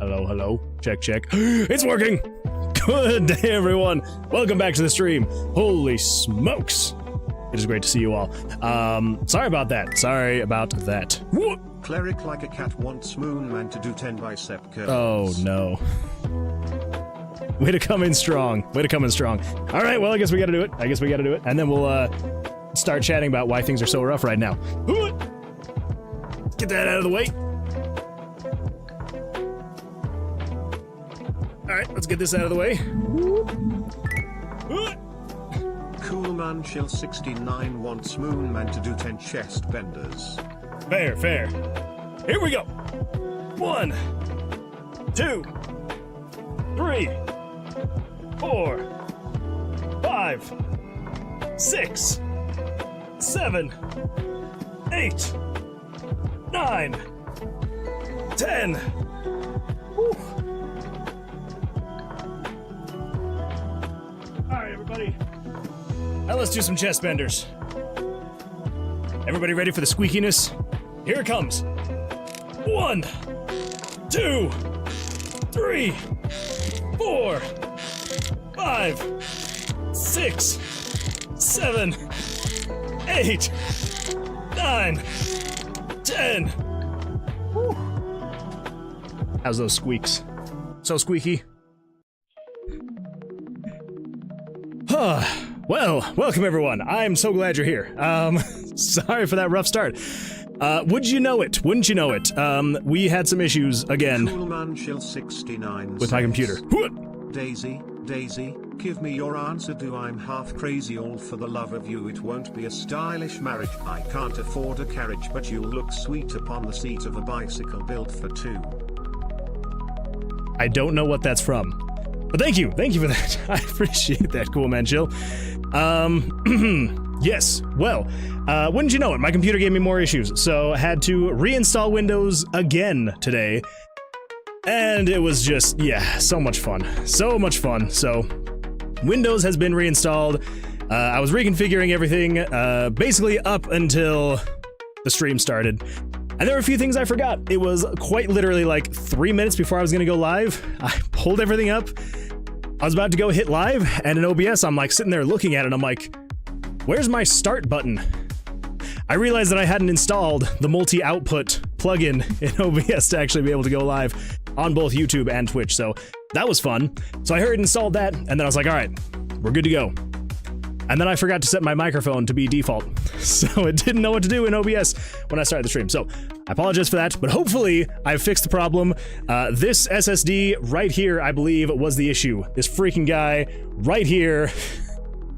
Hello, hello. Check, check. It's working! Good day, everyone. Welcome back to the stream. Holy smokes. It is great to see you all. Sorry about that. Sorry about that. Cleric like a cat wants Moon Man to do 10 bicep curls. Oh, no. Way to come in strong. Way to come in strong. All right, well, I guess we gotta do it. And then we'll, start chatting about why things are so rough right now. Get that out of the way. All right, let's get this out of the way. Cool Man Chill 69 wants Moon Man to do 10 chest benders. Fair, fair. Here we go. 1, 2, 3, 4, 5, 6, 7, 8, 9, 10. Whew. Alright, everybody. Now let's do some chest benders. Everybody ready for the squeakiness? Here it comes. 1, 2, 3, 4, 5, 6, 7, 8, 9, 10. Whew. How's those squeaks? So squeaky? Well, welcome everyone. I'm so glad you're here. Sorry for that rough start. Would you know it? Wouldn't you know it? We had some issues again Cool Man Chill 69 with my computer. Daisy, give me your answer. Do I'm half crazy? All for the love of you. It won't be a stylish marriage. I can't afford a carriage, but you'll look sweet upon the seat of a bicycle built for two. I don't know what that's from. But thank you for that. I appreciate that, Cool Man Chill. Yes, well, wouldn't you know it, my computer gave me more issues, so I had to reinstall Windows again today. And it was just, yeah, so much fun. So much fun. So, Windows has been reinstalled. I was reconfiguring everything, basically up until the stream started. And there were a few things I forgot. It was quite literally like 3 minutes before I was gonna go live. I pulled everything up. I was about to go hit live, and in OBS, I'm like sitting there looking at it, and I'm like, where's my start button? I realized that I hadn't installed the multi-output plugin in OBS to actually be able to go live on both YouTube and Twitch, so that was fun. So I hurried and installed that, and then I was like, all right, we're good to go. And then I forgot to set my microphone to be default, so it didn't know what to do in OBS when I started the stream. So I apologize for that, but hopefully I've fixed the problem. This SSD right here, I believe, was the issue. This freaking guy right here,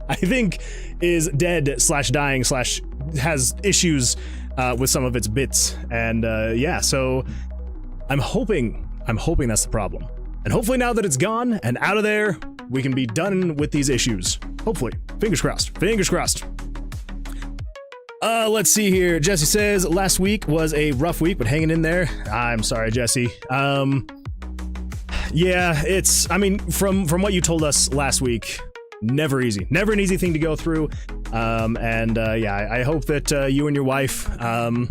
I think, is dead slash dying slash has issues with some of its bits. And yeah, so I'm hoping that's the problem. And hopefully now that it's gone and out of there, we can be done with these issues. Hopefully. Fingers crossed. Fingers crossed. Let's see here. Jesse says, last week was a rough week, but hanging in there. I'm sorry, Jesse. Yeah, I mean, from what you told us last week, never easy. Never an easy thing to go through. Yeah, I hope that you and your wife, and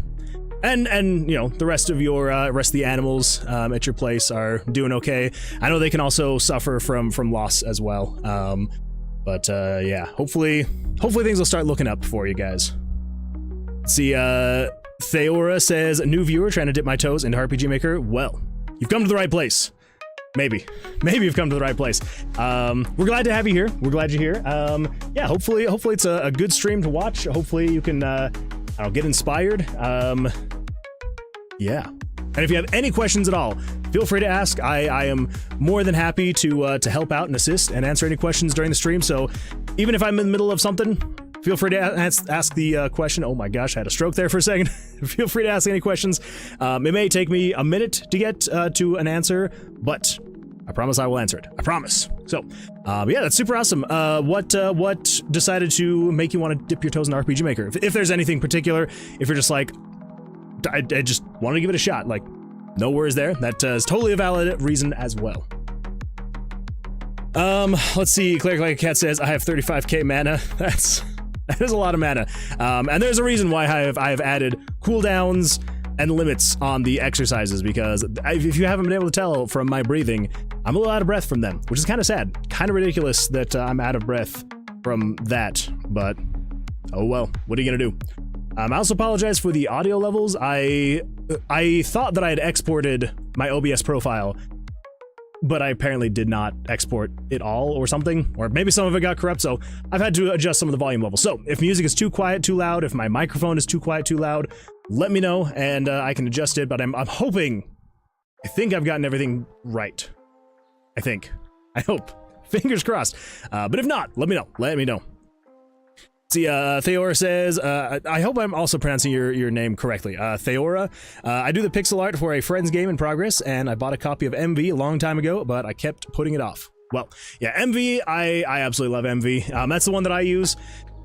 you know, the rest of the animals at your place are doing okay. I know they can also suffer from loss as well. But yeah, hopefully things will start looking up for you guys. Let's see, Theora says, new viewer trying to dip my toes into RPG Maker. Well, you've come to the right place. Maybe you've come to the right place. We're glad to have you here. We're glad you're here. Yeah, hopefully it's a good stream to watch. Hopefully you can, I don't know, get inspired. Yeah. And if you have any questions at all, feel free to ask. I am more than happy to help out and assist and answer any questions during the stream. So even if I'm in the middle of something, feel free to ask the question. Oh my gosh, I had a stroke there for a second. Feel free to ask any questions. It may take me a minute to get to an answer, but I promise I will answer it. I promise. So, yeah, that's super awesome. What decided to make you want to dip your toes in RPG Maker? If there's anything particular, if you're just like, I just want to give it a shot, like, no worries there. That is totally a valid reason as well. Let's see. Cleric Like a Cat says, I have 35k mana. That is a lot of mana. And there's a reason why I have added cooldowns and limits on the exercises, because if you haven't been able to tell from my breathing, I'm a little out of breath from them, which is kind of sad. Kind of ridiculous that I'm out of breath from that, but oh well, what are you gonna do? I also apologize for the audio levels. I thought that I had exported my OBS profile, but I apparently did not export it all or something, or maybe some of it got corrupt, so I've had to adjust some of the volume levels. So if music is too quiet, too loud, if my microphone is too quiet, too loud, let me know and I can adjust it, but I'm hoping, I think I've gotten everything right. I hope. Fingers crossed. But if not, let me know. See, Theora says, I hope I'm also pronouncing your name correctly. Theora, I do the pixel art for a friend's game in progress, and I bought a copy of MV a long time ago, but I kept putting it off. Well, yeah, MV, I absolutely love MV. That's the one that I use.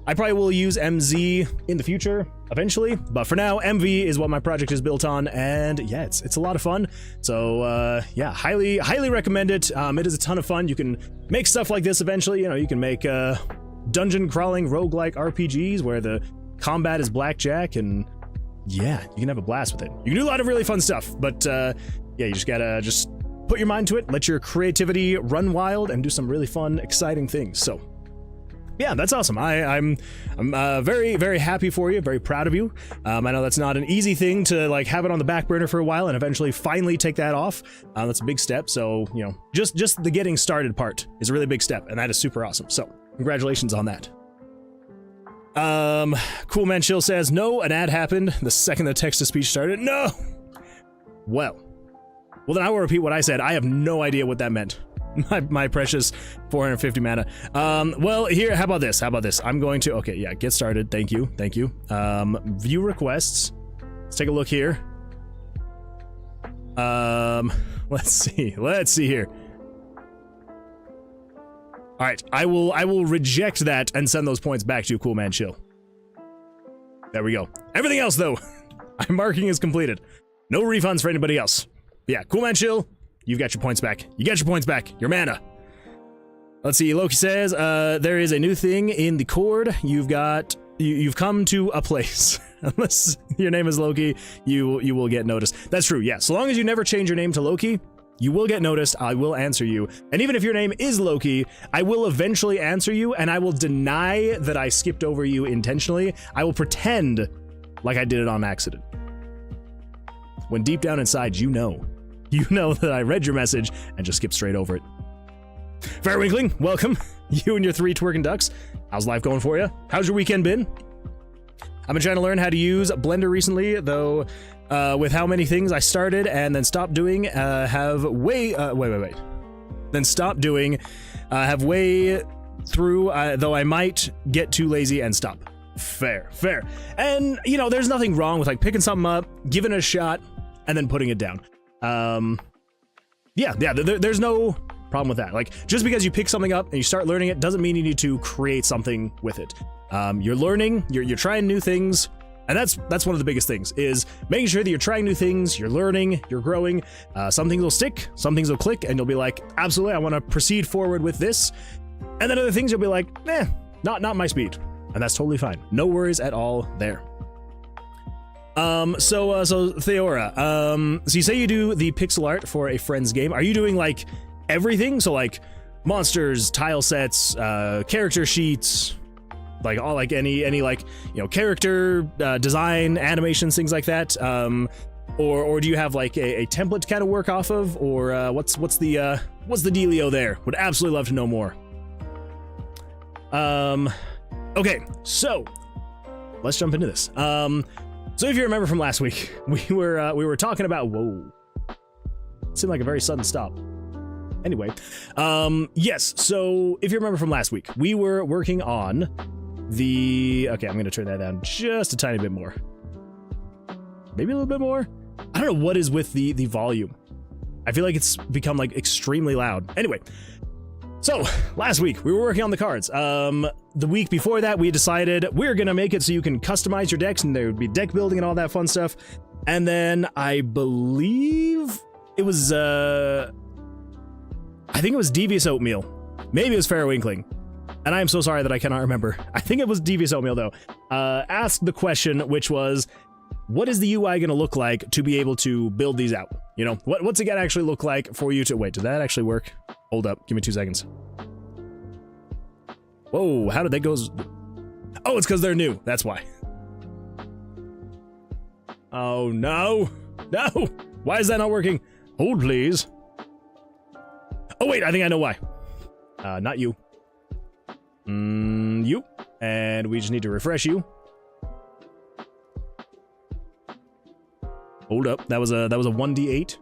I probably will use MZ in the future, eventually, but for now, MV is what my project is built on, and yeah, it's a lot of fun. So, yeah, highly recommend it. It is a ton of fun. You can make stuff like this eventually, you know, you can make, dungeon crawling roguelike RPGs where the combat is blackjack, and yeah, you can have a blast with it. You can do a lot of really fun stuff, but yeah, you just gotta put your mind to it, let your creativity run wild, and do some really fun, exciting things. So yeah, that's awesome. I'm very, very happy for you, very proud of you. I know that's not an easy thing to like have it on the back burner for a while and eventually finally take that off. That's a big step. So, you know, just the getting started part is a really big step, and that is super awesome. So congratulations on that. Cool Man Chill says, no, an ad happened the second the text-to-speech started. No! Well, then I will repeat what I said. I have no idea what that meant. My precious 450 mana. Well, here, how about this? I'm going to, okay, yeah, get started. Thank you. View requests. Let's take a look here. Let's see here. All right, I will reject that and send those points back to Cool Man Chill. There we go. Everything else, though, I'm marking as completed. No refunds for anybody else. Yeah, Cool Man Chill, you've got your points back. You get your points back. Your mana. Let's see. Loki says, there is a new thing in the chord. You've come to a place. Unless your name is Loki, you will get noticed. That's true. Yeah. So long as you never change your name to Loki, you will get noticed. I will answer you. And even if your name is Loki, I will eventually answer you, and I will deny that I skipped over you intentionally. I will pretend like I did it on accident. When deep down inside, you know that I read your message and just skipped straight over it. Fairwinkling, welcome. You and your 3 twerking ducks. How's life going for you? How's your weekend been? I've been trying to learn how to use Blender recently, though with how many things I started and then stopped doing, have way through, though I might get too lazy and stop. Fair. And, you know, there's nothing wrong with like picking something up, giving it a shot, and then putting it down. There's no problem with that. Like, just because you pick something up and you start learning it doesn't mean you need to create something with it. You're learning, you're trying new things, and that's one of the biggest things, is making sure that you're trying new things, you're learning, you're growing. Some things will stick, some things will click, and you'll be like, absolutely, I want to proceed forward with this. And then other things you'll be like, not my speed. And that's totally fine. No worries at all there. So Theora, so you say you do the pixel art for a friend's game. Are you doing like everything? So like monsters, tile sets, character sheets, like all like any like, you know, character design, animations, things like that. Or do you have like a template to kind of work off of, or what's the dealio there? Would absolutely love to know more. Okay, so let's jump into this. So if you remember from last week, we were talking about, whoa, it seemed like a very sudden stop. Anyway, yes, so if you remember from last week, we were working on the, okay, I'm gonna turn that down just a tiny bit more. Maybe a little bit more? I don't know what is with the volume. I feel like it's become like extremely loud. Anyway, so last week we were working on the cards. The week before that we decided we're gonna make it so you can customize your decks and there would be deck building and all that fun stuff. And then I believe it was, I think it was Devious Oatmeal. Maybe it was Fairwinkling. And I am so sorry that I cannot remember. I think it was Devious Oatmeal though. Asked the question, which was, what is the UI going to look like to be able to build these out? You know, what's it going to actually look like for you to... Wait, did that actually work? Hold up. Give me 2 seconds. Whoa, how did that go? Oh, it's because they're new. That's why. Oh, no. No. Why is that not working? Hold, please. Oh, wait, I think I know why. Not you. You. And we just need to refresh you. Hold up. That was a 1d8.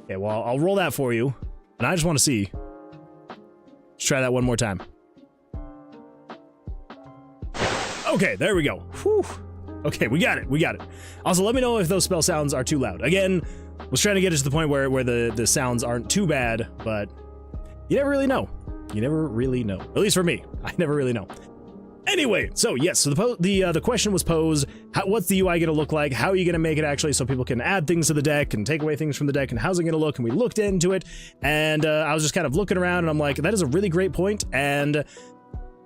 Okay, well, I'll roll that for you. And I just want to see. Let's try that one more time. Okay, there we go. Whew. Okay, we got it. We got it. Also, let me know if those spell sounds are too loud. Again, was trying to get it to the point where the sounds aren't too bad, but you never really know. You never really know. At least for me, I never really know. Anyway, so yes, so the question was posed, what's the UI going to look like? How are you going to make it actually so people can add things to the deck and take away things from the deck, and how's it going to look? And we looked into it, and I was just kind of looking around, and I'm like, that is a really great point. And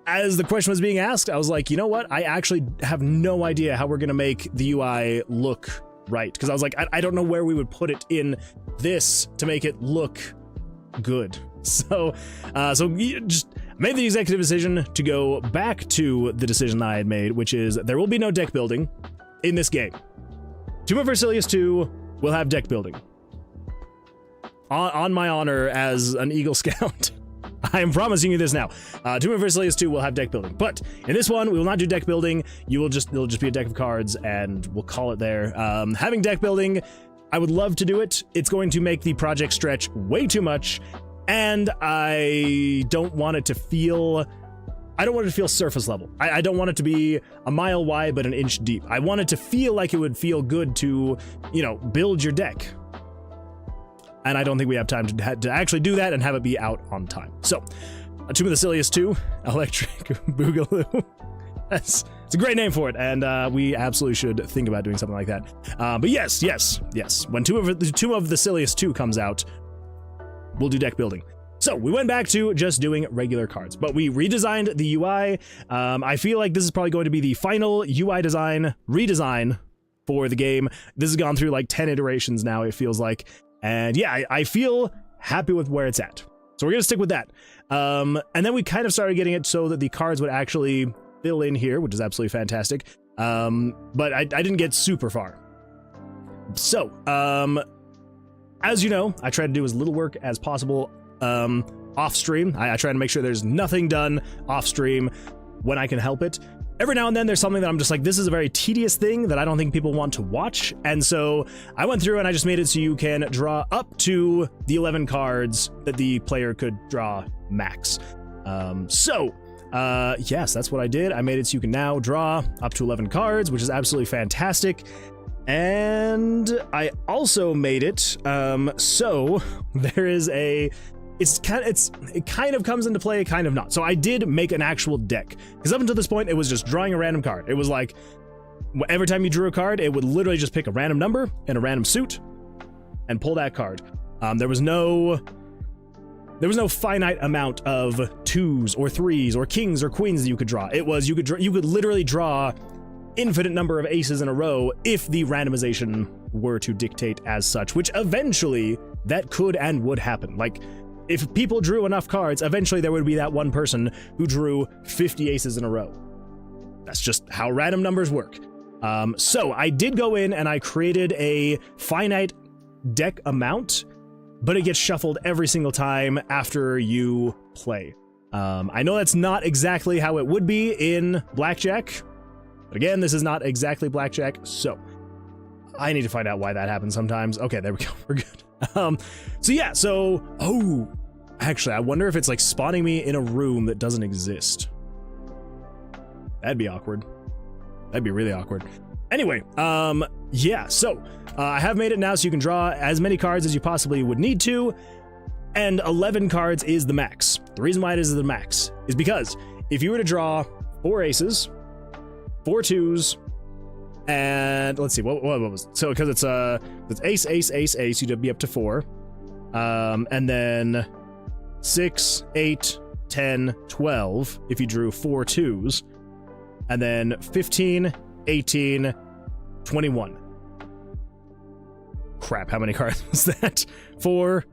as the question was being asked, I was like, you know what? I actually have no idea how we're going to make the UI look right. Because I was like, I don't know where we would put it in this to make it look good. So just made the executive decision to go back to the decision that I had made, which is there will be no deck building in this game. Tomb of Vercilias 2 will have deck building. On my honor as an Eagle Scout. I am promising you this now. Tomb of Vercilias 2 will have deck building, but in this one, we will not do deck building. It'll just be a deck of cards, and we'll call it there. Having deck building, I would love to do it. It's going to make the project stretch way too much, and I don't want it to feel... I don't want it to feel surface level. I don't want it to be a mile wide, but an inch deep. I want it to feel like it would feel good to, you know, build your deck. And I don't think we have time to actually do that and have it be out on time. So, Tomb of Vercilias 2, Electric Boogaloo. It's a great name for it, and we absolutely should think about doing something like that. But yes. When Tomb of Vercilias 2 comes out, we'll do deck building. So, we went back to just doing regular cards, but we redesigned the UI. I feel like this is probably going to be the final UI redesign for the game. This has gone through like 10 iterations now, it feels like. And yeah, I feel happy with where it's at. So we're going to stick with that. And then we kind of started getting it so that the cards would actually fill in here, which is absolutely fantastic. But I didn't get super far. So, as you know, I try to do as little work as possible off stream. I try to make sure there's nothing done off stream when I can help it. Every now and then there's something that I'm just like, this is a very tedious thing that I don't think people want to watch. And so I went through and I just made it so you can draw up to the 11 cards that the player could draw max. Yes, that's what I did. I made it so you can now draw up to 11 cards, which is absolutely fantastic. And I also made it so there is a... it kind of comes into play, kind of not. So I did make an actual deck, because up until this point, it was just drawing a random card. It was like, every time you drew a card, it would literally just pick a random number and a random suit and pull that card. There was no finite amount of 2s or 3s or kings or queens that you could draw. It was, you could literally draw infinite number of aces in a row if the randomization were to dictate as such, which eventually that could and would happen. Like, if people drew enough cards, eventually there would be that one person who drew 50 aces in a row. That's just how random numbers work. So I did go in and I created a finite deck amount, but it gets shuffled every single time after you play. I know that's not exactly how it would be in Blackjack, but again, this is not exactly Blackjack, so I need to find out why that happens sometimes. Okay, there we go. We're good. Actually, I wonder if it's like spawning me in a room that doesn't exist. That'd be awkward. That'd be really awkward. Anyway, I have made it now so you can draw as many cards as you possibly would need to, and 11 cards is the max. The reason why it is the max is because if you were to draw 4 aces, 4 2s, and let's see, what was it? So because it's ace, ace, ace, ace, you'd be up to 4. And then 6, 8, 10, 12 if you drew 4 2s. And then 15, 18, 21. Crap, how many cards was that? 4,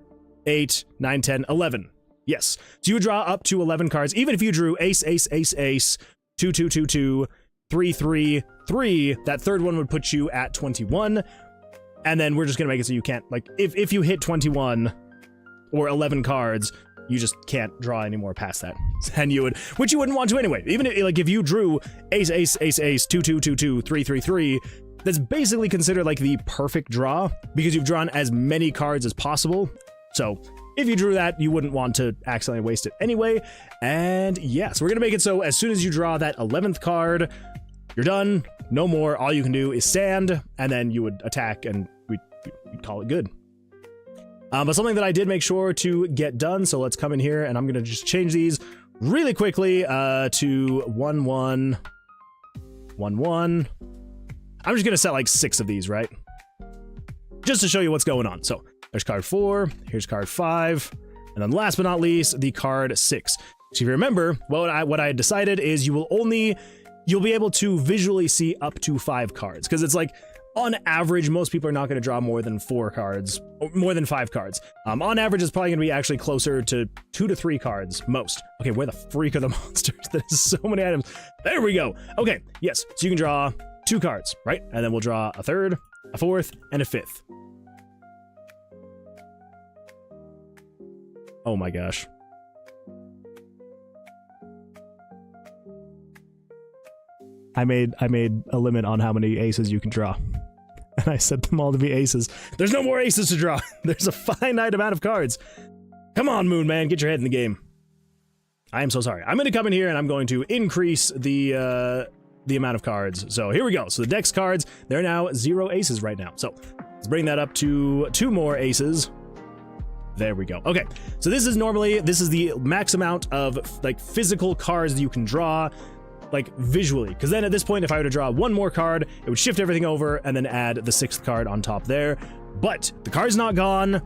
8, 9, 10, 11. Yes. So you would draw up to 11 cards, even if you drew ace, ace, ace, ace, 2, 2, 2, 2, 3, 3, 3. That third one would put you at 21. And then we're just going to make it so you can't, like, if you hit 21 or 11 cards, you just can't draw any more past that. And you would, which you wouldn't want to anyway. Even if, like, if you drew ace, ace, ace, ace, 2, 2, 2, 2, 3, 3, 3, that's basically considered like the perfect draw because you've drawn as many cards as possible. So if you drew that, you wouldn't want to accidentally waste it anyway. And yeah, so we're going to make it so as soon as you draw that 11th card, you're done. No more. All you can do is stand, and then you would attack, and we'd call it good. But something that I did make sure to get done, so let's come in here, and I'm going to just change these really quickly to 1, 1, 1, 1. I'm just going to set like 6 of these, right? Just to show you what's going on. So there's card 4, here's card 5, and then last but not least, the card 6. So if you remember, what I had decided is you'll be able to visually see up to 5 cards, because it's like, on average, most people are not going to draw more than 4 cards, or more than 5 cards. On average, it's probably going to be actually closer to 2 to 3 cards, most. Okay, where the freak are the monsters? There's so many items. There we go. Okay, yes, so you can draw 2 cards, right? And then we'll draw a 3rd, a 4th, and a 5th. Oh my gosh. I made a limit on how many aces you can draw. And I set them all to be aces. There's no more aces to draw. There's a finite amount of cards. Come on, Moon Man, get your head in the game. I am so sorry. I'm going to come in here and I'm going to increase the amount of cards. So here we go. So the deck's cards, they're now 0 aces right now. So let's bring that up to 2 more aces. There we go. Okay, so this is the max amount of like physical cards that you can draw, like visually, because then at this point, if I were to draw 1 more card, it would shift everything over and then add the 6th card on top there. But the card's not gone.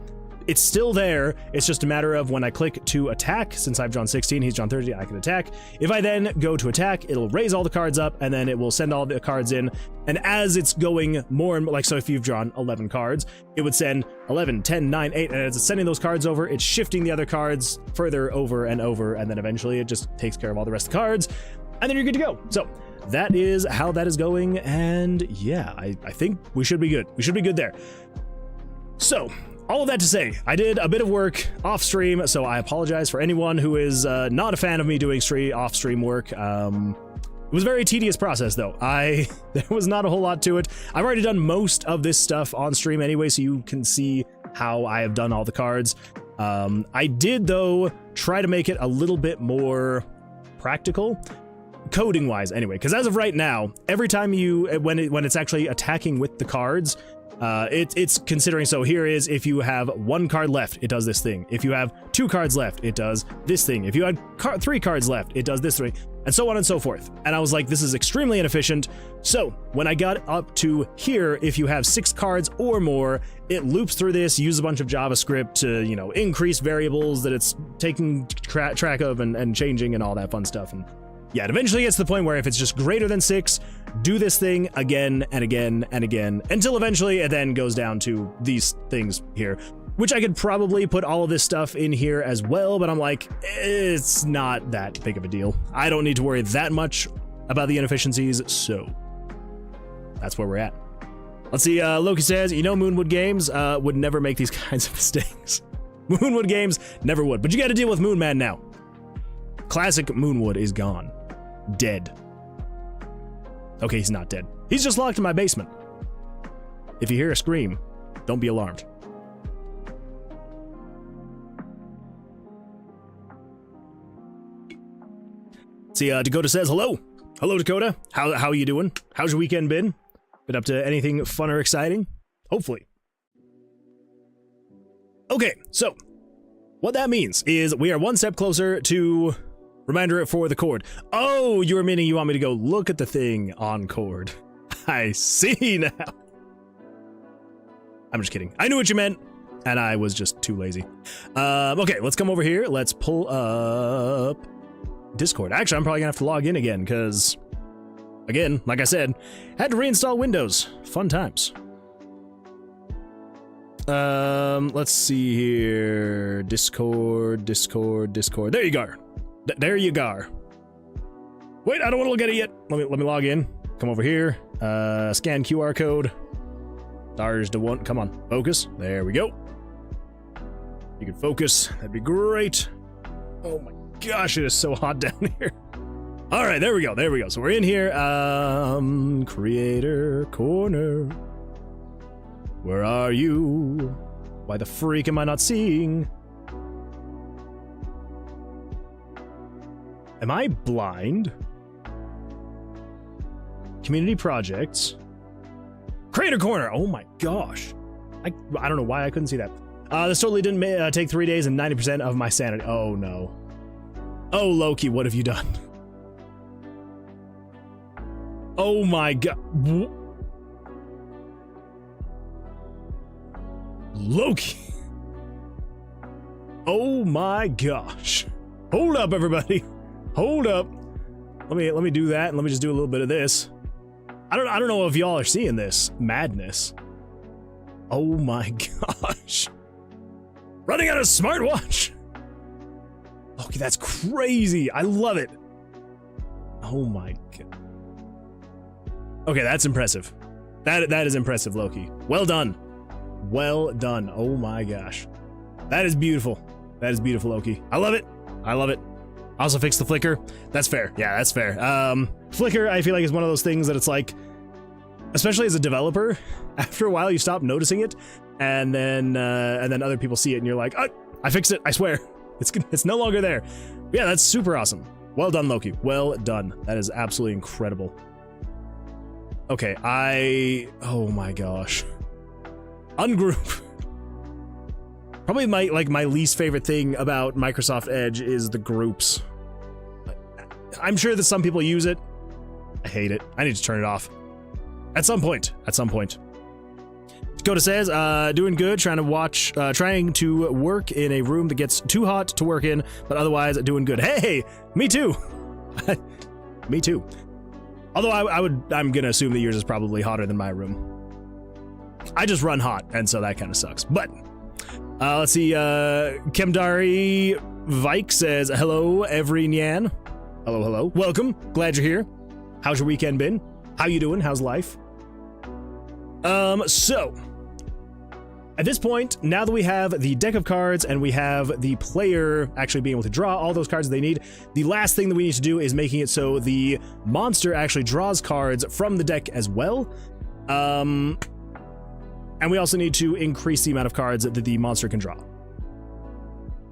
It's still there. It's just a matter of when I click to attack, since I've drawn 16, he's drawn 30, I can attack. If I then go to attack, it'll raise all the cards up and then it will send all the cards in. And as it's going more and more, like, so if you've drawn 11 cards, it would send 11, 10, 9, 8, and as it's sending those cards over, it's shifting the other cards further over, and then eventually it just takes care of all the rest of the cards. And then you're good to go. So that is how that is going. And yeah, I think we should be good. We should be good there. So all of that to say, I did a bit of work off stream, so I apologize for anyone who is not a fan of me doing off stream work. It was a very tedious process though. There was not a whole lot to it. I've already done most of this stuff on stream anyway, so you can see how I have done all the cards. I did though try to make it a little bit more practical, coding wise anyway, because as of right now, every time when it's actually attacking with the cards, it's considering, so here is, if you have 1 card left, it does this thing. If you have 2 cards left, it does this thing. If you had 3 cards left, it does this thing, and so on and so forth. And I was like, this is extremely inefficient. So when I got up to here, if you have 6 cards or more, it loops through this, uses a bunch of JavaScript to, you know, increase variables that it's taking track of and changing and all that fun stuff. And yeah, it eventually gets to the point where if it's just greater than 6, do this thing again and again and again, until eventually it then goes down to these things here, which I could probably put all of this stuff in here as well, but I'm like, it's not that big of a deal. I don't need to worry that much about the inefficiencies, so that's where we're at. Let's see, Loki says, you know, Moonwood Games would never make these kinds of mistakes. Moonwood Games never would, but you gotta deal with Moon Man now. Classic Moonwood is gone. Dead. Okay, he's not dead. He's just locked in my basement. If you hear a scream, don't be alarmed. See, Dakota says, hello. Hello, Dakota. How you doing? How's your weekend been? Been up to anything fun or exciting? Hopefully. Okay, so what that means is we are 1 step closer to reminder for the cord. Oh, you were meaning you want me to go look at the thing on cord. I see now. I'm just kidding. I knew what you meant, and I was just too lazy. Okay, let's come over here. Let's pull up Discord. Actually, I'm probably gonna have to log in again, because again, like I said, had to reinstall Windows. Fun times. Let's see here. Discord. There you go. There you go. Wait, I don't want to look at it yet. Let me log in. Come over here. Scan QR code. Stars to one. Come on, focus. There we go. You can focus. That'd be great. Oh my gosh, it is so hot down here. All right, there we go. So we're in here. Creator corner. Where are you? Why the freak am I not seeing? Am I blind? Community projects. Creator corner. Oh my gosh. I don't know why I couldn't see that. This totally didn't take 3 days and 90% of my sanity. Oh no. Oh Loki, what have you done? Oh my god. Loki. Oh my gosh. Hold up, everybody. Hold up. Let me do that, and let me just do a little bit of this. I don't know if y'all are seeing this madness. Oh my gosh. Running out of smartwatch. Loki, that's crazy. I love it. Oh my god. Okay, that's impressive. That is impressive, Loki. Well done. Well done. Oh my gosh. That is beautiful. That is beautiful, Loki. I love it. I love it. Also fix the flicker. That's fair. Yeah, that's fair. Flicker, I feel like, is one of those things that it's like, especially as a developer, after a while you stop noticing it, and then other people see it and you're like, oh, I fixed it, I swear. It's no longer there. But yeah, that's super awesome. Well done, Loki. Well done. That is absolutely incredible. Okay, oh my gosh. Ungroup. Probably my least favorite thing about Microsoft Edge is the groups. I'm sure that some people use it. I hate it. I need to turn it off. At some point. Dakota says, doing good, trying to work in a room that gets too hot to work in, but otherwise doing good. Hey, me too. Me too. Although I'm gonna assume that yours is probably hotter than my room. I just run hot, and so that kind of sucks. But let's see. Kemdari Vike says, hello, every Nyan. Hello. Welcome. Glad you're here. How's your weekend been? How you doing? How's life? So at this point, now that we have the deck of cards and we have the player actually being able to draw all those cards they need, the last thing that we need to do is making it so the monster actually draws cards from the deck as well. And we also need to increase the amount of cards that the monster can draw.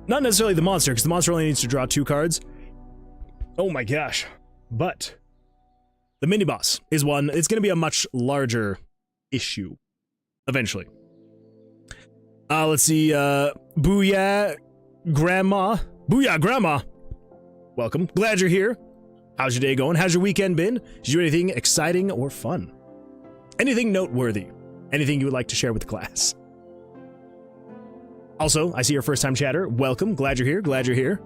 Not necessarily the monster, because the monster only needs to draw 2 cards. Oh my gosh. But the mini-boss is one. It's going to be a much larger issue eventually. Let's see. Booyah, Grandma. Booyah, Grandma. Welcome. Glad you're here. How's your day going? How's your weekend been? Did you do anything exciting or fun? Anything noteworthy? Anything you would like to share with the class? Also, I see your first-time chatter. Welcome. Glad you're here.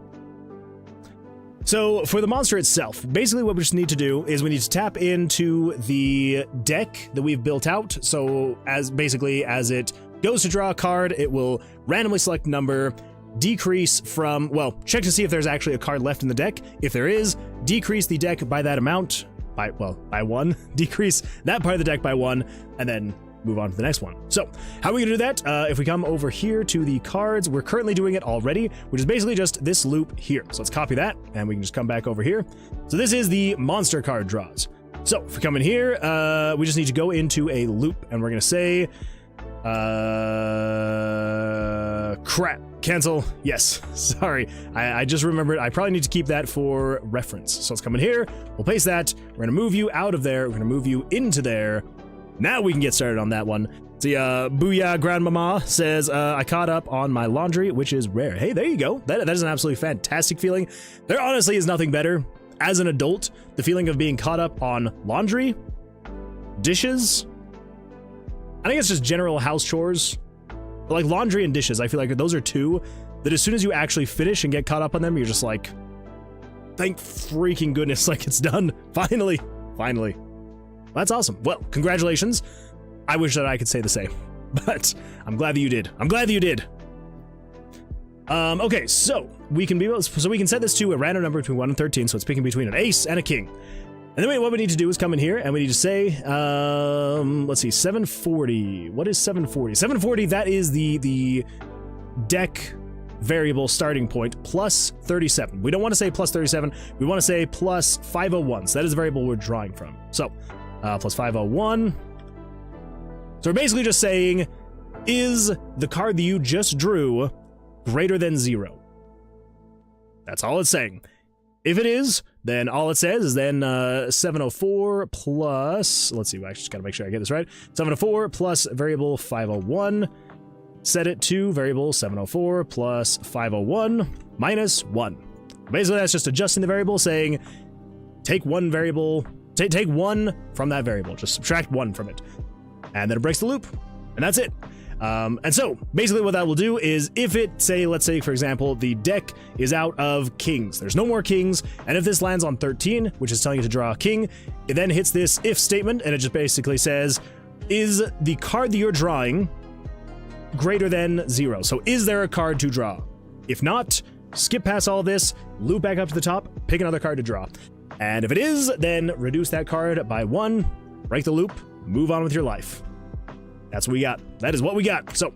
So for the monster itself, basically what we just need to do is we need to tap into the deck that we've built out. So as it goes to draw a card, it will randomly select a number, decrease from, well, check to see if there's actually a card left in the deck. If there is, decrease the deck by that amount, by 1, decrease that part of the deck by 1, and then move on to the next one. So how are we gonna do that? If we come over here to the cards, we're currently doing it already, which is basically just this loop here. So let's copy that, and we can just come back over here. So this is the monster card draws. So if we come in here, we just need to go into a loop, and we're gonna say, crap, cancel, yes, sorry. I just remembered, I probably need to keep that for reference. So let's come in here, we'll paste that, we're gonna move you out of there, we're gonna move you into there. Now we can get started on that one. See, Booyah Grandmama says, I caught up on my laundry, which is rare. Hey, there you go. That is an absolutely fantastic feeling. There honestly is nothing better. As an adult, the feeling of being caught up on laundry, dishes, I think it's just general house chores. But like laundry and dishes, I feel like those are 2 that as soon as you actually finish and get caught up on them, you're just like, thank freaking goodness, like it's done. Finally. Finally. That's awesome. Well, congratulations. I wish that I could say the same, but I'm glad that you did. I'm glad that you did. Okay, so we can set this to a random number between 1 and 13, so it's picking between an ace and a king. And then what we need to do is come in here and we need to say, let's see, 740. What is 740? 740, that is the deck variable starting point plus 37. We don't want to say plus 37. We want to say plus 501. So that is the variable we're drawing from. So plus 501. So we're basically just saying, is the card that you just drew greater than 0? That's all it's saying. If it is, then all it says is then 704 plus, let's see, I just gotta make sure I get this right. 704 plus variable 501. Set it to variable 704 plus 501 minus 1. Basically, that's just adjusting the variable, saying take one variable, take 1 from that variable, just subtract 1 from it. And then it breaks the loop, and that's it. And so basically what that will do is if it let's say, for example, the deck is out of kings, there's no more kings. And if this lands on 13, which is telling you to draw a king, it then hits this if statement. And it just basically says, is the card that you're drawing greater than 0? So is there a card to draw? If not, skip past all this, loop back up to the top, pick another card to draw. And if it is, then reduce that card by 1, break the loop, move on with your life. That's what we got. That is what we got. So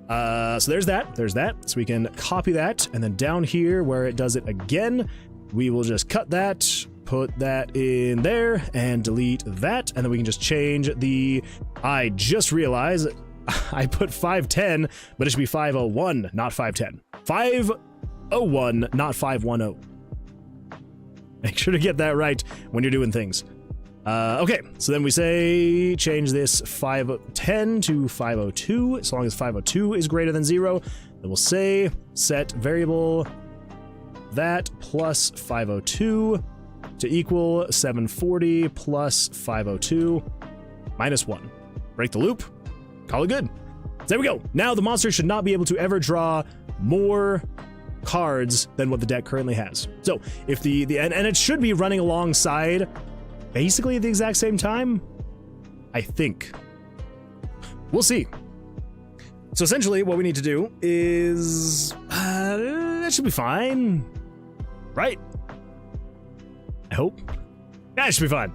there's that. There's that. So we can copy that. And then down here where it does it again, we will just cut that, put that in there, and delete that. And then we can just change the, I just realized I put 510, but it should be 501, not 510. 501, not 510. Make sure to get that right when you're doing things. Okay, so then we say change this 510 to 502, as long as 502 is greater than 0. Then we'll say set variable that plus 502 to equal 740 plus 502 minus 1. Break the loop, call it good. So there we go. Now the monster should not be able to ever draw more cards than what the deck currently has. So if and it should be running alongside basically at the exact same time, I think. We'll see. So essentially what we need to do is that should be fine, right? I hope. That should be fine.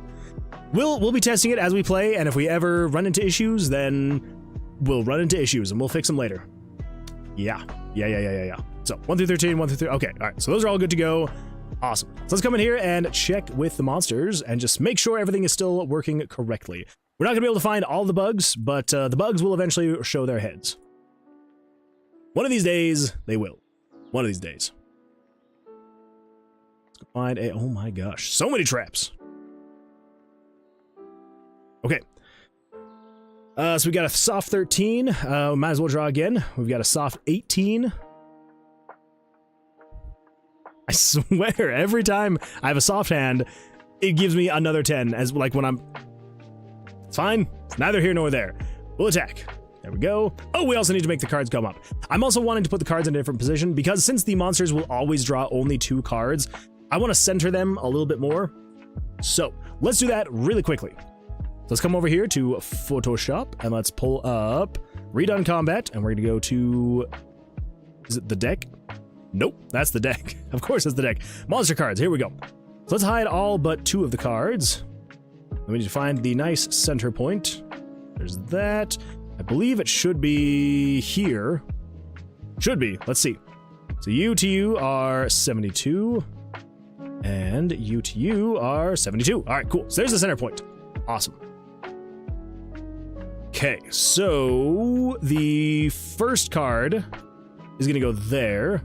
We'll be testing it as we play, and if we ever run into issues, then we'll run into issues and we'll fix them later. Yeah. So 1 through 13, 1 through 3. Okay, all right. So those are all good to go. Awesome. So let's come in here and check with the monsters and just make sure everything is still working correctly. We're not going to be able to find all the bugs, but the bugs will eventually show their heads. One of these days, they will. One of these days. Let's go find a... Oh my gosh. So many traps. Okay. So we got a soft 13. Might as well draw again. We've got a soft 18. I swear, every time I have a soft hand, it gives me another 10, as like when I'm... It's fine. It's neither here nor there. We'll attack. There we go. Oh, we also need to make the cards come up. I'm also wanting to put the cards in a different position, because since the monsters will always draw only 2 cards, I want to center them a little bit more. So, let's do that really quickly. So let's come over here to Photoshop, and let's pull up Redone Combat, and we're going to go to... Is it the deck? Nope, that's the deck. Of course it's the deck. Monster cards, here we go. So let's hide all but 2 of the cards. Then we need to find the nice center point. There's that. I believe it should be here. Should be, let's see. So you to you are 72. And you to you are 72. All right, cool. So there's the center point. Awesome. Okay, so the first card is gonna go there.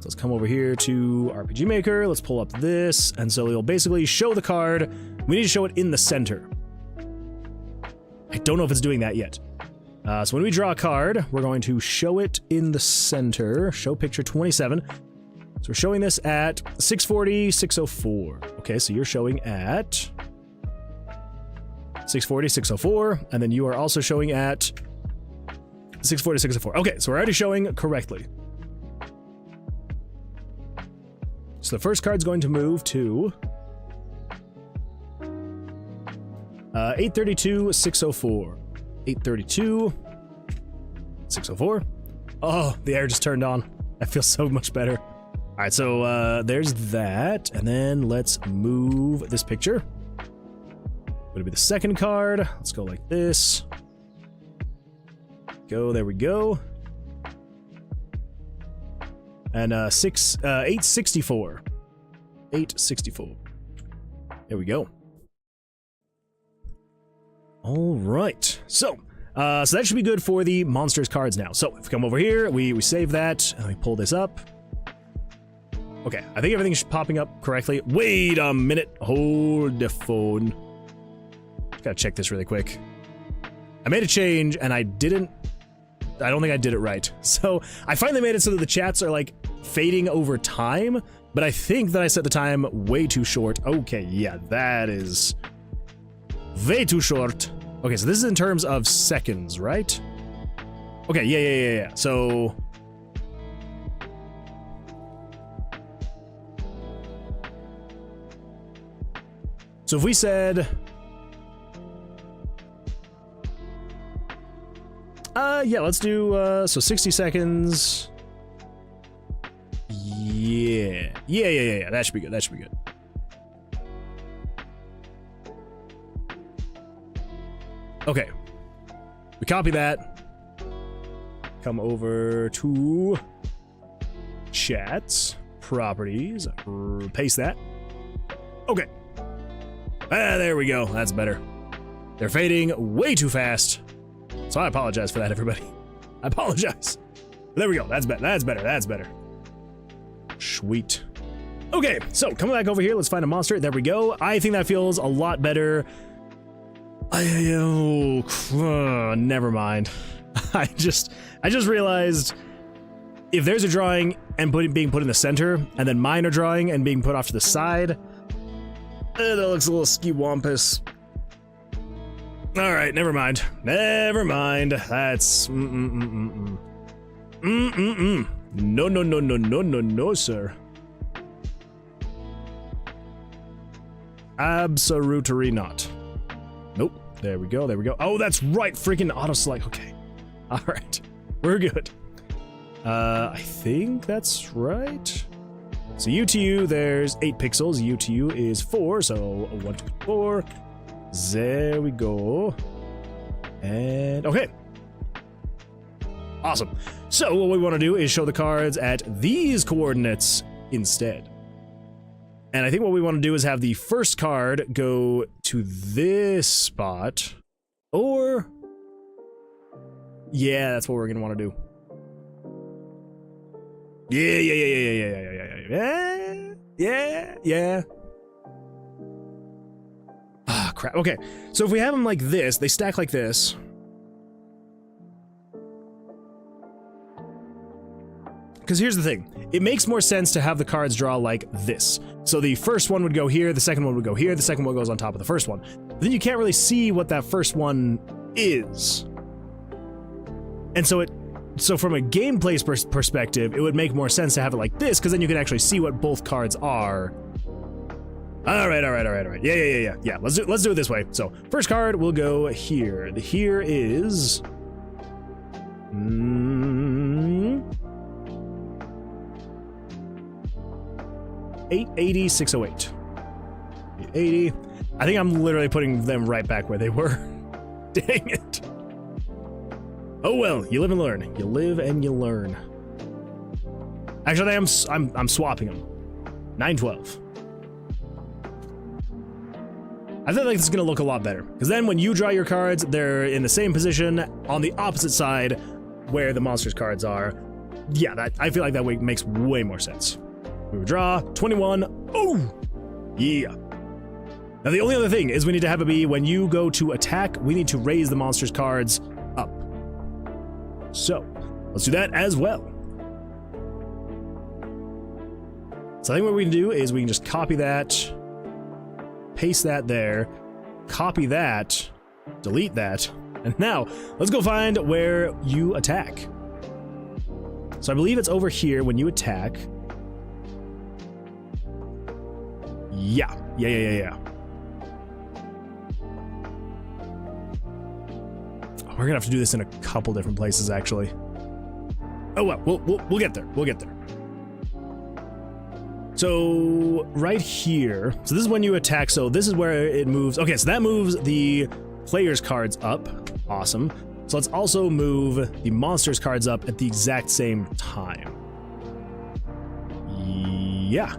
So let's come over here to RPG Maker. Let's pull up this, and so it'll basically show the card. We need to show it in the center. I don't know if it's doing that yet. So when we draw a card, we're going to show it in the center. Show picture 27. So we're showing this at 640, 604. Okay, so you're showing at 640, 604, and then you are also showing at 640, 604. Okay, so we're already showing correctly. So the first card's going to move to 832, 604. 832, 604. Oh, the air just turned on. I feel so much better. All right, so there's that. And then let's move this picture. Would be the second card. Let's go like this. Go, there we go. And 864. 864. There we go. All right. So that should be good for the monsters cards now. So if we come over here, we save that, and we pull this up. Okay, I think everything's popping up correctly. Wait a minute. Hold the phone. Gotta check this really quick. I made a change, and I don't think I did it right. So I finally made it so that the chats are like fading over time, but I think that I set the time way too short. Okay, yeah, that is way too short. Okay, so this is in terms of seconds, right? Okay, yeah. So if we said yeah, let's do so 60 seconds. Yeah. That should be good. That should be good. Okay. We copy that. Come over to chats, properties, paste that. Okay. There we go. That's better. They're fading way too fast. So I apologize for that, everybody. I apologize. There we go. That's better. That's better. That's better. Sweet. Okay, so coming back over here, let's find a monster. There we go. I think that feels a lot better. Never mind. I just realized if there's a drawing and being put in the center, and then mine are drawing and being put off to the side, that looks a little ski-wampus. All right, never mind. Never mind. That's No, sir. Absolutely not. Nope. There we go. There we go. Oh, that's right. Freaking auto select. Okay. All right. We're good. I think that's right. So U to U, there's 8 pixels. U to U is 4. So 1, 2, 4. There we go. And okay. Awesome. So what we want to do is show the cards at these coordinates instead. And I think what we want to do is have the first card go to this spot. Or yeah, that's what we're going to want to do. Yeah. Ah, crap. Okay, so if we have them like this, they stack like this. Because here's the thing. It makes more sense to have the cards draw like this. So the first one would go here, the second one would go here, the second one goes on top of the first one. But then you can't really see what that first one is. And so from a gameplay perspective, it would make more sense to have it like this, because then you can actually see what both cards are. All right. Yeah. Let's do it this way. So first card will go here. The here is 880, 608. 880. I think I'm literally putting them right back where they were. Dang it. Oh well, you live and learn. You live and you learn. Actually, I'm swapping them. 912. I feel like this is gonna look a lot better, because then when you draw your cards, they're in the same position on the opposite side where the monsters cards are. Yeah, I feel like that makes way more sense. We would draw 21. Oh, yeah. Now the only other thing is we need to have it be when you go to attack, we need to raise the monsters cards up. So let's do that as well. So I think what we can do is we can just copy that, paste that there, copy that, delete that, and now let's go find where you attack. So I believe it's over here when you attack. Yeah. We're gonna have to do this in a couple different places, actually. Oh well, we'll get there. We'll get there. So right here, so this is when you attack. So this is where it moves. Okay, so that moves the player's cards up. Awesome. So let's also move the monster's cards up at the exact same time. Yeah.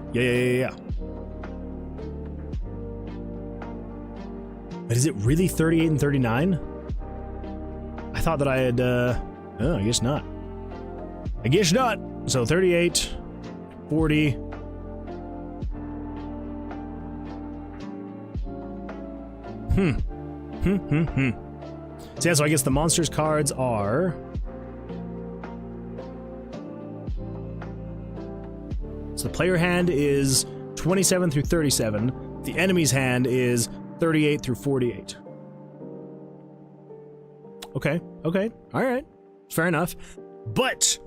But is it really 38 and 39? I thought that I had, oh, I guess not. I guess not. So 38, 40. So yeah, so I guess the monster's cards are... So the player hand is 27 through 37. The enemy's hand is 38 through 48. Okay, all right, fair enough. But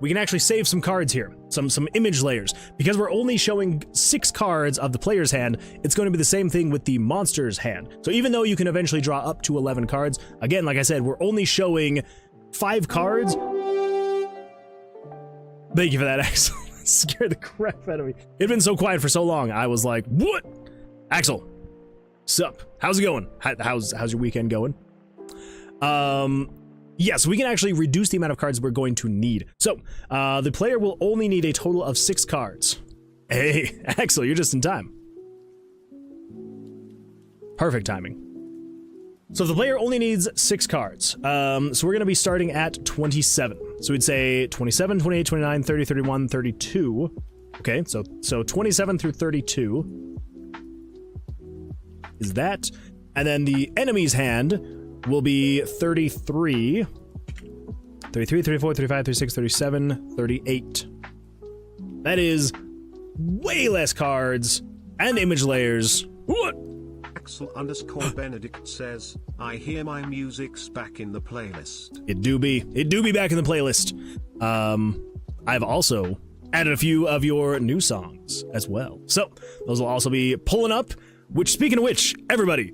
we can actually save some cards here, some image layers. Because we're only showing 6 cards of the player's hand, it's going to be the same thing with the monster's hand. So even though you can eventually draw up to 11 cards, again, like I said, we're only showing 5 cards. Thank you for that, Axel. Scared the crap out of me. It'd been so quiet for so long, I was like, what? Axel, sup? How's it going? How's your weekend going? Yeah, so we can actually reduce the amount of cards we're going to need. So, the player will only need a total of 6 cards. Hey, Axel, you're just in time. Perfect timing. So the player only needs 6 cards. So we're going to be starting at 27. So we'd say 27, 28, 29, 30, 31, 32. Okay, so 27 through 32 is that. And then the enemy's hand will be 33, 33, 34, 35, 36, 37, 38. That is way less cards and image layers. What? Axel_Benedict says, I hear my music's back in the playlist. It do be back in the playlist. I've also added a few of your new songs as well. So those will also be pulling up, which, speaking of which, everybody,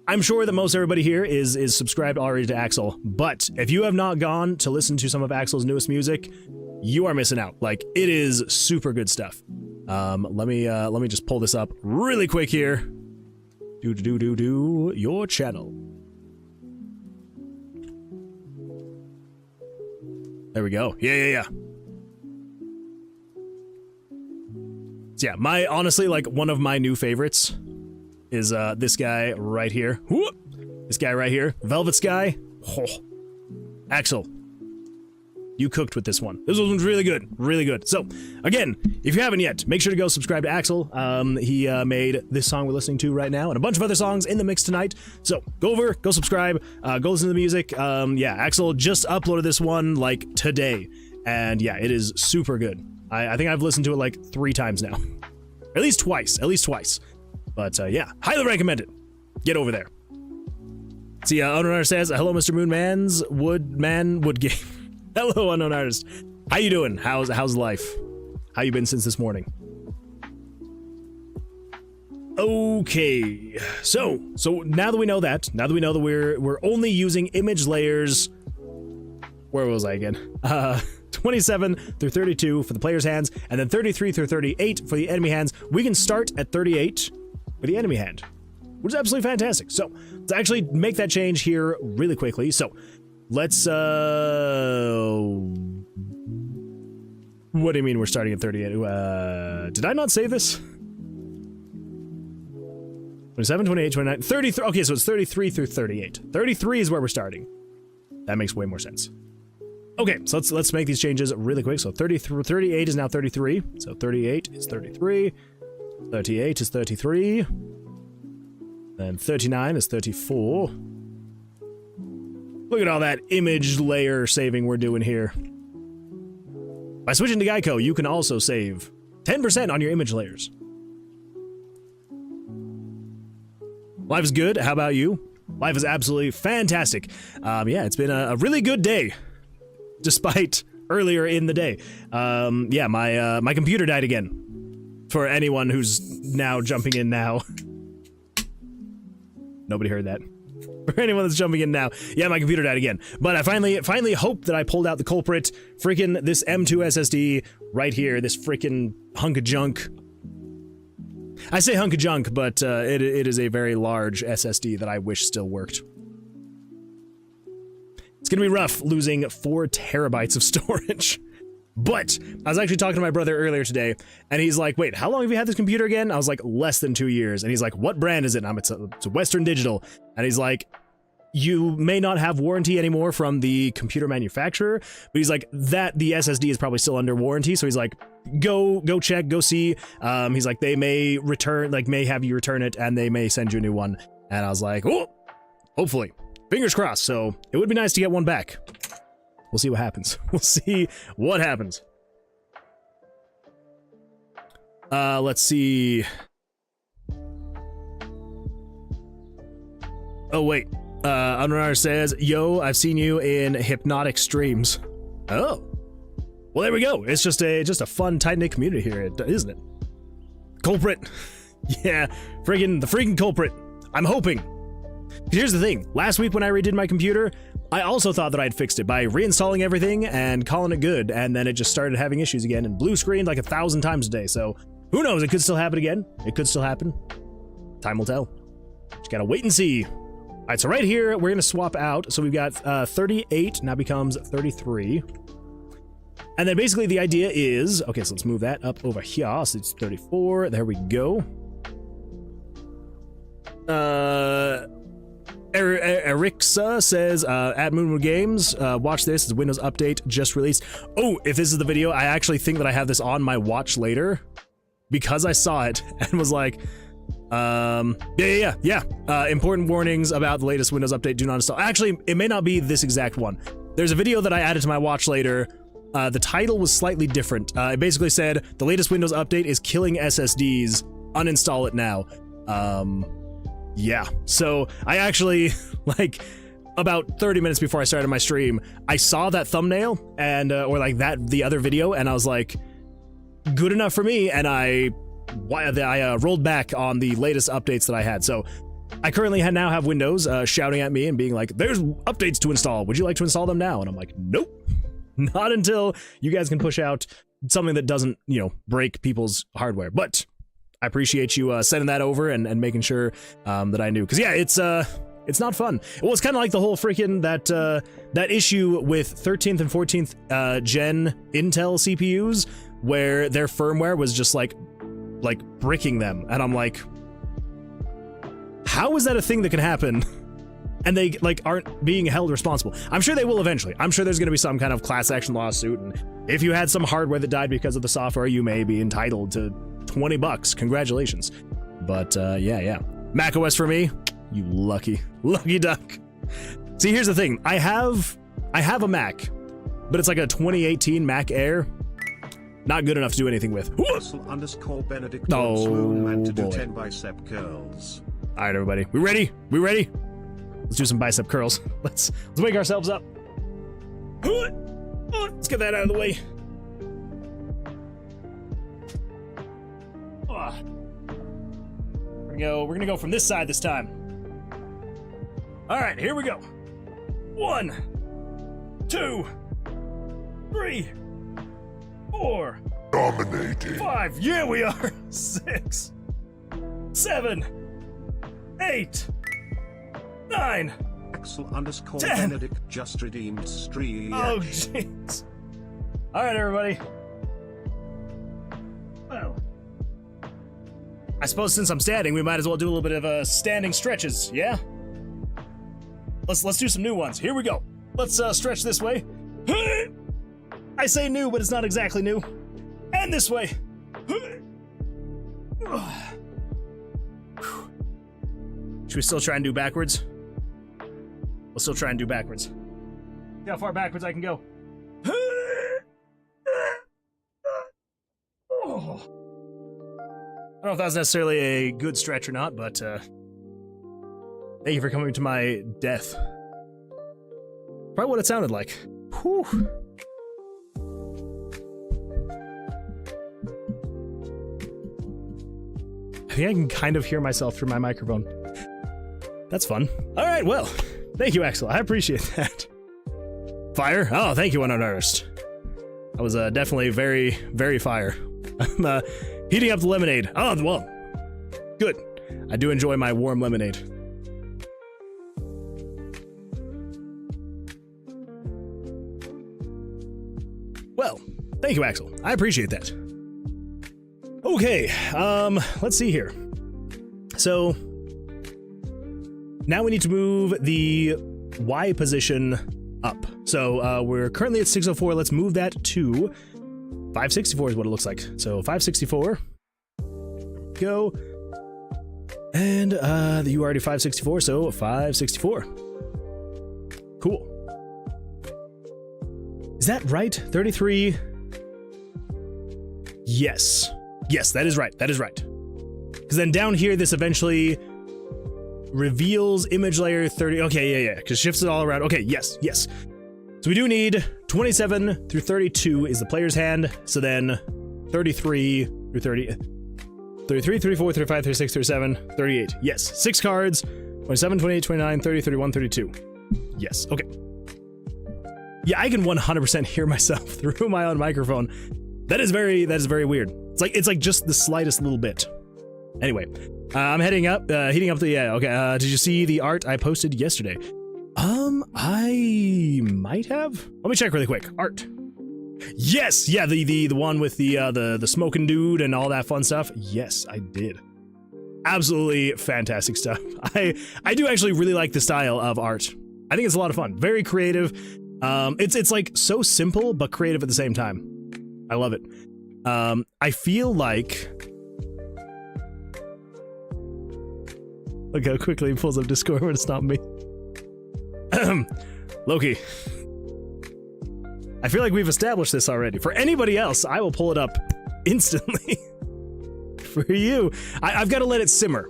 I'm sure that most everybody here is subscribed already to Axel, but if you have not gone to listen to some of Axel's newest music, you are missing out. Like, it is super good stuff. Let me just pull this up really quick here. Your channel. There we go. Yeah. So yeah, honestly, like, one of my new favorites is this guy right here. Whoop! This guy right here, Velvet Sky. Oh. Axel, you cooked with this one. This one's really good, really good. So, again, if you haven't yet, make sure to go subscribe to Axel. He made this song we're listening to right now and a bunch of other songs in the mix tonight. So, go over, go subscribe, go listen to the music. Yeah, Axel just uploaded this one, like, today. And yeah, it is super good. I think I've listened to it, like, 3 times now. At least twice. But, yeah, highly recommend it. Get over there. See, Unknown Artist says, hello, Mr. Moonman's Wood Game. Hello, Unknown Artist. How you doing? How's life? How you been since this morning? Okay, so now that we know that, we're only using image layers. Where was I again? 27 through 32 for the player's hands, and then 33 through 38 for the enemy hands. We can start at 38 for the enemy hand, which is absolutely fantastic. So let's actually make that change here really quickly. So let's, what do you mean we're starting at 38? Did I not save this? 27, 28, 29, 33. Okay, so it's 33 through 38. 33 is where we're starting. That makes way more sense. Okay, so let's make these changes really quick. So 38 is now 33. So 38 is 33. 38 is 33. Then 39 is 34. Look at all that image layer saving we're doing here. By switching to Geico, you can also save 10% on your image layers. Life is good. How about you? Life is absolutely fantastic. Yeah, it's been a really good day, despite earlier in the day. Yeah, my computer died again. For anyone who's now jumping in now. Nobody heard that. For anyone that's jumping in now, yeah, my computer died again. But I finally hope that I pulled out the culprit. Freaking this M2 SSD right here, this freaking hunk of junk. I say hunk of junk, but it is a very large SSD that I wish still worked. It's gonna be rough losing 4 terabytes of storage. But I was actually talking to my brother earlier today, and he's like, wait, how long have you had this computer again? I was like, less than 2 years. And he's like, what brand is it? And it's a Western Digital. And he's like, you may not have warranty anymore from the computer manufacturer, but he's like, the SSD is probably still under warranty. So he's like, go check, go see. He's like, they may return, like may have you return it, and they may send you a new one. And I was like, oh, hopefully, fingers crossed. So it would be nice to get one back. We'll see what happens. We'll see what happens. Let's see. Oh, wait. Unrunner says, yo, I've seen you in hypnotic streams. Oh. Well, there we go. It's just a fun, tight-knit community here, isn't it? Culprit. Yeah, the freaking culprit. I'm hoping. Here's the thing. Last week when I redid my computer, I also thought that I'd fixed it by reinstalling everything and calling it good, and then it just started having issues again and blue screened like 1,000 times a day. So who knows? It could still happen again. It could still happen. Time will tell. Just gotta wait and see. All right, so right here we're gonna swap out. So we've got 38 now becomes 33, and then basically the idea is okay. So let's move that up over here. So it's 34. There we go. Erixa says, at Moonwood Games, watch this, it's a Windows update just released. Oh, if this is the video, I actually think that I have this on my watch later because I saw it and was like, yeah. Important warnings about the latest Windows update, do not install. Actually, it may not be this exact one. There's a video that I added to my watch later. The title was slightly different. It basically said, the latest Windows update is killing SSDs, uninstall it now. Yeah, so I actually, like, about 30 minutes before I started my stream, I saw that thumbnail and, or like the other video, and I was like, good enough for me, and I rolled back on the latest updates that I had. So I currently now have Windows shouting at me and being like, there's updates to install. Would you like to install them now? And I'm like, nope, not until you guys can push out something that doesn't, break people's hardware. But I appreciate you sending that over and making sure that I knew. Because, yeah, it's not fun. Well, it's kind of like the whole freaking that issue with 13th and 14th gen Intel CPUs where their firmware was just like bricking them. And I'm like, how is that a thing that can happen? And they aren't being held responsible. I'm sure they will eventually. I'm sure there's going to be some kind of class action lawsuit. And if you had some hardware that died because of the software, you may be entitled to $20. Congratulations. But yeah. Mac OS for me, you lucky duck. See, here's the thing. I have a Mac, but it's like a 2018 Mac Air. Not good enough to do anything with. _Benedict Oh, man to do boy. 10 bicep curls. All right, everybody. We ready? Let's do some bicep curls. Let's wake ourselves up. Let's get that out of the way. We're gonna go from this side this time. All right, here we go. 1, 2, 3, 4. Dominating. 5. Yeah, we are. 6, 7, 8, 9. Axel_Benedict 10. just redeemed stream. Oh, jeez. All right, everybody. Well, I suppose since I'm standing, we might as well do a little bit of standing stretches, yeah? Let's do some new ones. Here we go. Let's stretch this way. I say new, but it's not exactly new. And this way. Should we still try and do backwards? We'll still try and do backwards. See how far backwards I can go. Oh. I don't know if that was necessarily a good stretch or not, but thank you for coming to my death. Probably what it sounded like. Whew. I think I can kind of hear myself through my microphone. That's fun. All right, well, thank you, Axel. I appreciate that. Fire? Oh, thank you, Unearthed. I was definitely very, very fire. I'm heating up the lemonade. Oh, well, good. I do enjoy my warm lemonade. Well, thank you, Axel. I appreciate that. Okay, let's see here. So, now we need to move the Y position up. So, we're currently at 604. Let's move that to 564 is what it looks like. So, 564. Go. And, you already 564, so 564. Cool. Is that right? 33? Yes. Yes, that is right. That is right. Because then down here, this eventually reveals image layer 30. Okay, yeah. Because shifts it all around. Okay, yes. So we do need 27 through 32 is the player's hand. So then 33 through 30. 33, 34, 35, 36, 37, 38. Yes. 6 cards. 27, 28, 29, 30, 31, 32. Yes. Okay. Yeah, I can 100% hear myself through my own microphone. That is very weird. It's like just the slightest little bit. Anyway, I'm heading up, heating up the, yeah, okay, did you see the art I posted yesterday? I might have? Let me check really quick. Art. Yes, yeah, the one with the smoking dude and all that fun stuff. Yes, I did. Absolutely fantastic stuff. I do actually really like the style of art. I think it's a lot of fun. Very creative. It's like so simple, but creative at the same time. I love it. I feel like... Look how quickly he pulls up Discord when it's not me. Loki. I feel like we've established this already. For anybody else, I will pull it up instantly. For you, I've got to let it simmer.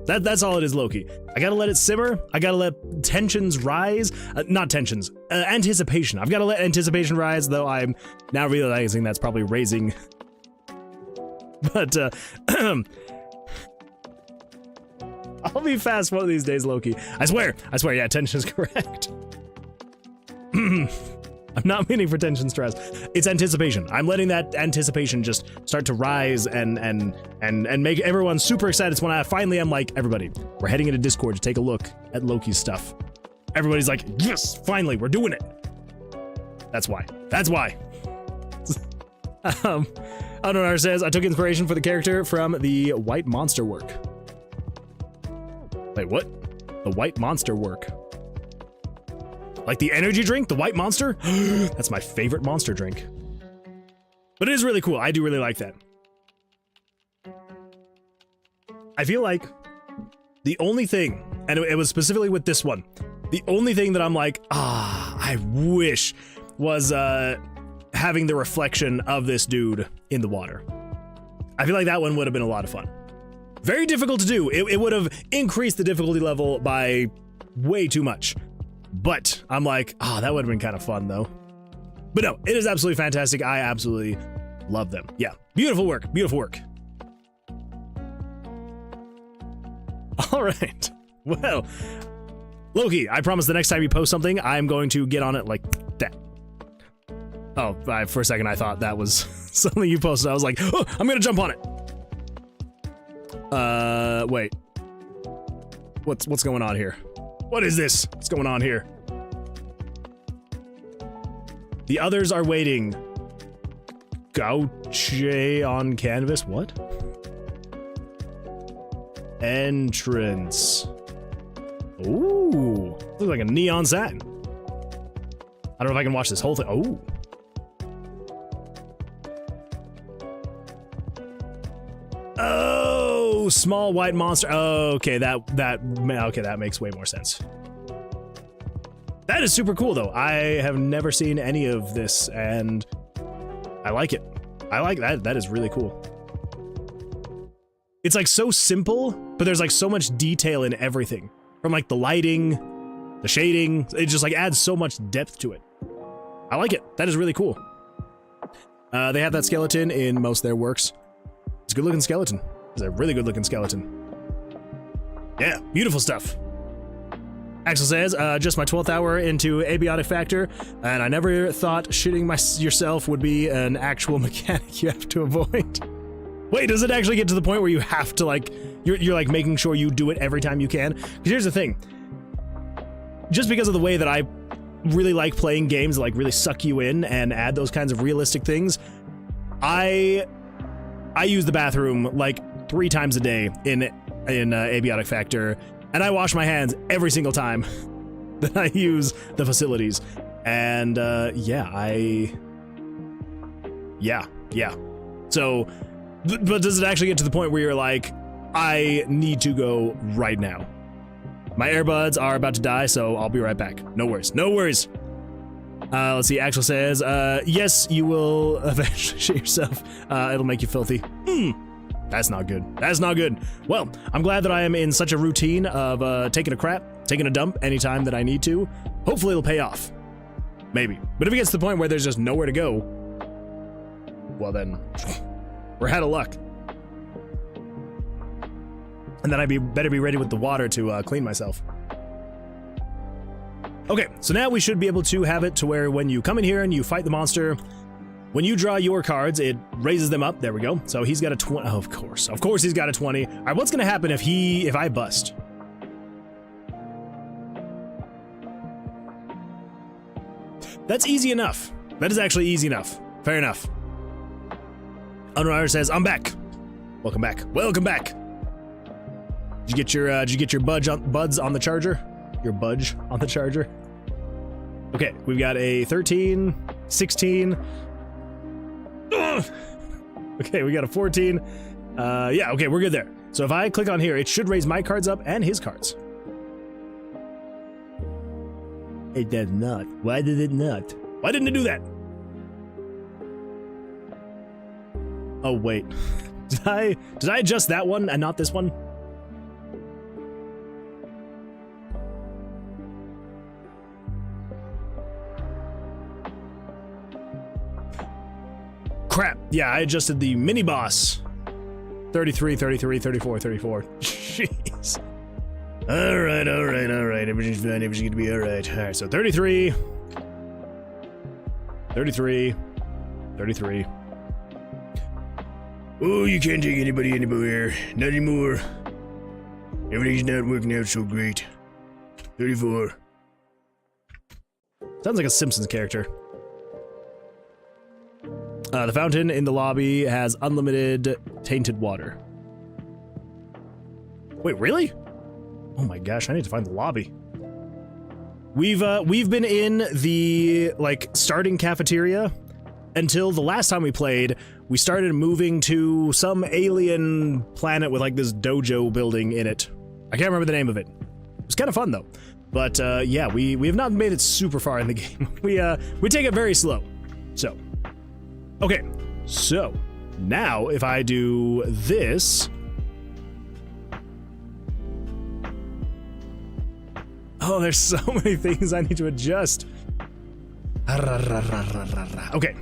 That's all it is, Loki. I gotta let it simmer. I gotta let tensions rise. Not tensions, anticipation. I've gotta let anticipation rise, though I'm now realizing that's probably raising. But, I'll be fast one of these days, Loki. I swear, yeah, tension is correct. I'm not meaning for tension stress. It's anticipation. I'm letting that anticipation just start to rise and make everyone super excited. It's when I finally am like, everybody, we're heading into Discord to take a look at Loki's stuff. Everybody's like, yes, finally, we're doing it. That's why. Unknown says, I took inspiration for the character from the White Monster work. Wait, what? The White Monster work. Like the energy drink, the White Monster? That's my favorite monster drink. But it is really cool. I do really like that. I feel like the only thing, and it was specifically with this one, the only thing that I'm like, I wish was having the reflection of this dude in the water. I feel like that one would have been a lot of fun. Very difficult to do. It would have increased the difficulty level by way too much. But I'm like, that would have been kind of fun, though. But no, it is absolutely fantastic. I absolutely love them. Yeah, beautiful work. Beautiful work. All right. Well, Loki, I promise the next time you post something, I'm going to get on it like that. Oh, for a second, I thought that was something you posted. I was like, oh, I'm going to jump on it. Wait. What's going on here? What is this? What's going on here? The others are waiting. Gouche on canvas? What? Entrance. Ooh. Looks like a neon satin. I don't know if I can watch this whole thing. Oh. Oh, small white monster. Oh, okay, that makes way more sense. That is super cool, though. I have never seen any of this, and I like it. I like that. That is really cool. It's like so simple, but there's like so much detail in everything. From like the lighting, the shading, it just like adds so much depth to it. I like it. That is really cool. They have that skeleton in most of their works. It's a good looking skeleton. It's a really good looking skeleton. Yeah, beautiful stuff. Axel says, just my 12th hour into abiotic factor, and I never thought shitting yourself would be an actual mechanic you have to avoid. Wait, does it actually get to the point where you have to, like, you're like making sure you do it every time you can? Because here's the thing. Just because of the way that I really like playing games that, like, really suck you in and add those kinds of realistic things, I use the bathroom, like, 3 times a day in abiotic factor, and I wash my hands every single time that I use the facilities. And, yeah. So, but does it actually get to the point where you're like, I need to go right now? My earbuds are about to die, so I'll be right back. No worries. No worries. Let's see. Axel says, yes, you will eventually shit yourself. It'll make you filthy. That's not good. That's not good. Well, I'm glad that I am in such a routine of taking a crap, taking a dump anytime that I need to. Hopefully it'll pay off. Maybe. But if it gets to the point where there's just nowhere to go, well then, we're out of luck. And then better be ready with the water to clean myself. Okay, so now we should be able to have it to where when you come in here and you fight the monster, when you draw your cards, it raises them up. There we go. So he's got a 20. Oh, of course he's got a 20. All right, what's gonna happen if I bust? That's easy enough. That is actually easy enough. Fair enough. Unrider says, I'm back. Welcome back. Welcome back. Did you get your buds on the charger? Your budge on the charger? Okay, we've got a 13, 16. Ugh. Okay, we got a 14. Yeah, okay, we're good there. So if I click on here, it should raise my cards up and his cards. It does not. Why did it not? Why didn't it do that? Oh, wait. Did I adjust that one and not this one? Crap. Yeah, I adjusted the mini boss. 33, 33, 34, 34. Jeez. All right. Everything's fine. Everything's gonna be all right. All right, so 33. 33. 33. Oh, you can't take anybody anywhere. Not anymore. Everything's not working out so great. 34. Sounds like a Simpsons character. The fountain in the lobby has unlimited tainted water. Wait, really? Oh my gosh, I need to find the lobby. We've been in the, like, starting cafeteria until the last time we played. We started moving to some alien planet with, like, this dojo building in it. I can't remember the name of it. It was kind of fun though. But yeah, we have not made it super far in the game. We take it very slow. So, okay, so now if I do this. Oh, there's so many things I need to adjust. Okay.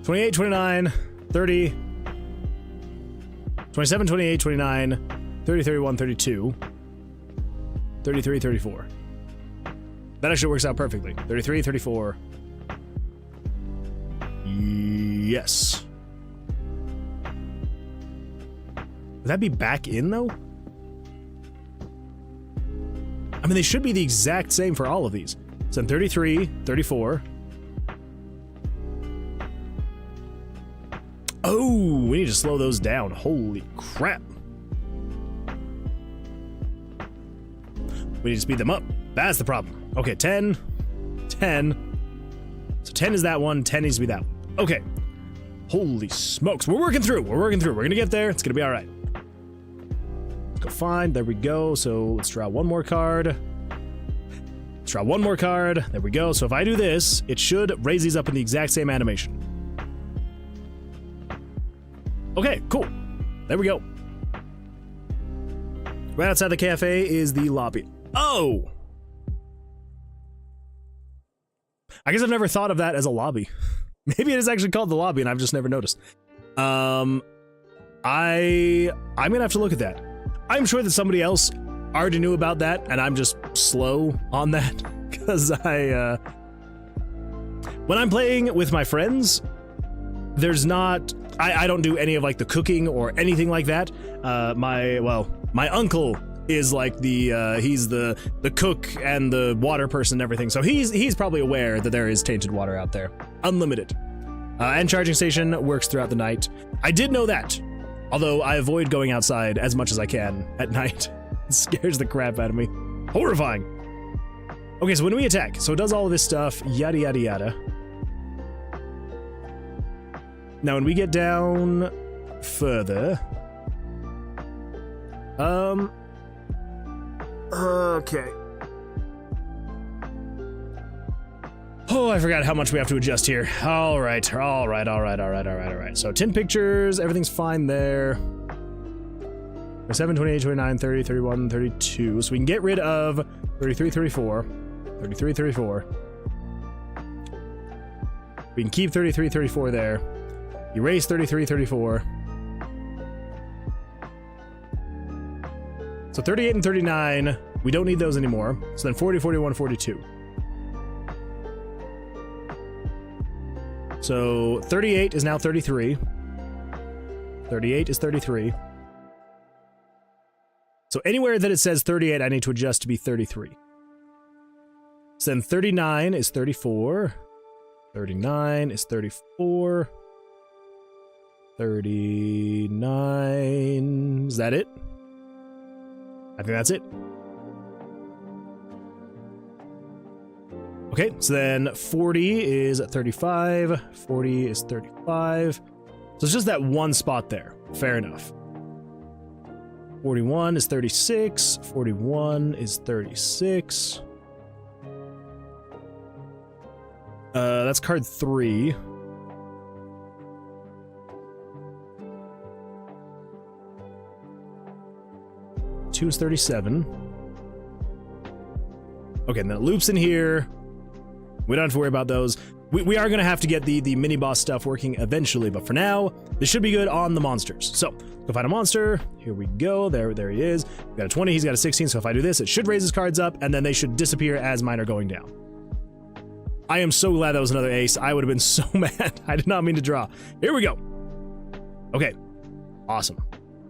$28, $29, $30, $27, $28, $29, $30, $31, $32, $33, $34. That actually works out perfectly. 33, 34. Yes. Would that be back in, though? I mean, they should be the exact same for all of these. So 33, 34. Oh, we need to slow those down. Holy crap. We need to speed them up. That's the problem. Okay, 10, 10. So 10 is that one, 10 needs to be that one. Okay. Holy smokes. We're working through. We're gonna get there. It's gonna be all right. Let's go find. There we go. So let's draw one more card. Let's draw one more card. There we go. So if I do this, it should raise these up in the exact same animation. Okay, cool. There we go. Right outside the cafe is the lobby. Oh! I guess I've never thought of that as a lobby. Maybe it is actually called the lobby and I've just never noticed. I'm gonna have to look at that. I'm sure that somebody else already knew about that, and I'm just slow on that, because when I'm playing with my friends, there's not, I don't do any of like the cooking or anything like that. My uncle is like he's the cook and the water person and everything, so he's probably aware that there is tainted water out there. Unlimited. And charging station works throughout the night. I did know that, although I avoid going outside as much as I can at night. It scares the crap out of me. Horrifying. Okay, so when we attack, so it does all of this stuff, yada yada yada. Now when we get down further, okay. Oh, I forgot how much we have to adjust here. All right. So 10 pictures, everything's fine there. 7, 28, 29, 30, 31, 32. So we can get rid of 33, 34, 33, 34. We can keep 33, 34 there. Erase 33, 34. So 38 and 39, we don't need those anymore. So then 40, 41, 42. So 38 is now 33. 38 is 33. So anywhere that it says 38, I need to adjust to be 33. So then 39 is 34. 39 is 34. 39. Is that it? I think that's it. Okay, so then 40 is 35. 40 is 35. So it's just that one spot there. Fair enough. 41 is 36. 41 is 36. That's card 3. Two is 37. Okay, and then it loops in here. We don't have to worry about those. We are going to have to get the mini boss stuff working eventually, but for now, this should be good on the monsters. So, go find a monster. Here we go. There he is. We got a 20. He's got a 16. So if I do this, it should raise his cards up, and then they should disappear as mine are going down. I am so glad that was another ace. I would have been so mad. I did not mean to draw. Here we go. Okay. Awesome.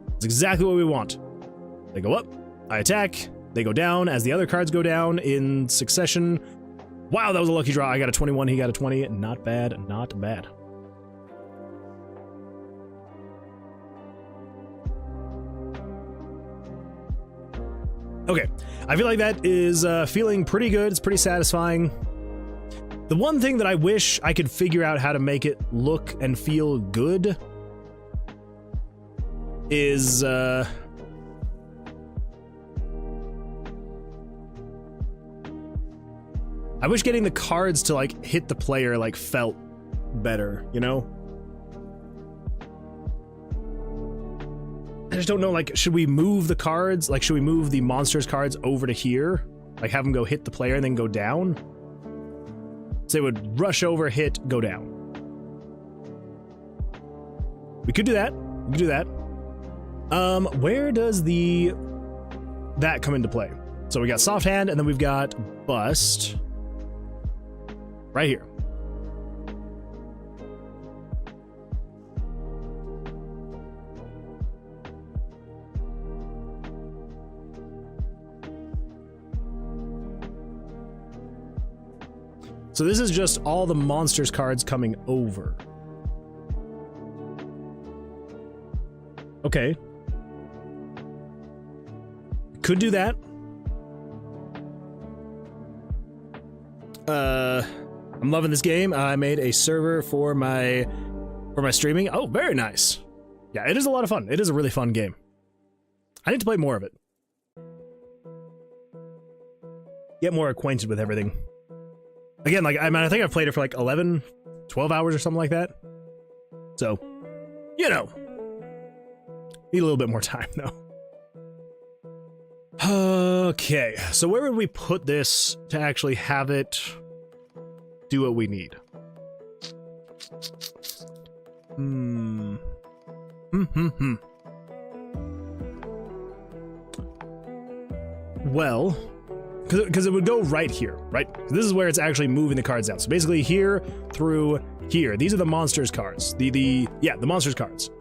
That's exactly what we want. They go up. I attack. They go down as the other cards go down in succession. Wow, that was a lucky draw. I got a 21, he got a 20. Not bad, not bad. Okay, I feel like that is feeling pretty good. It's pretty satisfying. The one thing that I wish I could figure out how to make it look and feel good is I wish getting the cards to like hit the player like felt better, you know? I just don't know, like, should we move the cards? Like, should we move the monsters cards over to here? Like, have them go hit the player and then go down? So they would rush over, hit, go down. We could do that. We could do that. Where does that come into play? So we got soft hand, and then we've got bust. Right here. So this is just all the monsters cards coming over. Okay. Could do that. I'm loving this game. I made a server for my streaming. Oh, very nice. Yeah, it is a lot of fun. It is a really fun game. I need to play more of it. Get more acquainted with everything. Again, like, I mean, I think I've played it for like 11, 12 hours or something like that. So, you know. Need a little bit more time, though. Okay, so where would we put this to actually have it do what we need? Well, because it would go right here, right? This is where it's actually moving the cards down. So basically here through here. These are the monsters cards. The monsters cards.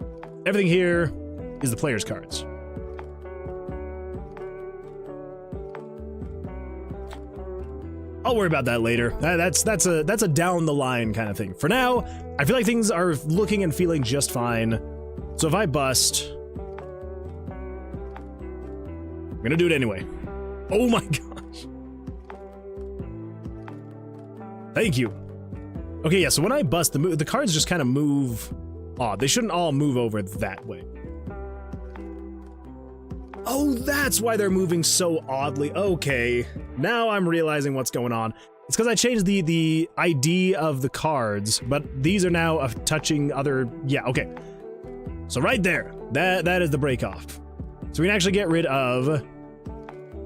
Everything here is the players cards. I'll worry about that later. That's a down the line kind of thing. For now, I feel like things are looking and feeling just fine. So if I bust, I'm gonna do it anyway. Oh my gosh. Thank you. Okay, yeah, so when I bust, the cards just kind of move odd. They shouldn't all move over that way. Oh, that's why they're moving so oddly. Okay, now I'm realizing what's going on. It's because I changed the ID of the cards, but these are now touching other... Yeah, okay. So right there, that is the break off. So we can actually get rid of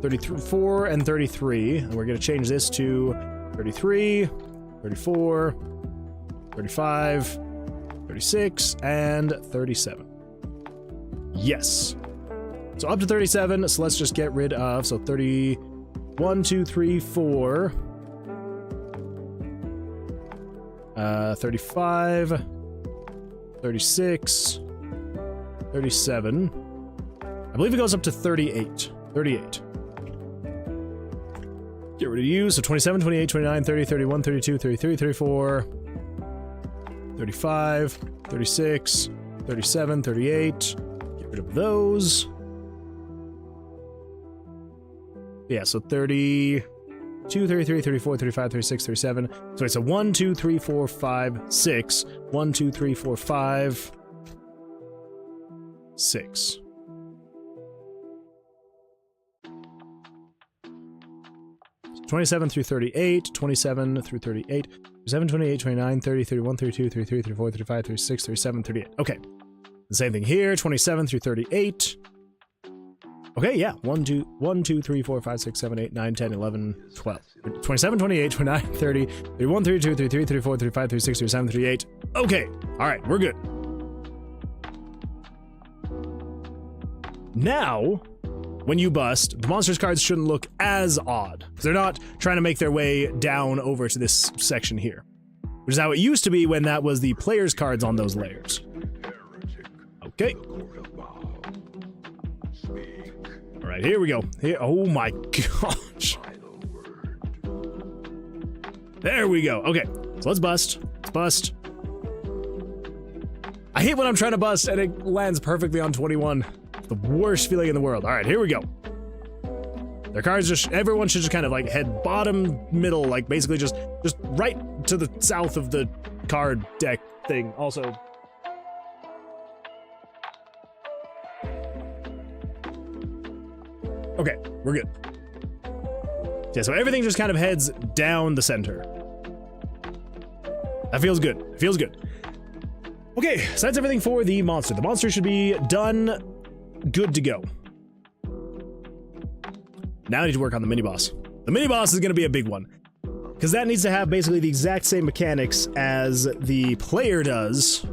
34 and 33, and we're going to change this to 33, 34, 35, 36, and 37. Yes. So up to 37, so let's just get rid of, so 31, 2, 3, 4, 35, 36, 37. I believe it goes up to 38. 38. Get rid of you, so 27, 28, 29, 30, 31, 32, 33, 34, 35, 36, 37, 38. Get rid of those. Yeah, so 32, 33, 34, 35, 36, 37. So it's a 1, 2, 3, 4, 5, 6. 1, 2, 3, 4, 5, 6. So 27 through 38, 27 through 38, 27, 28, 29, 30, 31, 32, 33, 34, 35, 36, 37, 38. Okay. The same thing here, 27 through 38. Okay, yeah. 1, 2, 3, 4, 5, 6, 7, 8, 9, 10, 11, 12. 27, 28, 29, 30, 31, 32, 33, 34, 35, 36, 37, 38. Okay. All right, we're good. Now, when you bust, the monsters cards shouldn't look as odd. They're not trying to make their way down over to this section here, which is how it used to be when that was the players' cards on those layers. Okay. All right, here we go. Here, oh my gosh. There we go. Okay, so let's bust. Let's bust. I hate when I'm trying to bust and it lands perfectly on 21. It's the worst feeling in the world. All right, here we go. Their cards just, everyone should just kind of like head bottom, middle, like basically just right to the south of the card deck thing. Also, okay, we're good. Yeah, so everything just kind of heads down the center. That feels good. It feels good. Okay, so that's everything for the monster. The monster should be done, good to go. Now I need to work on the mini-boss. The mini-boss is going to be a big one, because that needs to have basically the exact same mechanics as the player does.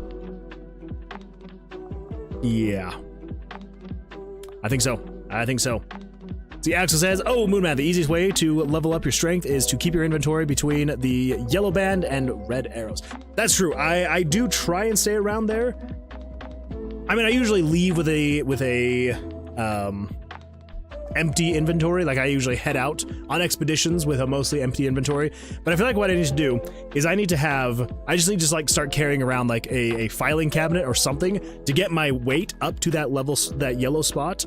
Yeah. I think so. I think so. See, Axel says, oh, Moonman, the easiest way to level up your strength is to keep your inventory between the yellow band and red arrows. That's true. I do try and stay around there. I mean, I usually leave with a empty inventory. Like, I usually head out on expeditions with a mostly empty inventory. But I feel like what I need to do is I just need to like start carrying around like a filing cabinet or something to get my weight up to that level, that yellow spot,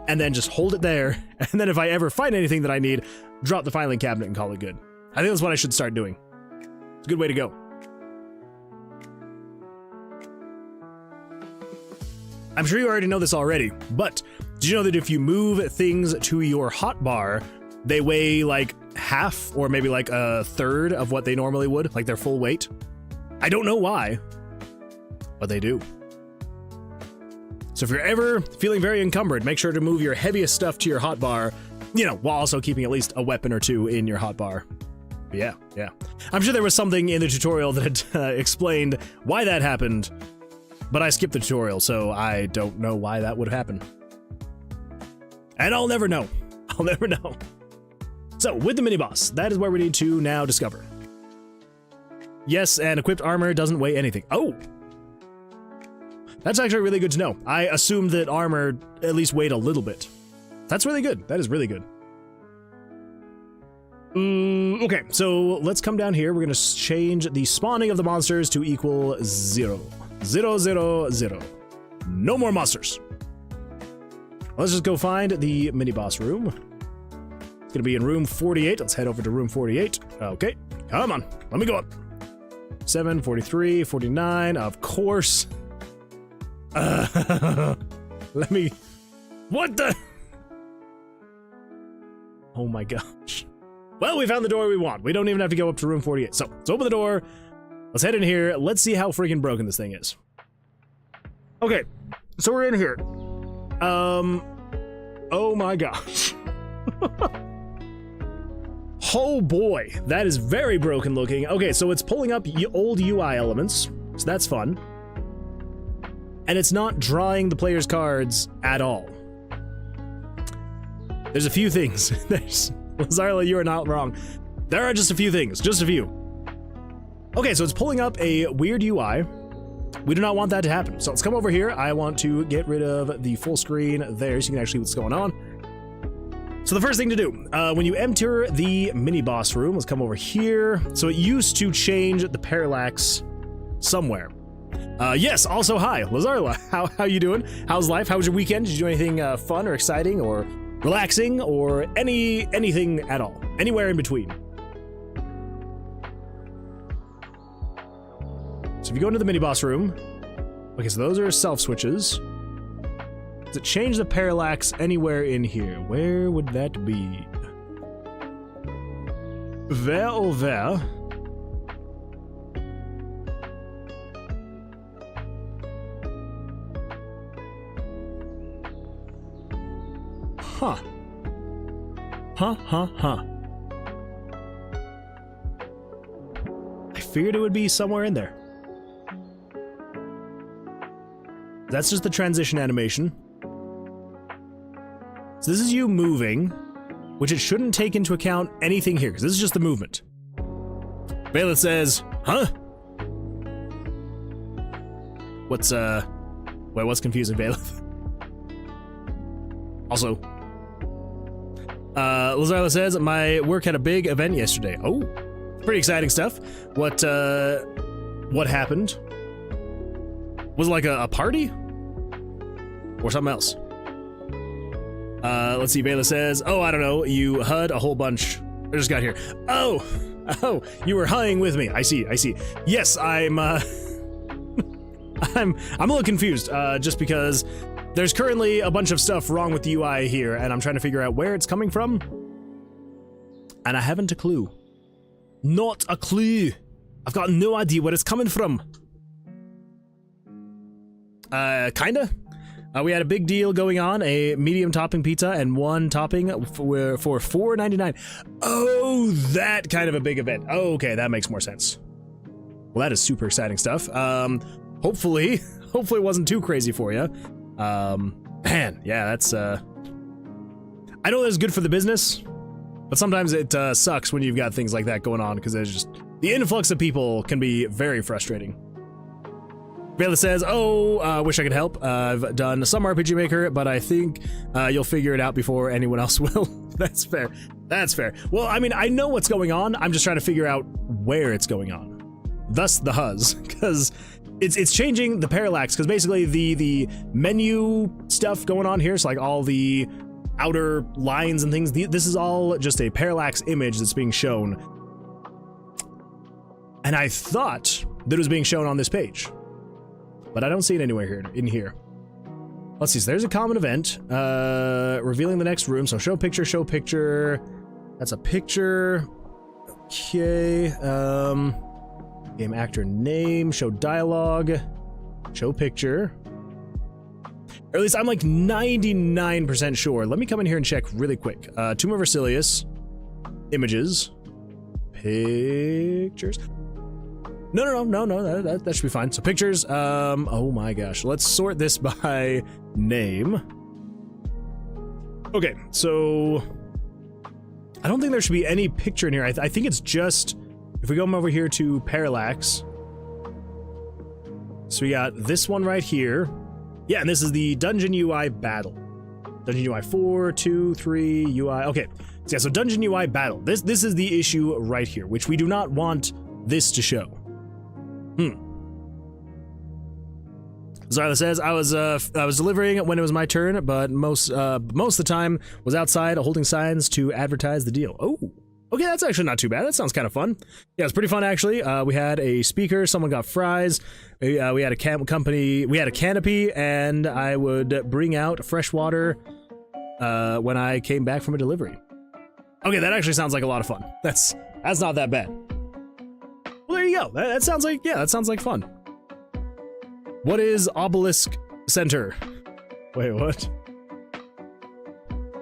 and then just hold it there. And then if I ever find anything that I need, drop the filing cabinet and call it good. I think that's what I should start doing. It's a good way to go. I'm sure you already know this already, but did you know that if you move things to your hotbar, they weigh like half or maybe like a third of what they normally would, like their full weight? I don't know why, but they do. So if you're ever feeling very encumbered, make sure to move your heaviest stuff to your hotbar, you know, while also keeping at least a weapon or two in your hotbar. Yeah. I'm sure there was something in the tutorial that explained why that happened, but I skipped the tutorial, so I don't know why that would happen. And I'll never know. I'll never know. So, with the mini-boss, that is where we need to now discover. Yes, and equipped armor doesn't weigh anything. Oh! That's actually really good to know. I assumed that armor at least weighed a little bit. That's really good. That is really good. Okay, so let's come down here. We're going to change the spawning of the monsters to equal 0. 0, 0, 0. No more monsters. Let's just go find the mini-boss room. It's going to be in room 48. Let's head over to room 48. Okay, come on. Let me go up. 7, 43, 49, of course. Let me... What the... Oh my gosh. Well, we found the door we want. We don't even have to go up to room 48. So, let's open the door. Let's head in here. Let's see how freaking broken this thing is. Okay, so we're in here. Oh my gosh. Oh boy, that is very broken looking. Okay, so it's pulling up old UI elements, so that's fun. And it's not drawing the player's cards at all. There's a few things. Lazarla, you are not wrong. There are just a few things, just a few. Okay, so it's pulling up a weird UI. We do not want that to happen. So let's come over here. I want to get rid of the full screen there so you can actually see what's going on. So the first thing to do, when you enter the mini-boss room, let's come over here. So it used to change the parallax somewhere. Yes, also hi, Lazarla. How you doing? How's life? How was your weekend? Did you do anything fun or exciting or relaxing or anything at all? Anywhere in between. So if you go into the mini-boss room, okay, so those are self switches. Does it change the parallax anywhere in here? Where would that be? Where or where? Huh. Huh. I figured it would be somewhere in there. That's just the transition animation. So this is you moving, which it shouldn't take into account anything here, because this is just the movement. Bailiff says, huh? What's confusing, Bailiff? Also, Lazarla says, my work had a big event yesterday. Oh, pretty exciting stuff. What happened? Was it like a party? Or something else? Let's see, Bailiff says, oh, I don't know, you HUD a whole bunch. I just got here. Oh, you were HUDing with me. I see. Yes, I'm a little confused, just because there's currently a bunch of stuff wrong with the UI here, and I'm trying to figure out where it's coming from. And I haven't a clue. Not a clue. I've got no idea where it's coming from. Kinda. We had a big deal going on, a medium topping pizza and one topping for $4.99. Oh, that kind of a big event. Oh, okay, that makes more sense. Well, that is super exciting stuff. Hopefully it wasn't too crazy for you. Man, yeah, that's, I know that's good for the business, but sometimes it sucks when you've got things like that going on, because there's just, the influx of people can be very frustrating. Bailiff says, oh, wish I could help. I've done some RPG Maker, but I think you'll figure it out before anyone else will. That's fair. That's fair. Well, I mean, I know what's going on. I'm just trying to figure out where it's going on. Thus the HUZ, because it's changing the parallax, because basically the menu stuff going on here, so like all the outer lines and things, this is all just a parallax image that's being shown. And I thought that it was being shown on this page, but I don't see it anywhere here in here. Let's see, so there's a common event, revealing the next room. So show picture, that's a picture. Okay, game actor name, show dialogue, show picture. Or at least I'm like 99% sure. Let me come in here and check really quick. Tower of Vercilias, images, pictures. No, that should be fine. So pictures, oh my gosh. Let's sort this by name. Okay, so I don't think there should be any picture in here. I think it's just, if we go over here to Parallax. So we got this one right here. Yeah, and this is the Dungeon UI battle. Dungeon UI 4, 2, 3, UI, okay. So yeah, so Dungeon UI battle. This is the issue right here, which we do not want this to show. Zarla says, I was delivering when it was my turn, but most of the time was outside holding signs to advertise the deal. Oh, okay, that's actually not too bad. That sounds kind of fun. Yeah, it's pretty fun actually. We had a speaker, someone got fries, we had a canopy, and I would bring out fresh water when I came back from a delivery. Okay, that actually sounds like a lot of fun. That's not that bad. Well, there you go. That sounds like, yeah, that sounds like fun. What is Obelisk Center? Wait, what?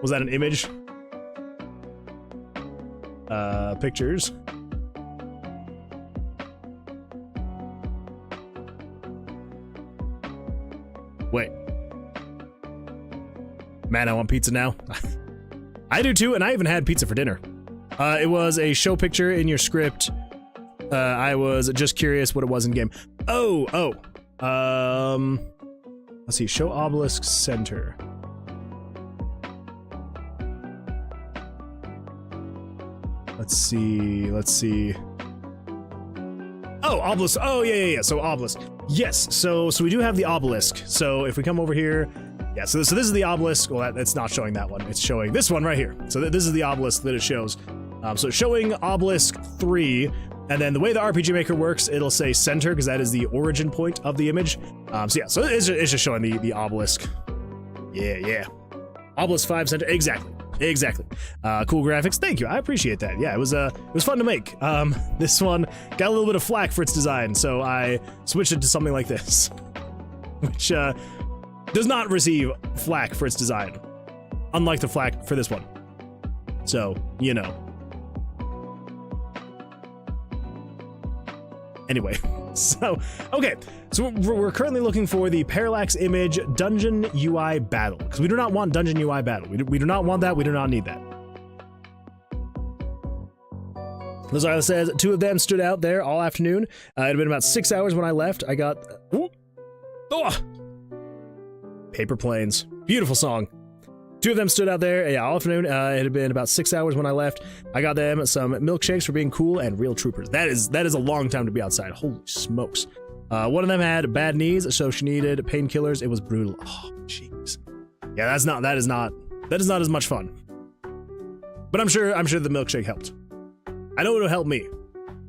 Was that an image? Pictures. Wait. Man, I want pizza now. I do too, and I even had pizza for dinner. It was a show picture in your script. I was just curious what it was in game. Oh. Let's see, show Obelisk Center. Let's see. Oh, Obelisk. Oh, yeah. So Obelisk. Yes. So we do have the Obelisk. So if we come over here, yeah. So this is the Obelisk. Well, it's not showing that one. It's showing this one right here. So this is the Obelisk that it shows. So it's showing Obelisk 3. And then the way the RPG Maker works, it'll say center because that is the origin point of the image. So it's just showing the obelisk. Yeah. Obelisk 5 center. Exactly. Cool graphics. Thank you. I appreciate that. Yeah, it was fun to make. This one got a little bit of flack for its design, so I switched it to something like this, which does not receive flack for its design, unlike the flack for this one. So, you know. Anyway, so, okay, so we're currently looking for the Parallax Image Dungeon UI Battle, because we do not want Dungeon UI Battle. We do not want that, we do not need that. Lazarla says, 2 of them stood out there all afternoon. It had been about 6 hours when I left. I got... Paper Planes. Beautiful song. 2 of them stood out there, yeah, all afternoon. It had been about 6 hours when I left. I got them some milkshakes for being cool and real troopers. That is a long time to be outside. Holy smokes. One of them had bad knees, so she needed painkillers. It was brutal. Oh, jeez. Yeah, that is not as much fun. But I'm sure the milkshake helped. I know it'll help me. It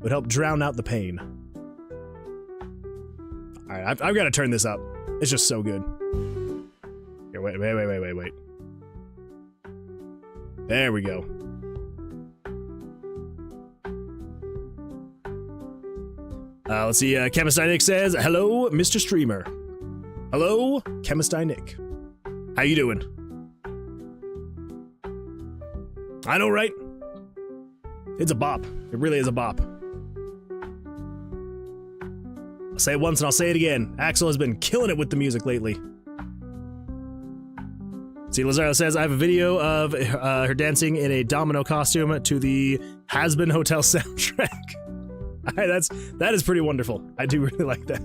would help drown out the pain. All right, I've got to turn this up. It's just so good. Here, wait. There we go. Let's see, Chemist Nick says, hello, Mr. Streamer. Hello, Chemist Nick. How you doing? I know, right? It's a bop. It really is a bop. I'll say it once and I'll say it again. Axel has been killing it with the music lately. See, Lazaro says, I have a video of her dancing in a domino costume to the Has-Been Hotel soundtrack. That is pretty wonderful. I do really like that.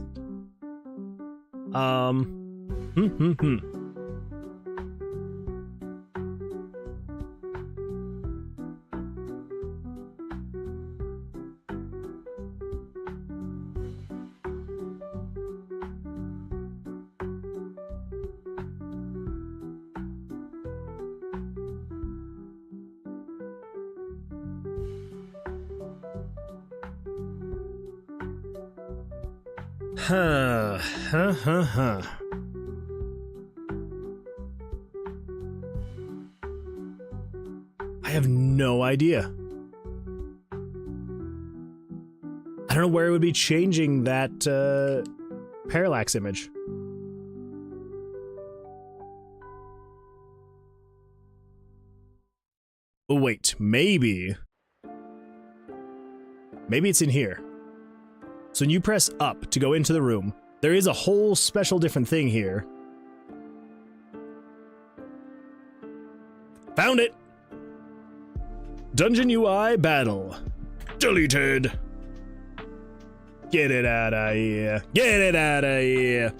I have no idea. I don't know where it would be changing that parallax image. Oh wait, maybe it's in here. So when you press up to go into the room, there is a whole special different thing here. Found it! Dungeon UI battle. Deleted. Get it out of here. Get it out of here.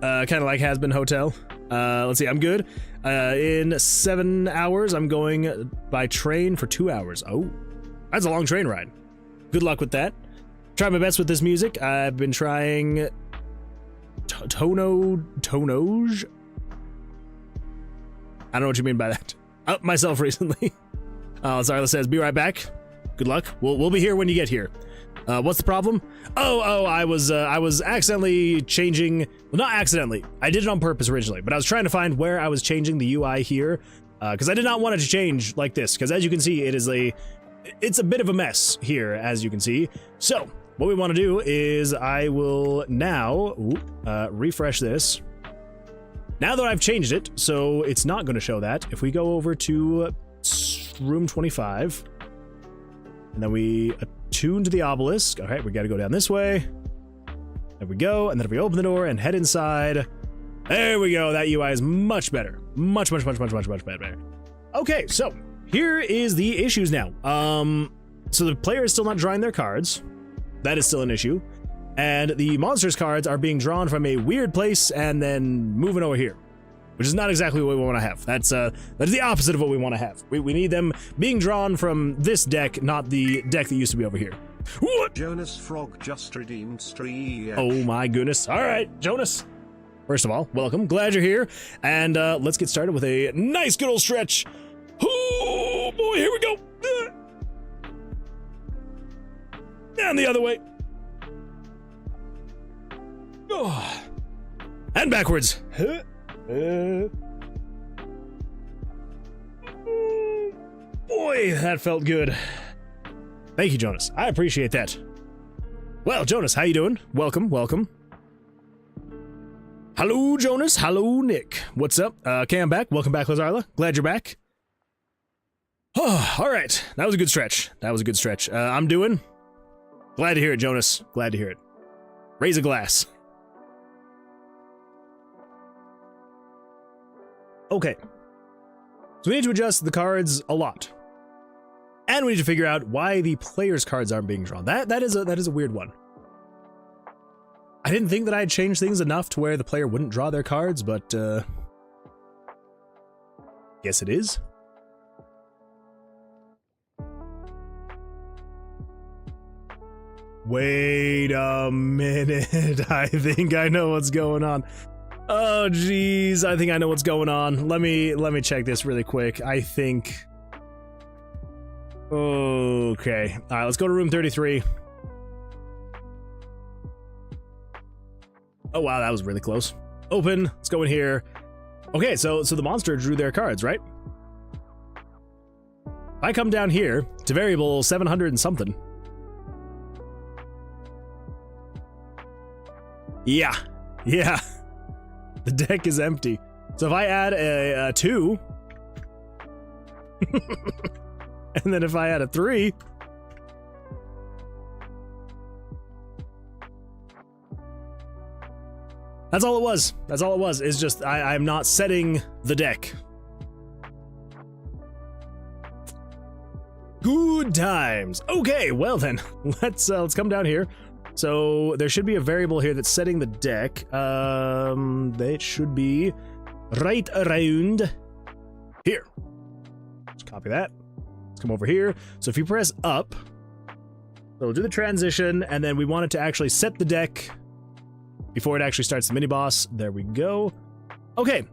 Kind of like Has Been Hotel. Let's see, I'm good. In 7 hours, I'm going by train for 2 hours. Oh, that's a long train ride. Good luck with that. Try my best with this music. I've been trying Tonoj. I don't know what you mean by that. Up myself recently. Zarla says, be right back. Good luck. We'll be here when you get here. What's the problem? Oh, I was accidentally changing, well, not accidentally. I did it on purpose originally, but I was trying to find where I was changing the UI here, because I did not want it to change like this, because as you can see, it's a bit of a mess here, as you can see. So, what we want to do is I will now refresh this. Now that I've changed it, so it's not going to show that, if we go over to room 25, and then we attune to the obelisk. All right, we got to go down this way. There we go. And then if we open the door and head inside, there we go. That UI is much better. Much better. Okay, so here is the issues now. So the player is still not drawing their cards. That is still an issue. And the monsters cards are being drawn from a weird place and then moving over here, which is not exactly what we want to have. That is the opposite of what we want to have. We need them being drawn from this deck, not the deck that used to be over here. What? Jonas Frog just redeemed streak. Oh my goodness. All right, Jonas. First of all, welcome. Glad you're here. And let's get started with a nice good old stretch. Oh boy, here we go. And the other way. Oh. And backwards. Boy, that felt good. Thank you, Jonas. I appreciate that. Well, Jonas, how you doing? Welcome. Hello, Jonas. Hello, Nick. What's up? Okay, I'm back. Welcome back, Lazarla. Glad you're back. Oh, all right. That was a good stretch. I'm doing. Glad to hear it, Jonas. Glad to hear it. Raise a glass. Okay. So we need to adjust the cards a lot. And we need to figure out why the player's cards aren't being drawn. That is a weird one. I didn't think that I had changed things enough to where the player wouldn't draw their cards, but guess it is. Wait a minute. I think I know what's going on. Oh geez, I think I know what's going on. Let me check this really quick. I think. Okay. All right, let's go to room 33. Oh wow, that was really close. Open. Let's go in here. Okay, so the monster drew their cards, right? If I come down here to variable 700 and something. Yeah. The deck is empty. So if I add a 2, and then if I add a 3, that's all it was. It's just I'm not setting the deck. Good times. Okay, well then, let's come down here. So there should be a variable here that's setting the deck. That should be right around here. Just copy that. Let's come over here. So if you press up, it'll do the transition, and then we want it to actually set the deck before it actually starts the mini boss. There we go. Okay,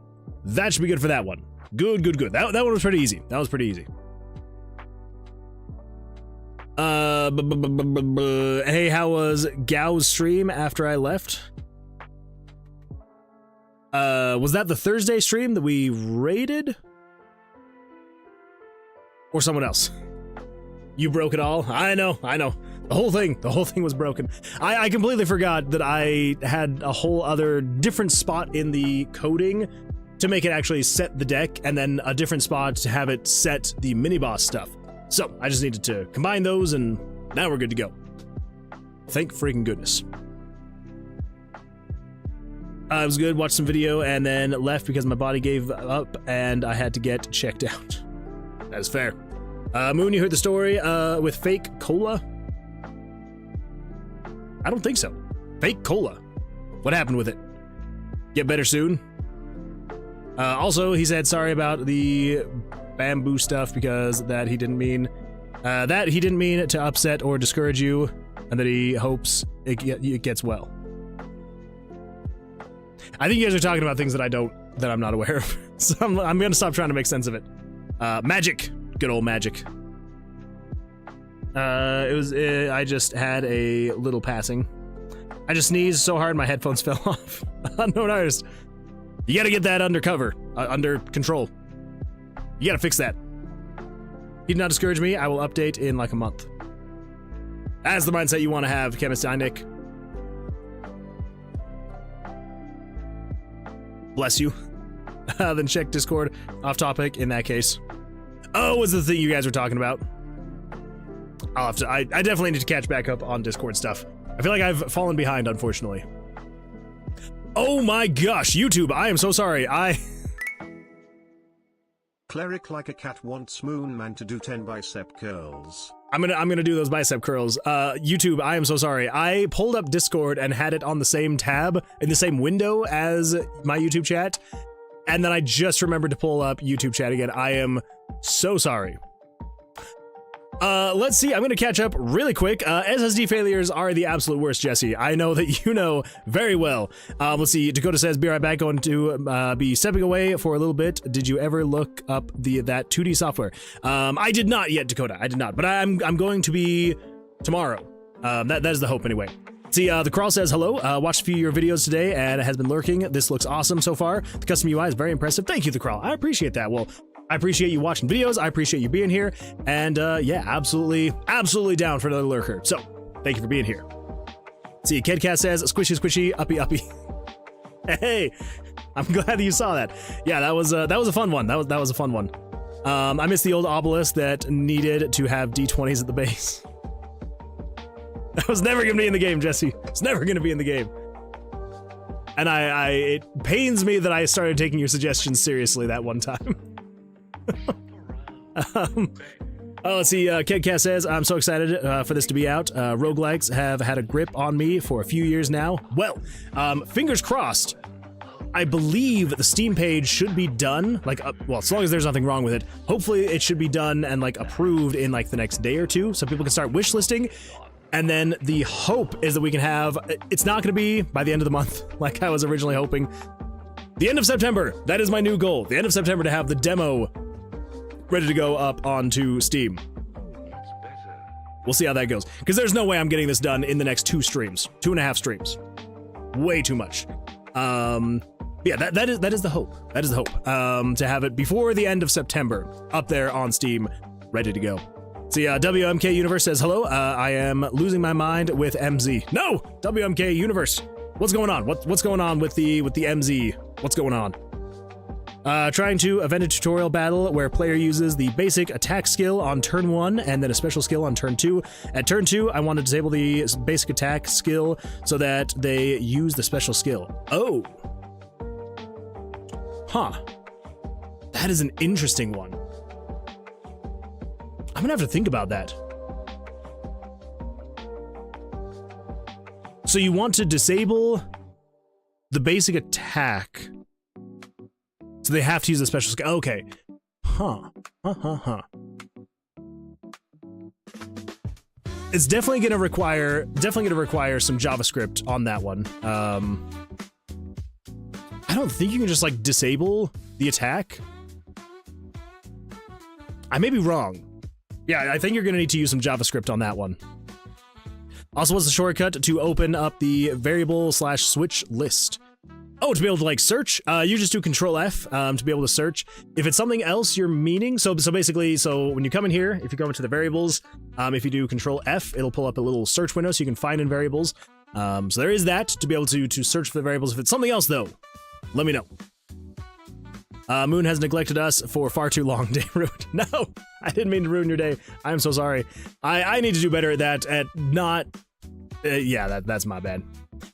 that should be good for that one. Good. That one was pretty easy. Hey, how was Gao's stream after I left? Was that the Thursday stream that we raided? Or someone else? You broke it all? I know. The whole thing was broken. I completely forgot that I had a whole other different spot in the coding to make it actually set the deck, and then a different spot to have it set the mini boss stuff. So I just needed to combine those, and now we're good to go. Thank freaking goodness. It was good, watched some video, and then left because my body gave up and I had to get checked out. That is fair. Moon, you heard the story with fake cola? I don't think so. Fake cola. What happened with it? Get better soon? Also, he said sorry about the bamboo stuff because he didn't mean to upset or discourage you, and that he hopes it gets well. I think you guys are talking about things that I'm not aware of. So I'm gonna stop trying to make sense of it. Magic. Good old magic. I just had a little passing. I just sneezed so hard my headphones fell off. Unknown artist. You gotta get that under control. You gotta fix that. He did not discourage me. I will update in like a month. That's the mindset you want to have, Chemist Nick. Bless you. Then check Discord. Off topic in that case. Oh, was the thing you guys were talking about? I'll have to. I definitely need to catch back up on Discord stuff. I feel like I've fallen behind, unfortunately. Oh my gosh, YouTube! I am so sorry. Cleric like a cat wants Moon Man to do 10 bicep curls. I'm gonna do those bicep curls. YouTube, I am so sorry. I pulled up Discord and had it on the same tab in the same window as my YouTube chat, and then I just remembered to pull up YouTube chat again. I am so sorry. Let's see. I'm gonna catch up really quick. SSD failures are the absolute worst, Jesse. I know that you know very well. Let's see. Dakota says, "Be right back. Going to be stepping away for a little bit. Did you ever look up that 2D software?" I did not yet, Dakota. I did not. But I'm going to be tomorrow. That is the hope anyway. See, the Crawl says, hello, watched a few of your videos today and has been lurking. This looks awesome so far. The custom UI is very impressive. Thank you, the Crawl. I appreciate that. Well, I appreciate you watching videos. I appreciate you being here. And yeah, absolutely down for another lurker. So, thank you for being here. See, Kedcat says, squishy, squishy, uppy, uppy. Hey, I'm glad that you saw that. Yeah, that was a fun one. That was a fun one. I miss the old obelisk that needed to have D20s at the base. That was never gonna be in the game, Jesse. It's never gonna be in the game. And it pains me that I started taking your suggestions seriously that one time. Oh, let's see, Kedcat says, I'm so excited for this to be out. Roguelikes have had a grip on me for a few years now. Well, fingers crossed. I believe the Steam page should be done, like, well, as long as there's nothing wrong with it, hopefully it should be done and, like, approved in, like, the next day or two, so people can start wishlisting. And then the hope is that we can have, it's not going to be by the end of the month, like I was originally hoping. The end of September, that is my new goal. The end of September to have the demo ready to go up onto Steam. We'll see how that goes. Because there's no way I'm getting this done in the next 2.5 streams. Way too much. Yeah, that is the hope. That is the hope. To have it before the end of September, up there on Steam, ready to go. See, WMK Universe says, hello, I am losing my mind with MZ. No! WMK Universe! What's going on? What's going on with the MZ? What's going on? Trying to event a tutorial battle where player uses the basic attack skill on turn 1 and then a special skill on turn 2. At turn 2, I want to disable the basic attack skill so that they use the special skill. Oh. Huh. That is an interesting one. I'm gonna have to think about that. So you want to disable the basic attack, so they have to use a special skill. Okay. Huh. It's definitely gonna require some JavaScript on that one. I don't think you can just like disable the attack. I may be wrong. Yeah, I think you're gonna need to use some JavaScript on that one. Also, what's the shortcut to open up the variable/switch list? Oh, to be able to like search, you just do Control F to be able to search. If it's something else you're meaning, so basically, when you come in here, if you go into the variables, if you do Control F, it'll pull up a little search window so you can find in variables. So there is that to be able to search for the variables. If it's something else though, let me know. Moon has neglected us for far too long. Day ruined. No, I didn't mean to ruin your day. I'm so sorry. I need to do better at that, at not... yeah, that's my bad.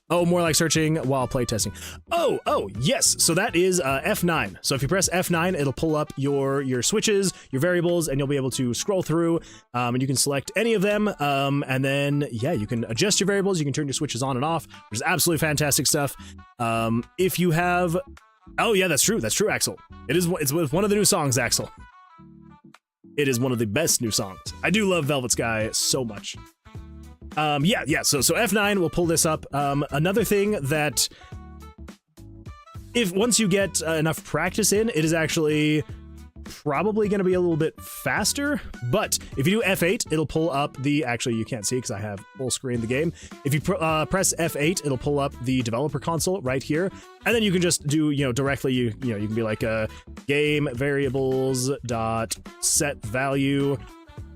Oh, more like searching while playtesting. Oh, yes. So that is F9. So if you press F9, it'll pull up your switches, your variables, and you'll be able to scroll through, and you can select any of them. And then, yeah, you can adjust your variables. You can turn your switches on and off, which is absolutely fantastic stuff. If you have... Oh, yeah, that's true. That's true, Axel. It's one of the new songs, Axel. It is one of the best new songs. I do love Velvet Sky so much. Yeah, so F9 will pull this up. Another thing that, once you get enough practice in, it is actually probably going to be a little bit faster, but if you do F8, it'll pull up actually, you can't see because I have full screen the game. If you press F8, it'll pull up the developer console right here, and then you can just do, directly, you can be like game variables dot set value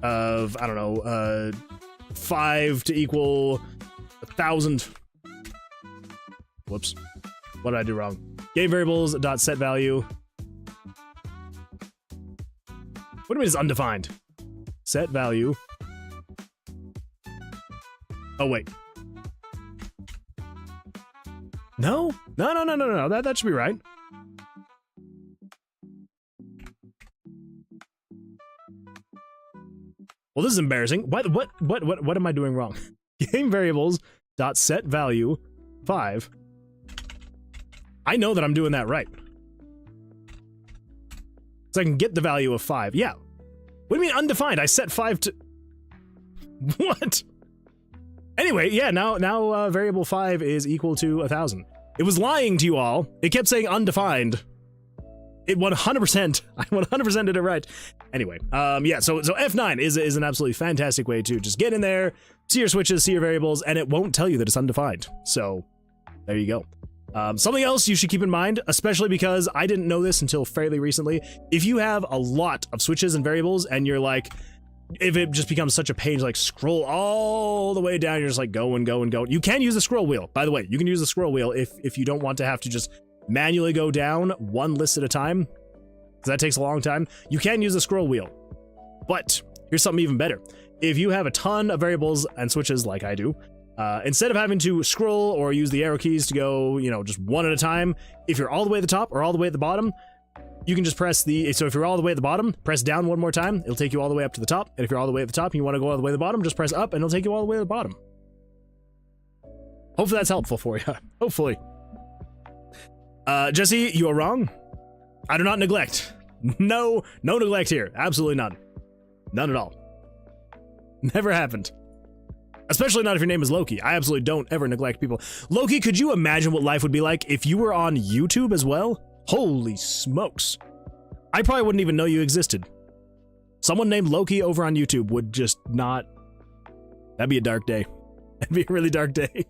of, I don't know, 5 to equal 1,000. Whoops. What did I do wrong? Game variables dot set value. What do you mean it's undefined? Set value. Oh, wait. No. That should be right. Well, this is embarrassing. What am I doing wrong? Game variables dot set value 5. I know that I'm doing that right. So I can get the value of 5. Yeah. What do you mean undefined? I set 5 to... What? Anyway, yeah, now variable 5 is equal to 1,000. It was lying to you all. It kept saying undefined. It 100%. I 100% did it right. Anyway, yeah, so F9 is an absolutely fantastic way to just get in there, see your switches, see your variables, and it won't tell you that it's undefined. So there you go. Something else you should keep in mind, especially because I didn't know this until fairly recently, if you have a lot of switches and variables and you're like, if it just becomes such a pain to like scroll all the way down, you're just like go and go and go. You can use the scroll wheel, by the way. You can use the scroll wheel if you don't want to have to just manually go down one list at a time, because that takes a long time. You can use the scroll wheel, but here's something even better. If you have a ton of variables and switches like I do, instead of having to scroll or use the arrow keys to go, just one at a time, if you're all the way at the top or all the way at the bottom, you can just press so if you're all the way at the bottom, press down one more time, it'll take you all the way up to the top, and if you're all the way at the top and you want to go all the way to the bottom, just press up and it'll take you all the way to the bottom. Hopefully that's helpful for you. Hopefully. Jesse, you are wrong. I do not neglect. No neglect here. Absolutely none. None at all. Never happened. Especially not if your name is Loki. I absolutely don't ever neglect people. Loki, could you imagine what life would be like if you were on YouTube as well? Holy smokes. I probably wouldn't even know you existed. Someone named Loki over on YouTube would just not... That'd be a dark day. That'd be a really dark day.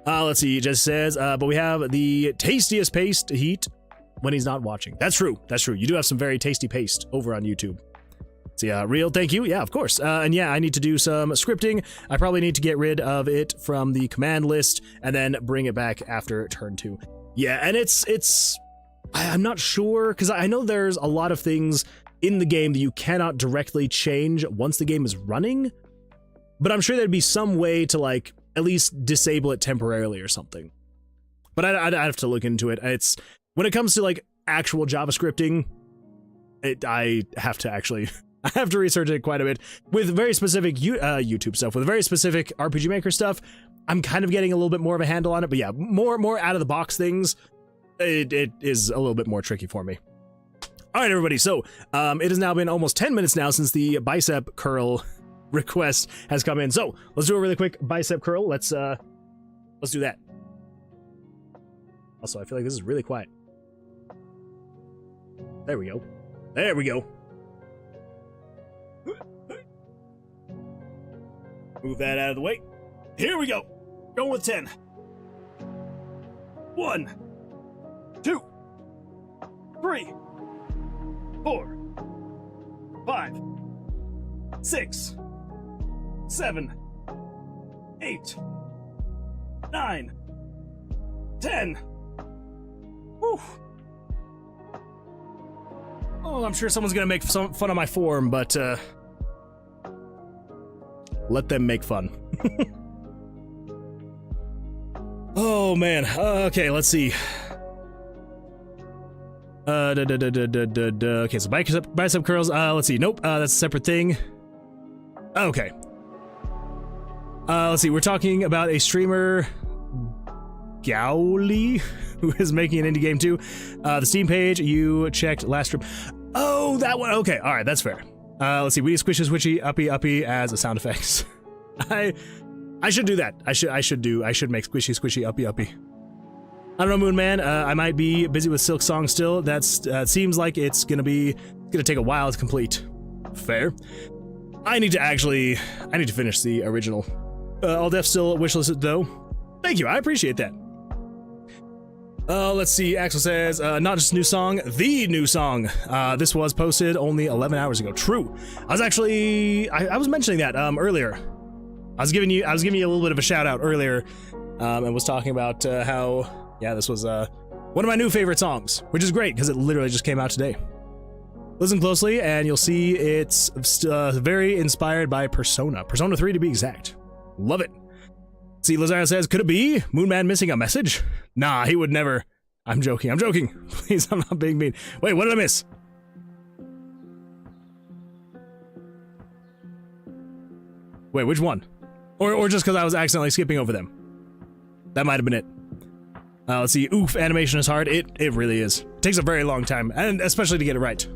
Let's see, he just says, but we have the tastiest paste to heat when he's not watching. That's true. That's true. You do have some very tasty paste over on YouTube. So yeah, real thank you. Yeah, of course. And yeah, I need to do some scripting. I probably need to get rid of it from the command list and then bring it back after turn 2. Yeah, and I'm not sure, because I know there's a lot of things in the game that you cannot directly change once the game is running, but I'm sure there'd be some way to like at least disable it temporarily or something. But I'd have to look into it. When it comes to like actual JavaScripting, I have to research it quite a bit. With very specific YouTube stuff, with very specific RPG Maker stuff, I'm kind of getting a little bit more of a handle on it. But yeah, more out of the box things, it is a little bit more tricky for me. All right, everybody. So it has now been almost 10 minutes now since the bicep curl request has come in. So let's do a really quick bicep curl. Let's do that. Also, I feel like this is really quiet. There we go. There we go. Move that out of the way. Here we go. Going with 10. 1, 2, 3, 4, 5, 6, 7, 8, 9, 10, Whew. Oh, I'm sure someone's gonna make some fun of my form, but let them make fun. Oh man. Okay, let's see. Okay, so bicep curls. Let's see. Nope. That's a separate thing. Okay. Let's see. We're talking about a streamer, Gowly, who is making an indie game too. The Steam page you checked last stream. Oh, that one. Okay, all right, that's fair. Let's see. We need squishy, squishy, uppy as a sound effects. I should do that. I should make squishy, squishy, uppy. I don't know, Moon Man. I might be busy with Silk Song still. That's seems like it's gonna take a while to complete. Fair. I need to finish the original. All Def still wishlisted though. Thank you. I appreciate that. Let's see. Axel says, not just a new song, the new song. This was posted only 11 hours ago. True. I was mentioning that earlier. I was giving you a little bit of a shout out earlier, and was talking about how. Yeah, this was one of my new favorite songs, which is great because it literally just came out today. Listen closely and you'll see it's very inspired by Persona 3 to be exact. Love it. See, Lazaro says, could it be Moonman missing a message? Nah, he would never. I'm joking. Please, I'm not being mean. Wait, what did I miss? Wait, which one? Or just because I was accidentally skipping over them? That might have been it. Let's see. Oof, animation is hard. It really is. It takes a very long time, and especially to get it right.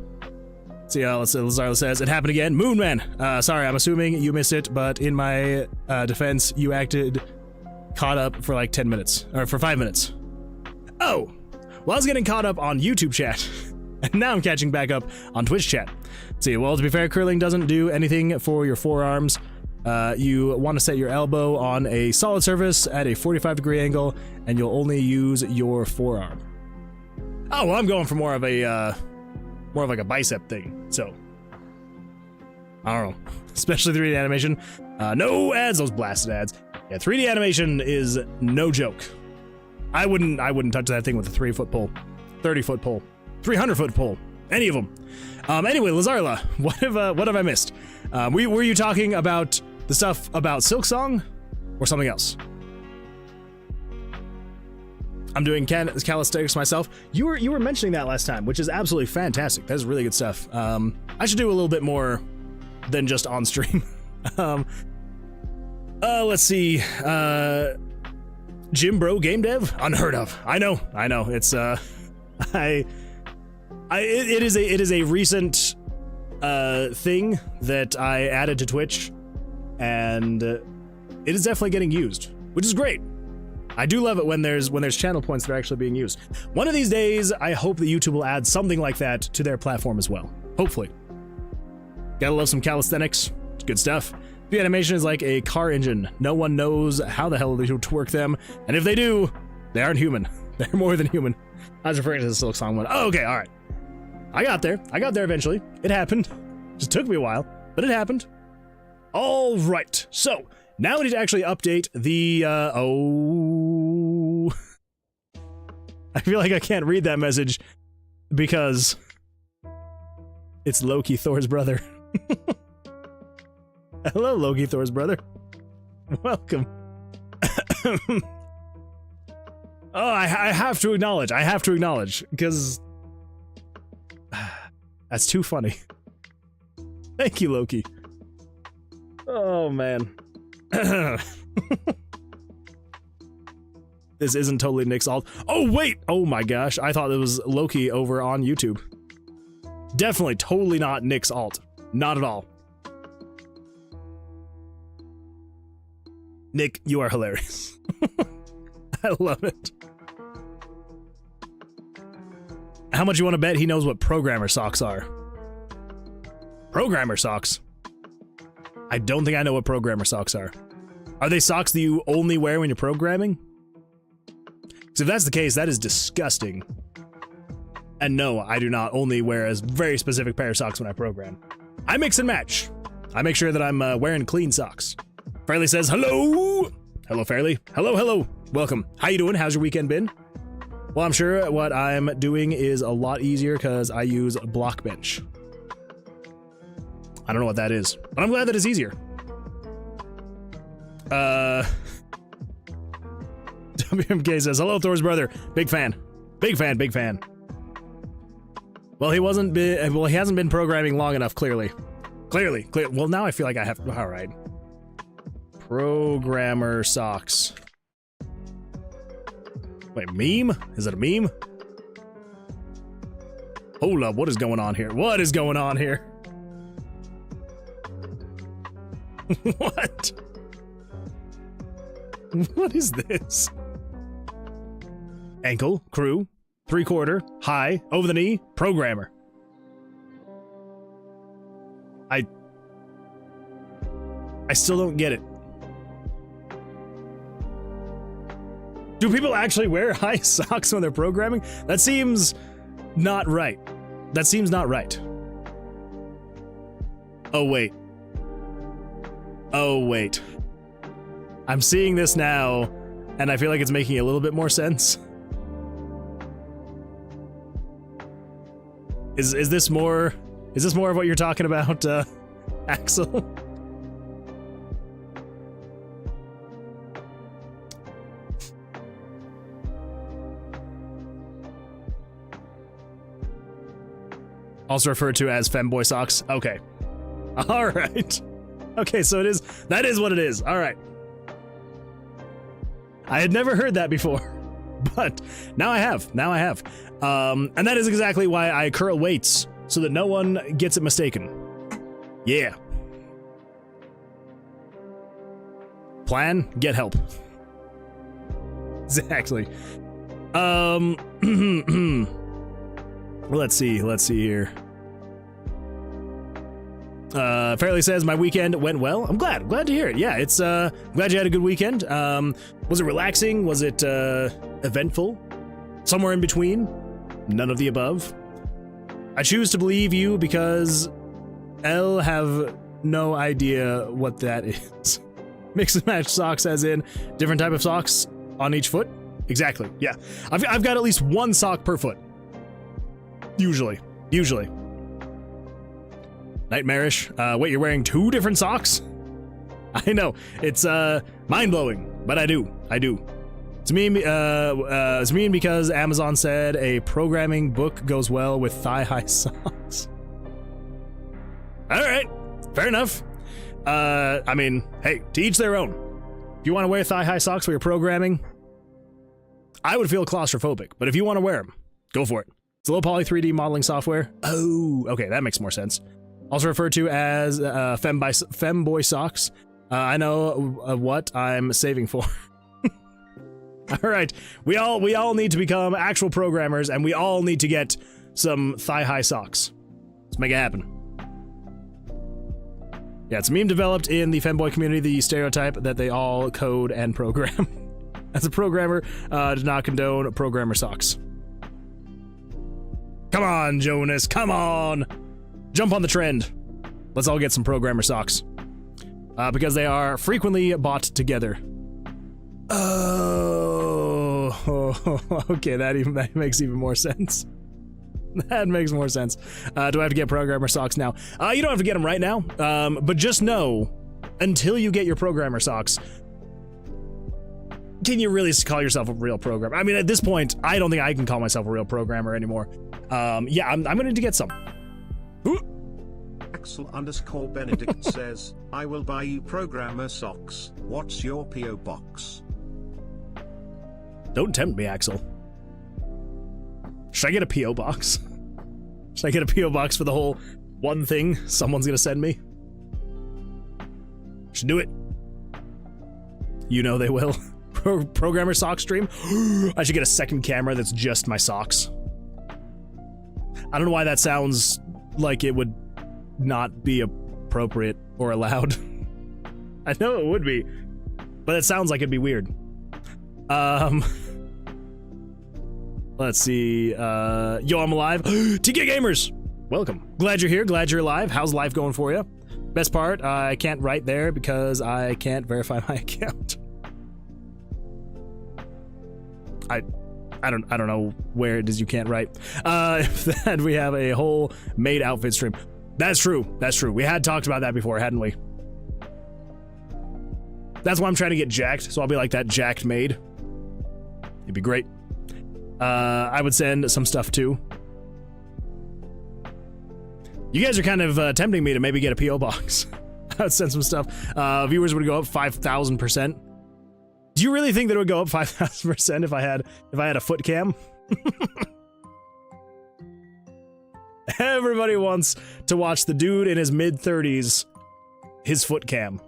See, Lazarlo says, it happened again. Moonman! Sorry, I'm assuming you missed it, but in my defense, you acted caught up for like 10 minutes, or for 5 minutes. Oh! Well, I was getting caught up on YouTube chat, and now I'm catching back up on Twitch chat. See, well, to be fair, curling doesn't do anything for your forearms. You want to set your elbow on a solid surface at a 45-degree angle, and you'll only use your forearm. Oh, well, I'm going for more of like a bicep thing, so I don't know. Especially 3D animation. No ads, those blasted ads. Yeah, 3D animation is no joke. I wouldn't touch that thing with a 3-foot pole, 30-foot pole, 300-foot pole, any of them. Anyway, Lazarla, what have I missed? Were you talking about the stuff about Silk Song or something else? I'm doing calisthenics myself. You were mentioning that last time, which is absolutely fantastic. That's really good stuff. I should do a little bit more than just on stream. Let's see. Jim Bro Game Dev? Unheard of. I know. It's it is a recent thing that I added to Twitch, and it is definitely getting used, which is great. I do love it when there's channel points that are actually being used. One of these days, I hope that YouTube will add something like that to their platform as well. Hopefully. Gotta love some calisthenics. It's good stuff. The animation is like a car engine. No one knows how the hell they should work them, and if they do, they aren't human. They're more than human. I was referring to the Silk Song one. Oh, okay, all right. I got there eventually. It happened. Just took me a while, but it happened. All right, so now we need to actually update the, oh. I feel like I can't read that message because it's Loki, Thor's brother. Hello, Loki, Thor's brother. Welcome. Oh, I have to acknowledge, because that's too funny. Thank you, Loki. Oh, man. This isn't totally Nick's alt. Oh, wait! Oh my gosh, I thought it was Loki over on YouTube. Definitely, totally not Nick's alt. Not at all. Nick, you are hilarious. I love it. How much you want to bet he knows what programmer socks are? Programmer socks? I don't think I know what programmer socks are. Are they socks that you only wear when you're programming? Because if that's the case, that is disgusting. And no, I do not only wear a very specific pair of socks when I program. I mix and match. I make sure that I'm wearing clean socks. Fairly says, hello! Hello, Fairly. Hello. Welcome. How you doing? How's your weekend been? Well, I'm sure what I'm doing is a lot easier because I use Blockbench. I don't know what that is, but I'm glad that it's easier. WMK says, hello, Thor's brother. Big fan. Big fan, big fan. Well, he hasn't been programming long enough, clearly. Clearly. Well, now I feel like I have, all right. Programmer socks. Wait, meme? Is it a meme? Hold up, what is going on here? What is going on here? What? What is this? Ankle, crew, 3/4, high, over the knee, programmer. I still don't get it. Do people actually wear high socks when they're programming? That seems not right. That seems not right. Oh, wait. Oh, wait. I'm seeing this now, and I feel like it's making a little bit more sense. Is this more of what you're talking about, Axel? Also referred to as femboy socks. Okay. All right. Okay, so that is what it is. All right. I had never heard that before, but now I have. And that is exactly why I curl weights, so that no one gets it mistaken. Yeah. Plan, get help. Exactly. Let's see here. Fairly says my weekend went well. I'm glad to hear it. Yeah, it's glad you had a good weekend. Was it relaxing? Was it eventful? Somewhere in between? None of the above. I choose to believe you because I'll have no idea what that is. Mix and match socks as in different type of socks on each foot? Exactly, yeah. I've got at least one sock per foot. Usually. Nightmarish. Wait, you're wearing 2 different socks? I know, it's mind-blowing, but I do. It's mean because Amazon said a programming book goes well with thigh-high socks. Alright, fair enough. I mean, hey, to each their own. If you want to wear thigh-high socks while you're programming, I would feel claustrophobic, but if you want to wear them, go for it. It's low poly 3D modeling software. Oh, okay, that makes more sense. Also referred to as femboy socks. I know what I'm saving for. All right, we all need to become actual programmers, and we all need to get some thigh-high socks. Let's make it happen. Yeah, it's a meme developed in the femboy community, the stereotype that they all code and program. As a programmer, do not condone programmer socks. Come on, Jonas, come on! Jump on the trend. Let's all get some programmer socks. Because they are frequently bought together. Oh, okay, that makes even more sense. That makes more sense. Do I have to get programmer socks now? You don't have to get them right now, but just know, until you get your programmer socks, can you really call yourself a real programmer? I mean, at this point, I don't think I can call myself a real programmer anymore. Yeah, I'm gonna need to get some. Axel_Benedict says, I will buy you programmer socks. What's your P.O. box? Don't tempt me, Axel. Should I get a P.O. box? Should I get a P.O. box for the whole one thing someone's gonna send me? Should do it. You know they will. Programmer sock stream? I should get a second camera that's just my socks. I don't know why that sounds like it would not be appropriate or allowed. I know it would be, but it sounds like it'd be weird. Let's see, yo, I'm alive. TK Gamers, welcome. Glad you're here, glad you're alive. How's life going for you? Best part, I can't write there because I can't verify my account. I don't know where it is you can't write. That we have a whole maid outfit stream. That's true. That's true. We had talked about that before, hadn't we? That's why I'm trying to get jacked, so I'll be like that jacked maid. It'd be great. I would send some stuff too. You guys are kind of tempting me to maybe get a P.O. box. I would send some stuff. Viewers would go up 5,000%. Do you really think that it would go up 5,000% if I had a foot cam? Everybody wants to watch the dude in his mid-30s, his foot cam.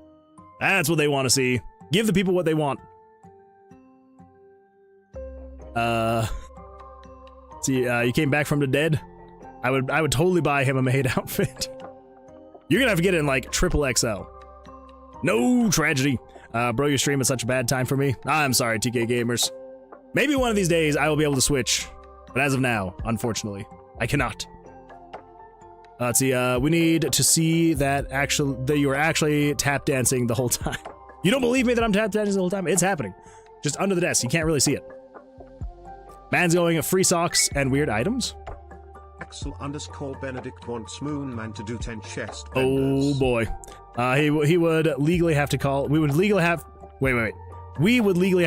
That's what they want to see. Give the people what they want. See, you came back from the dead? I would totally buy him a maid outfit. You're gonna have to get it in like triple XL. No tragedy. Bro, your stream is such a bad time for me. I'm sorry, TK Gamers. Maybe one of these days I will be able to switch, but as of now, unfortunately, I cannot. Let's see, we need to see that you are actually tap dancing the whole time. You don't believe me that I'm tap dancing the whole time? It's happening. Just under the desk, you can't really see it. Man's going free socks and weird items. Axel_Benedict wants Moonman to do 10 chest benders. Oh boy. He would legally have to call, we would legally have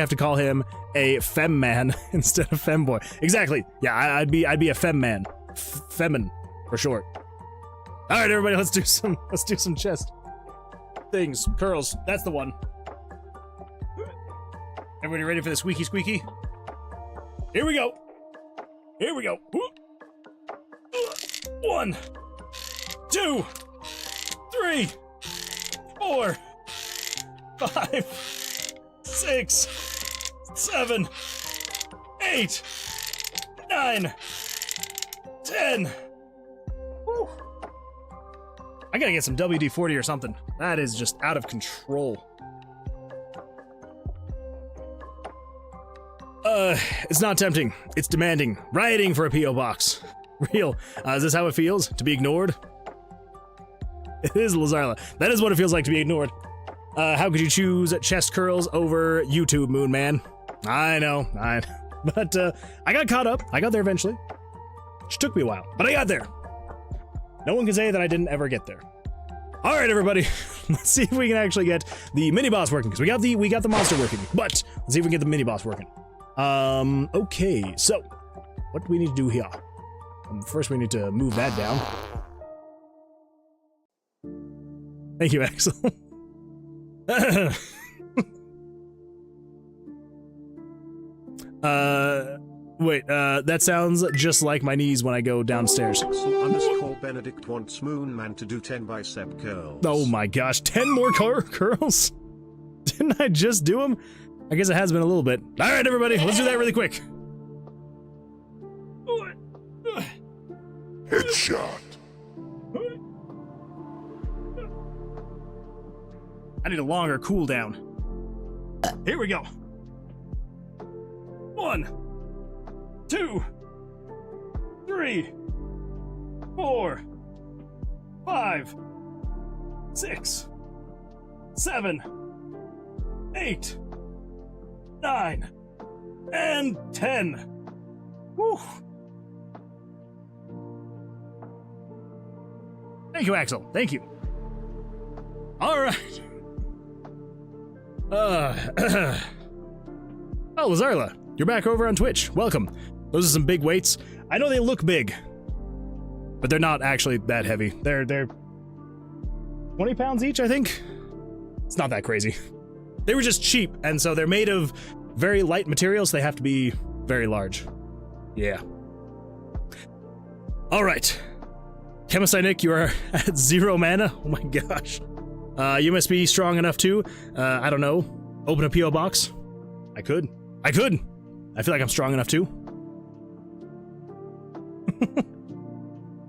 to call him a femme man instead of femboy. Exactly. Yeah, I'd be a femme man. Femin, for short. All right, everybody, let's do some chest things. Curls, that's the one. Everybody ready for the squeaky squeaky? Here we go. Here we go. 1, 2, 3, 4, 5, 6, 7, 8, 9, 10. Woo. I gotta get some WD-40 or something. That is just out of control. It's not tempting. It's demanding. Rioting for a P.O. box. Real. Is this how it feels? To be ignored? It is, Lazarla. That is what it feels like to be ignored. How could you choose chest curls over YouTube, Moon Man? I know. But I got caught up. I got there eventually. Which took me a while, but I got there. No one can say that I didn't ever get there. All right, everybody. Let's see if we can actually get the mini boss working, because we got the monster working. But let's see if we can get the mini boss working. Okay. So, what do we need to do here? First, we need to move that down. Thank you, Axel. Wait, that sounds just like my knees when I go downstairs. Axel_Benedict wants Moonman to do 10 bicep curls. Oh my gosh, 10 more curls? Didn't I just do them? I guess it has been a little bit. All right, everybody, let's do that really quick. Headshot. I need a longer cooldown. Here we go. 1, 2, 3, 4, 5, 6, 7, 8, 9, and 10. Woo. Thank you, Axel. Thank you. All right. Oh, Lazarla, you're back over on Twitch. Welcome. Those are some big weights. I know they look big, but they're not actually that heavy. They're 20 pounds each, I think. It's not that crazy. They were just cheap, and so they're made of very light materials. So they have to be very large. Yeah. All right. Chemist Nick, you are at 0 mana. Oh my gosh. You must be strong enough to, I don't know, open a P.O. box. I could. I feel like I'm strong enough to.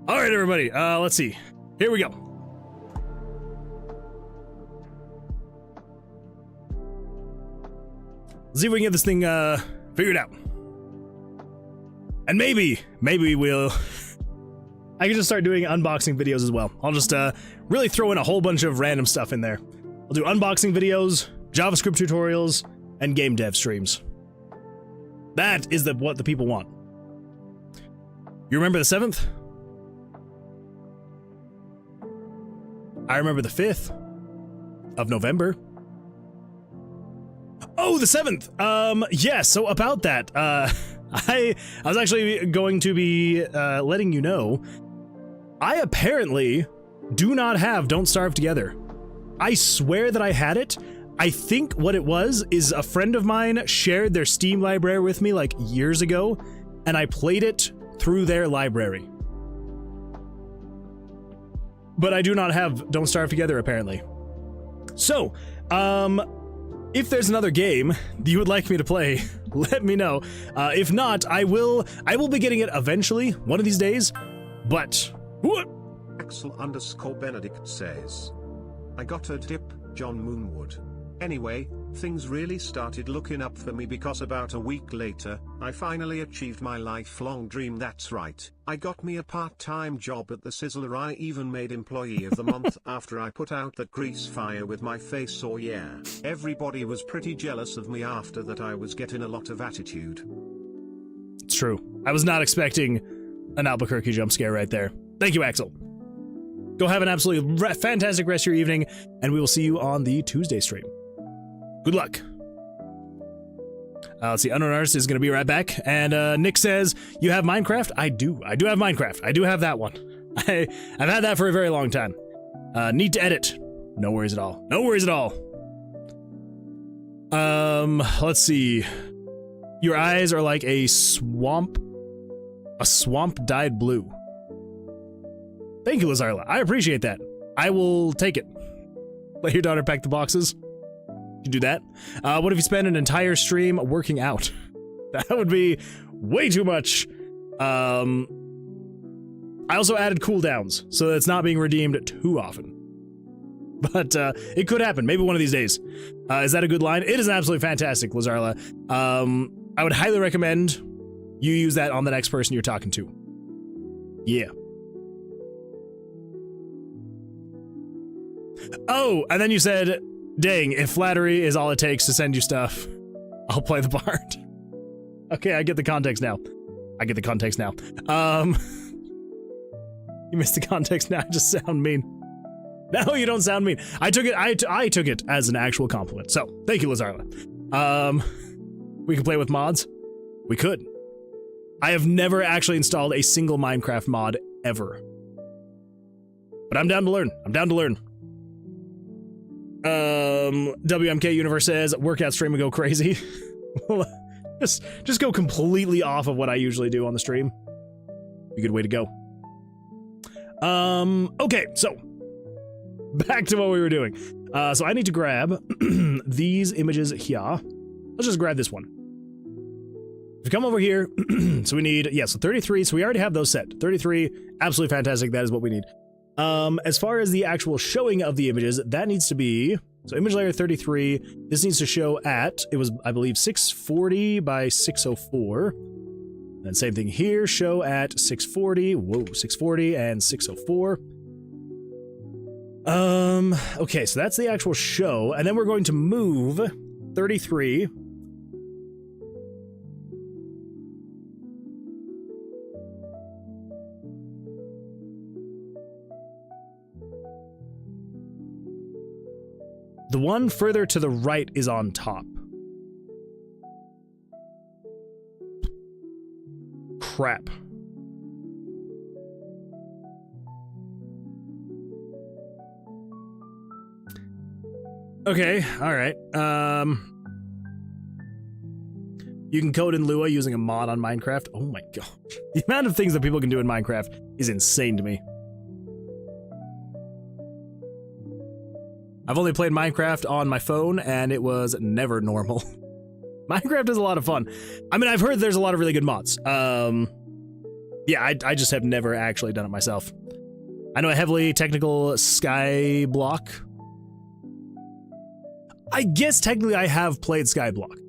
All right, everybody. Let's see. Here we go. Let's see if we can get this thing figured out. And maybe we'll... I can just start doing unboxing videos as well. I'll just really throw in a whole bunch of random stuff in there. I'll do unboxing videos, JavaScript tutorials, and game dev streams. That is what the people want. You remember the 7th? I remember the 5th of November. Oh, the 7th. Yeah, so about that, I was actually going to be letting you know, I apparently do not have Don't Starve Together. I swear that I had it. I think what it was is a friend of mine shared their Steam library with me like years ago, and I played it through their library. But I do not have Don't Starve Together, apparently. So, if there's another game you would like me to play, let me know. If not, I will be getting it eventually, one of these days. But what? Axel_Benedict says, I got a dip, John Moonwood. Anyway, things really started looking up for me because about a week later, I finally achieved my lifelong dream. That's right, I got me a part-time job at the Sizzler. I even made Employee of the Month after I put out that grease fire with my face. So yeah, everybody was pretty jealous of me after that. I was getting a lot of attitude. It's true. I was not expecting an Albuquerque jump scare right there. Thank you, Axel. Go have an absolutely fantastic rest of your evening, and we will see you on the Tuesday stream. Good luck. Let's see, Unknown Artist is going to be right back. And Nick says, you have Minecraft? I do. I do have Minecraft. I do have that one. I've had that for a very long time. Need to edit. No worries at all. No worries at all. Let's see. Your eyes are like a swamp dyed blue. Thank you, Lazarla. I appreciate that. I will take it. Let your daughter pack the boxes. You do that. What if you spend an entire stream working out? That would be way too much. I also added cooldowns, so that it's not being redeemed too often. But it could happen, maybe one of these days. Is that a good line? It is absolutely fantastic, Lazarla. I would highly recommend you use that on the next person you're talking to. Yeah. Oh, and then you said, dang, if flattery is all it takes to send you stuff, I'll play the bard. Okay, I get the context now. I get the context now. You missed the context now. I just sound mean. No, you don't sound mean. I took it as an actual compliment. So, thank you, Lazarla. We can play with mods? We could. I have never actually installed a single Minecraft mod ever. But I'm down to learn. I'm down to learn. WMK Universe says, workout stream and go crazy. just go completely off of what I usually do on the stream. Be a good way to go. Okay, so back to what we were doing. So I need to grab these images here. Let's just grab this one. If you come over here, so we need, yeah, so 33, so we already have those set. 33, absolutely fantastic, that is what we need. As far as the actual showing of the images, that needs to be, so image layer 33, this needs to show at, it was, I believe, 640 by 604. And same thing here, show at 640, whoa, 640 and 604. Okay, so that's the actual show, and then we're going to move 33. The one further to the right is on top. Crap. Okay, alright. You can code in Lua using a mod on Minecraft. Oh my gosh. The amount of things that people can do in Minecraft is insane to me. I've only played Minecraft on my phone, and it was never normal. Minecraft is a lot of fun. I mean, I've heard there's a lot of really good mods. Yeah, I just have never actually done it myself. I know a heavily technical Skyblock. I guess technically I have played Skyblock.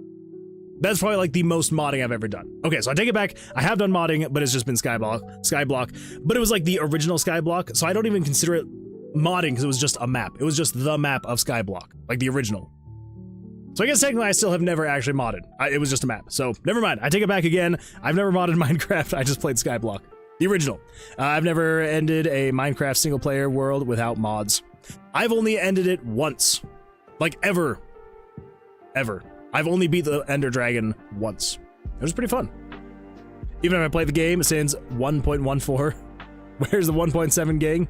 That's probably like the most modding I've ever done. Okay, so I take it back. I have done modding, but it's just been Skyblock. But it was like the original Skyblock, so I don't even consider it modding because it was just a map. It was just the map of Skyblock, like the original. So I guess technically I still have never actually modded. It was just a map. So never mind. I take it back again. I've never modded Minecraft. I just played Skyblock. The original. I've never ended a Minecraft single player world without mods. I've only ended it once. Like ever. Ever. I've only beat the Ender Dragon once. It was pretty fun. Even if I played the game since 1.14. Where's the 1.7 gang?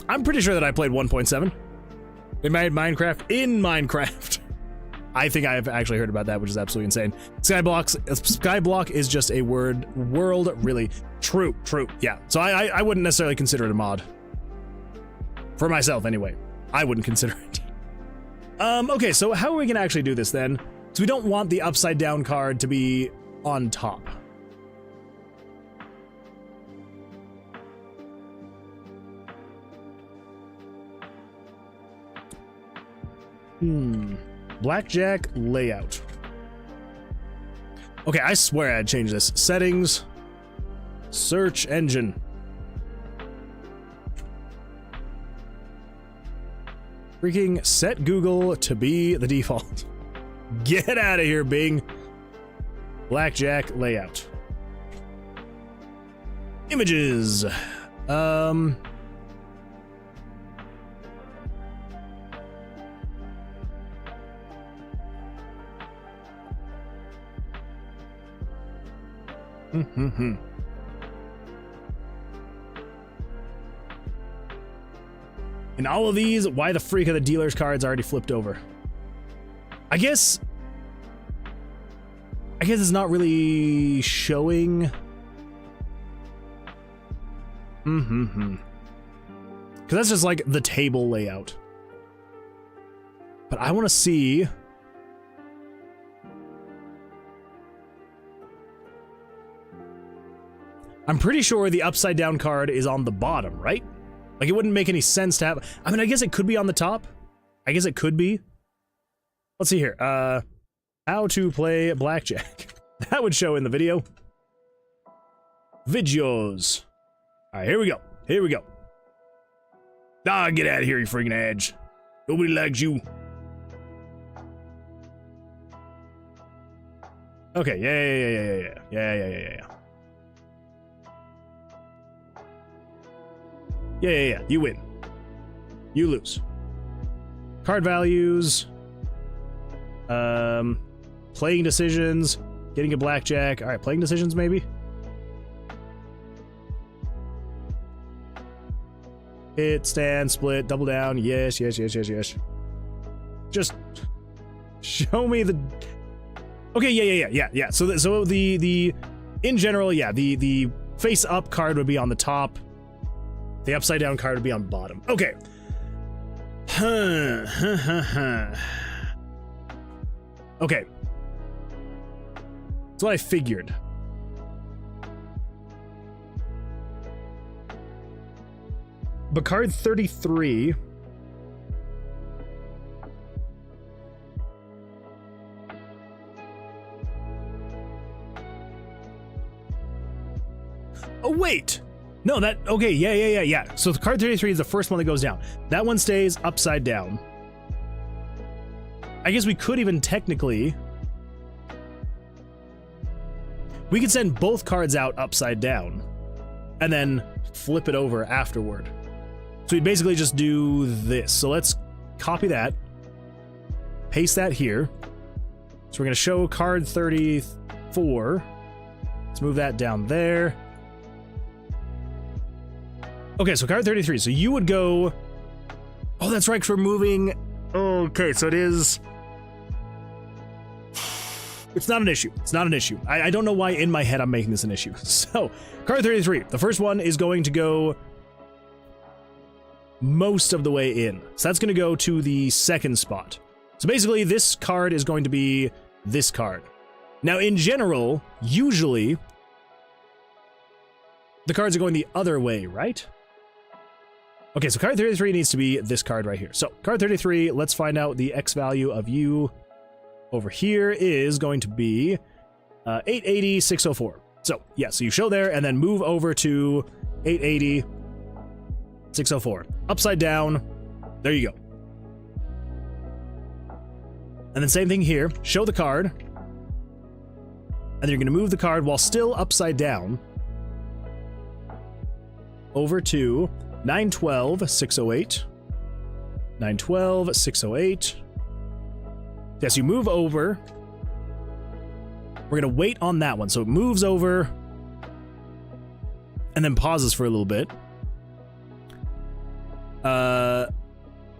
I'm pretty sure that I played 1.7. They made Minecraft in Minecraft. I think I've actually heard about that, which is absolutely insane. Skyblock is just a world, really. True. Yeah. So I wouldn't necessarily consider it a mod. For myself, anyway. I wouldn't consider it. Okay, so how are we gonna actually do this then? So we don't want the upside down card to be on top. Blackjack layout. Okay, I swear I'd change this. Settings. Search engine. Freaking set Google to be the default. Get out of here, Bing. Blackjack layout. Images. In all of these, why the freak are the dealer's cards already flipped over? I guess it's not really showing. Because that's just like the table layout. But I want to see. I'm pretty sure the upside down card is on the bottom, right? Like, it wouldn't make any sense to have. I mean, I guess it could be on the top. I guess it could be. Let's see here. How to play Blackjack. That would show in the video. Videos. All right, here we go. Here we go. Ah, get out of here, you freaking edge. Nobody likes you. Okay, yeah. Yeah. You win. You lose. Card values. Playing decisions. Getting a blackjack. All right, playing decisions maybe. Hit, stand, split, double down. Yes. Just show me the. Okay, yeah. So the in general, yeah, the face up card would be on the top. The upside down card would be on the bottom. Okay. Okay. That's what I figured. But card 33. Oh, wait. No, that, okay, yeah. So the card 33 is the first one that goes down. That one stays upside down. I guess we could even technically... We could send both cards out upside down and then flip it over afterward. So we basically just do this. So let's copy that, paste that here. So we're gonna show card 34. Let's move that down there. Okay, so card 33. So you would go... Oh, that's right, 'cause we're moving... Okay, so it is... It's not an issue. It's not an issue. I don't know why in my head I'm making this an issue. So, card 33. The first one is going to go most of the way in. So that's going to go to the second spot. So basically, this card is going to be this card. Now, in general, usually, the cards are going the other way, right? Okay, so card 33 needs to be this card right here. So, card 33, let's find out the X value of you. Over here is going to be 880, 604. So, yeah, so you show there and then move over to 880, 604. Upside down. There you go. And then same thing here, show the card. And then you're gonna move the card while still upside down over to 912, 608. 912, 608. Yes, you move over. We're gonna wait on that one. So it moves over and then pauses for a little bit.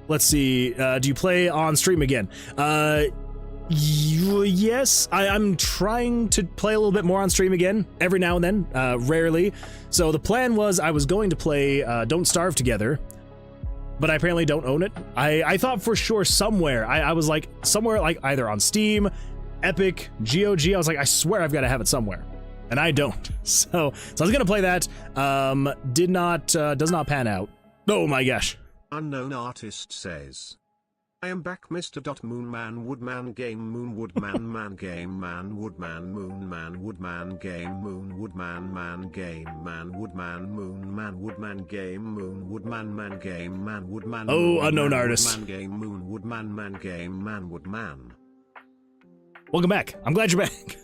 Let's see. Do you play on stream again? Yes, I'm trying to play a little bit more on stream again, every now and then, rarely. So the plan was I was going to play Don't Starve Together, but I apparently don't own it. I thought for sure somewhere, I was like, somewhere like either on Steam, Epic, GOG, I was like, I swear I've got to have it somewhere. And I don't. So I was gonna play that, does not pan out. Oh my gosh. Unknown artist says, I am back, Mr. Moonman Woodman Game Moon Woodman Man Game Man Woodman Moon Man Woodman Game Moon Woodman Man Game Man Woodman Moon Man Woodman Game Moon Woodman Man Game Man Woodman. Oh, unknown artist. Man Game Moon Woodman Man Game Man Woodman. Welcome back. I'm glad you're back.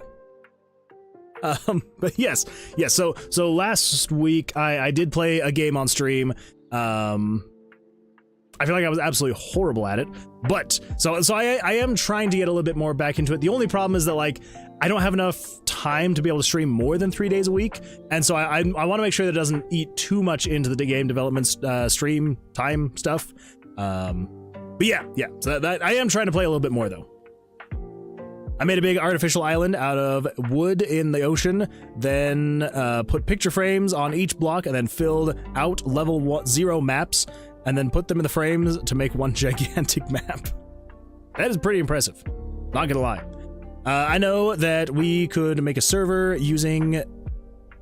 But yes. So last week I did play a game on stream. I feel like I was absolutely horrible at it, but so I am trying to get a little bit more back into it. The only problem is that like I don't have enough time to be able to stream more than 3 days a week, and so I want to make sure that it doesn't eat too much into the game development stream time stuff. But yeah. So that I am trying to play a little bit more though. I made a big artificial island out of wood in the ocean, then put picture frames on each block, and then filled out level 0 maps, and then put them in the frames to make one gigantic map. That is pretty impressive, not gonna lie. I know that we could make a server using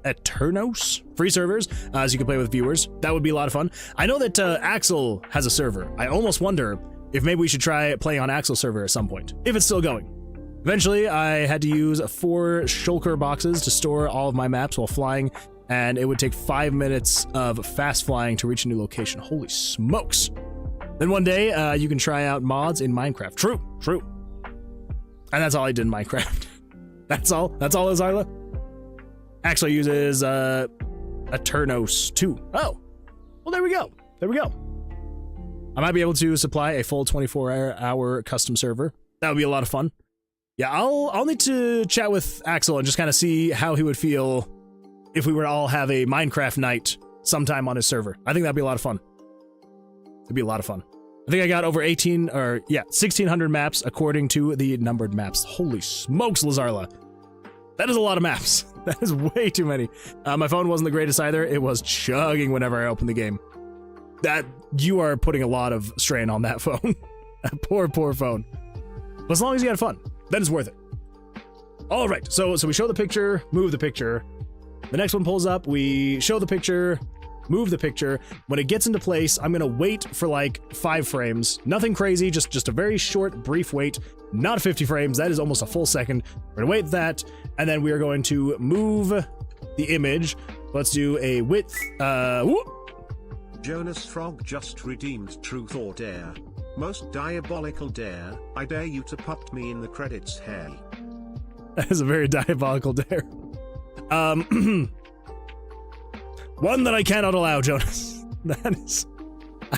Eternos, free servers, so you can play with viewers. That would be a lot of fun. I know that Axel has a server. I almost wonder if maybe we should try playing on Axel's server at some point, if it's still going. Eventually, I had to use 4 shulker boxes to store all of my maps while flying, and it would take 5 minutes of fast flying to reach a new location. Holy smokes. Then one day, you can try out mods in Minecraft. True. And that's all I did in Minecraft. That's all, Azarla? Actually uses, Eternos 2. Oh, well, there we go. I might be able to supply a full 24-hour custom server. That would be a lot of fun. Yeah, I'll need to chat with Axel and just kind of see how he would feel if we were to all have a Minecraft night sometime on his server. I think that'd be a lot of fun. It'd be a lot of fun. I think I got over 1,600 maps according to the numbered maps. Holy smokes, Lazarla. That is a lot of maps. That is way too many. My phone wasn't the greatest either. It was chugging whenever I opened the game. You are putting a lot of strain on that phone. That poor phone. But as long as you had fun, then it's worth it. All right, so we show the picture, move the picture. The next one pulls up, we show the picture, move the picture. When it gets into place, I'm gonna wait for like 5 frames. Nothing crazy, just a very short, brief wait. Not 50 frames, that is almost a full second. We're gonna wait that, and then we are going to move the image. Let's do a width, Jonas Frog just redeemed Truth or Dare. Most diabolical dare, I dare you to pop me in the credits, hey. That is a very diabolical dare. One that I cannot allow, Jonas. That is...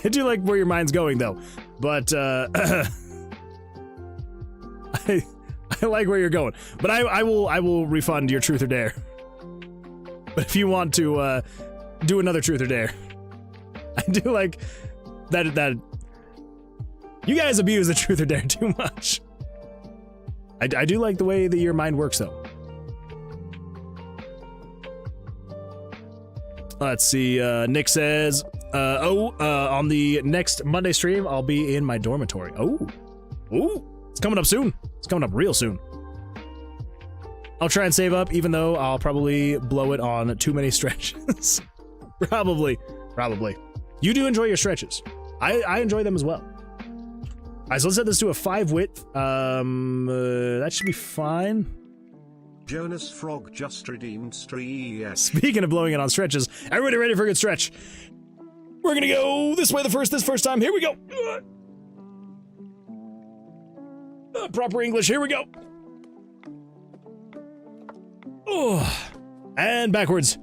I do like where your mind's going, though. But, I like where you're going. But I will refund your truth or dare. But if you want to, do another truth or dare. I do like that you guys abuse the truth or dare too much. I do like the way that your mind works, though. Let's see, Nick says, on the next Monday stream, I'll be in my dormitory. Oh, it's coming up soon. It's coming up real soon. I'll try and save up, even though I'll probably blow it on too many stretches. Probably. You do enjoy your stretches. I enjoy them as well. All right, so let's set this to a 5 width. That should be fine. Jonas Frog just redeemed Street. Speaking of blowing it on stretches, everybody ready for a good stretch? We're gonna go this way this first time. Here we go. Proper English, here we go. Oh, and backwards.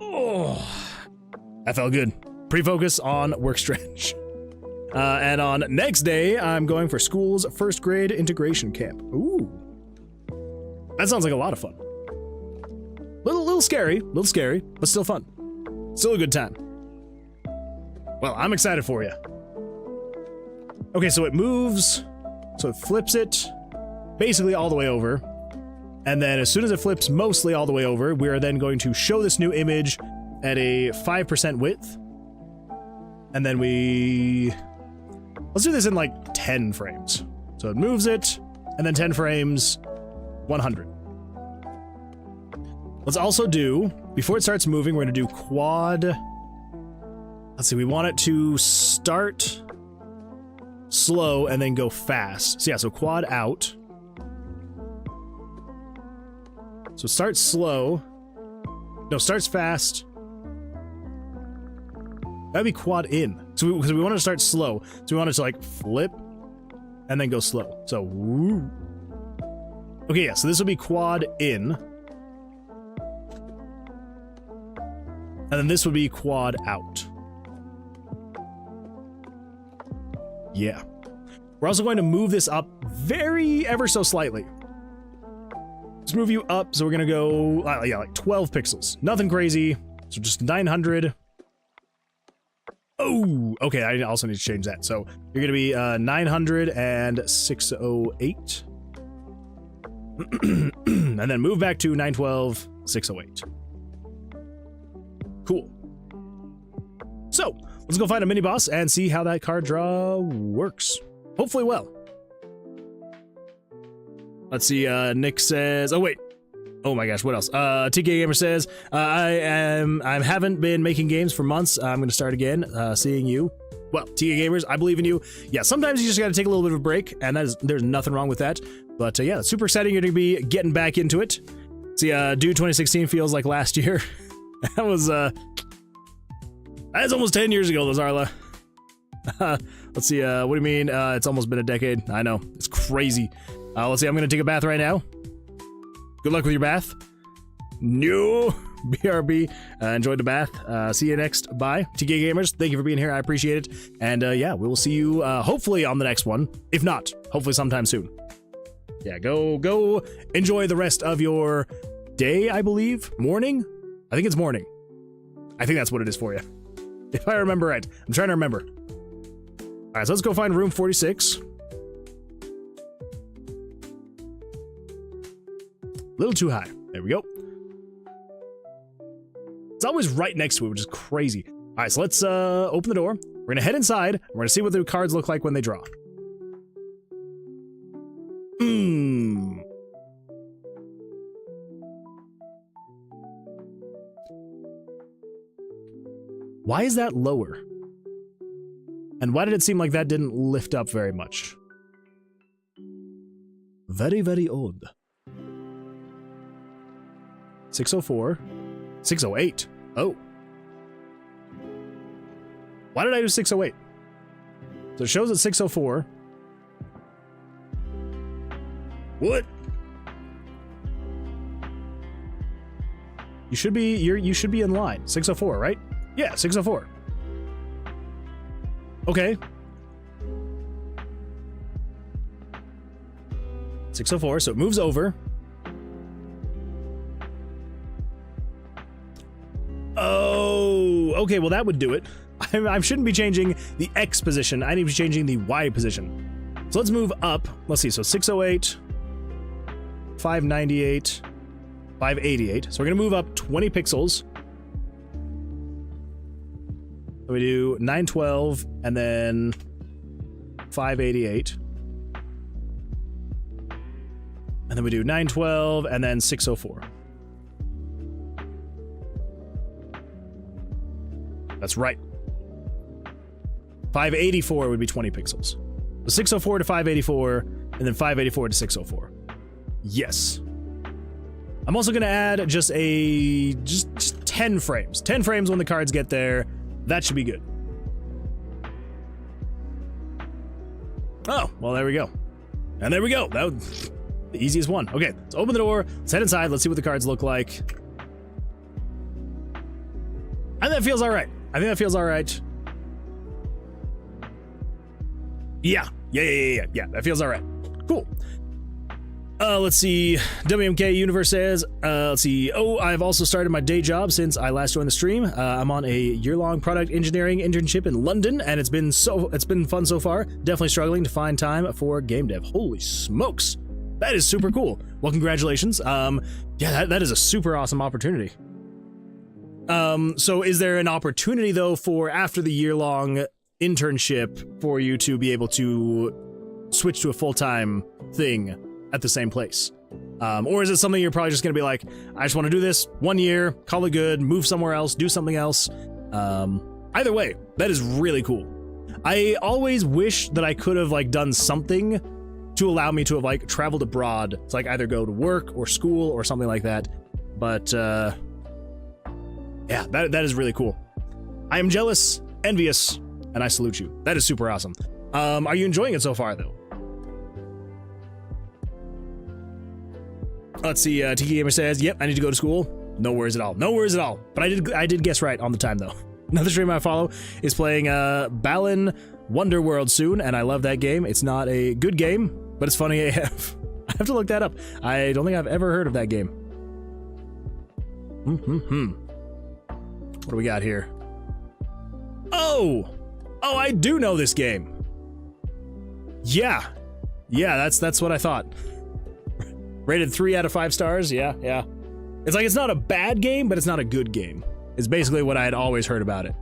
Oh, that felt good. Pre-focus on work stretch. And on next day, I'm going for school's first grade integration camp. Ooh, that sounds like a lot of fun. Little scary, but still fun. Still a good time. Well, I'm excited for you. Okay, so it moves, so it flips it basically all the way over. And then as soon as it flips mostly all the way over, we are then going to show this new image at a 5% width. And then let's do this in like 10 frames. So it moves it, and then 10 frames, 100. Let's also do, before it starts moving, we're gonna do quad. Let's see, we want it to start slow and then go fast. So yeah, so quad out. So starts slow. No, starts fast. That'd be quad in. So because we want it to start slow. So we want it to like flip and then go slow. So woo. Okay, yeah, so this will be quad in. And then this would be quad out. Yeah. We're also going to move this up ever so slightly. Let's move you up, so we're gonna go, yeah, like 12 pixels. Nothing crazy, so just 900. Oh, okay, I also need to change that. So you're gonna be 900 and 608. And then move back to 912, 608. Cool. So, let's go find a mini-boss and see how that card draw works. Hopefully well. Let's see, Nick says, oh wait. Oh my gosh, what else? TK Gamer says, I haven't been making games for months. I'm gonna start again, seeing you. Well, TK Gamers, I believe in you. Yeah, sometimes you just gotta take a little bit of a break, and there's nothing wrong with that. But yeah, it's super exciting. You're gonna be getting back into it. See, dude, 2016 feels like last year. That was, that's almost 10 years ago, Lazarla. Let's see, what do you mean? It's almost been a decade. I know, it's crazy. Let's see, I'm gonna take a bath right now. Good luck with your bath. No, BRB. Enjoyed the bath. See you next. Bye. TK Gamers, thank you for being here. I appreciate it. And yeah, we will see you hopefully on the next one. If not, hopefully sometime soon. Yeah, go enjoy the rest of your day, I believe. Morning? I think it's morning. I think that's what it is for you. If I remember right. I'm trying to remember. All right, so let's go find room 46. A little too high. There we go. It's always right next to it, which is crazy. All right, so let's open the door. We're gonna head inside. We're gonna see what the cards look like when they draw. Why is that lower? And why did it seem like that didn't lift up very much? Very, very odd. 604. 608. Oh. Why did I do 608? So it shows at 604. What? You should be in line. 604, right? Yeah, 604. Okay. 604, so it moves over. Oh, okay, well that would do it. I shouldn't be changing the X position. I need to be changing the Y position. So let's move up. Let's see, so 608, 598, 588. So we're gonna move up 20 pixels. So we do 912 and then 588. And then we do 912 and then 604. That's right. 584 would be 20 pixels. So 604 to 584 and then 584 to 604. Yes. I'm also going to add just 10 frames. 10 frames when the cards get there. That should be good. well, there we go. And there we go. That was the easiest one. Okay, let's open the door. Let's head inside. Let's see what the cards look like. I think that feels all right. Yeah, that feels all right. Cool. Let's see. WMK Universe says, let's see. Oh, I've also started my day job since I last joined the stream. I'm on a year-long product engineering internship in London, and it's been fun so far. Definitely struggling to find time for game dev. Holy smokes. That is super cool. Well, congratulations. Yeah, that is a super awesome opportunity. So is there an opportunity though for after the year-long internship for you to be able to switch to a full-time thing at the same place? Or is it something you're probably just gonna be like, I just want to do this 1 year, call it good, move somewhere else, do something else? Either way, that is really cool. I always wish that I could have like done something to allow me to have like traveled abroad to like either go to work or school or something like that. But yeah, that is really cool. I am jealous, envious, and I salute you. That is super awesome. Are you enjoying it so far though? Let's see, Tiki Gamer says, yep, I need to go to school. No worries at all. No worries at all. But I did guess right on the time though. Another streamer I follow is playing Balan Wonderworld soon, and I love that game. It's not a good game, but it's funny AF. I have to look that up. I don't think I've ever heard of that game. What do we got here? Oh, I do know this game. Yeah, that's what I thought. Rated 3 out of 5 stars. Yeah. It's like it's not a bad game, but it's not a good game. It's basically what I had always heard about it.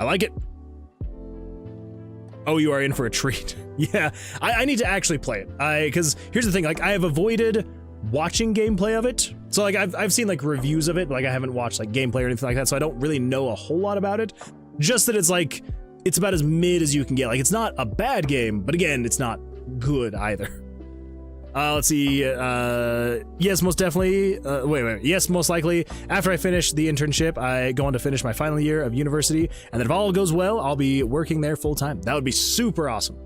I like it. Oh, you are in for a treat. Yeah, I need to actually play it. Because here's the thing, like I have avoided watching gameplay of it. So like I've seen like reviews of it, but like I haven't watched like gameplay or anything like that, so I don't really know a whole lot about it. Just that it's like, it's about as mid as you can get. Like it's not a bad game, but again, it's not good either. Let's see, yes, most definitely, wait, yes, most likely, after I finish the internship, I go on to finish my final year of university, and then if all goes well, I'll be working there full-time. That would be super awesome.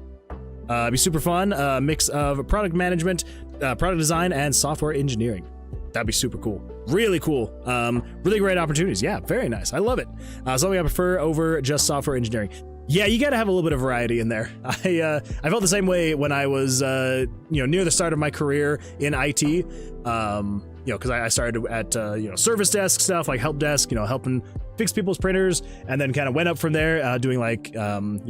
It'd be super fun, mix of product management, product design, and software engineering. That'd be super cool. Really cool. Really great opportunities. Yeah, very nice. I love it. Something I prefer over just software engineering. Yeah, you gotta have a little bit of variety in there. I felt the same way when I was, near the start of my career in IT. Because I started at, service desk stuff, like help desk, helping fix people's printers, and then kind of went up from there, doing like,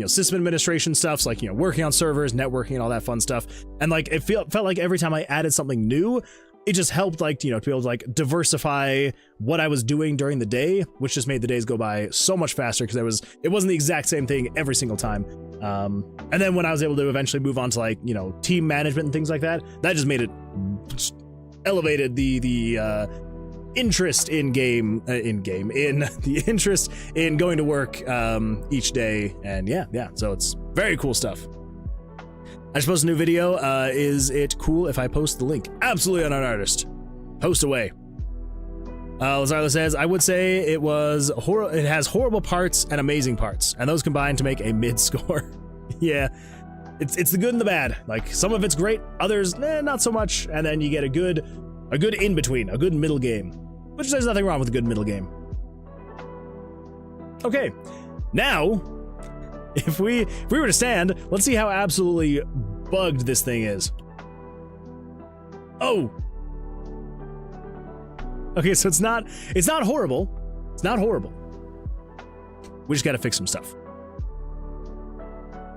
system administration stuff, so like, working on servers, networking, and all that fun stuff. And like, it felt like every time I added something new, it just helped, like, to be able to like diversify what I was doing during the day, which just made the days go by so much faster because it wasn't the exact same thing every single time. And then when I was able to eventually move on to like, team management and things like that, that just made it, elevated the interest in the interest in going to work each day. And yeah, so it's very cool stuff. I just posted a new video. Is it cool if I post the link? Absolutely, on an artist. Post away. Lazarla says, I would say it has horrible parts and amazing parts, and those combine to make a mid score. Yeah, it's the good and the bad. Like some of it's great, others not so much, and then you get a good in between, a good middle game. Which there's nothing wrong with a good middle game. Okay, now, if we were to stand, let's see how absolutely bugged this thing is. Oh. Okay, so it's not horrible. It's not horrible. We just gotta fix some stuff.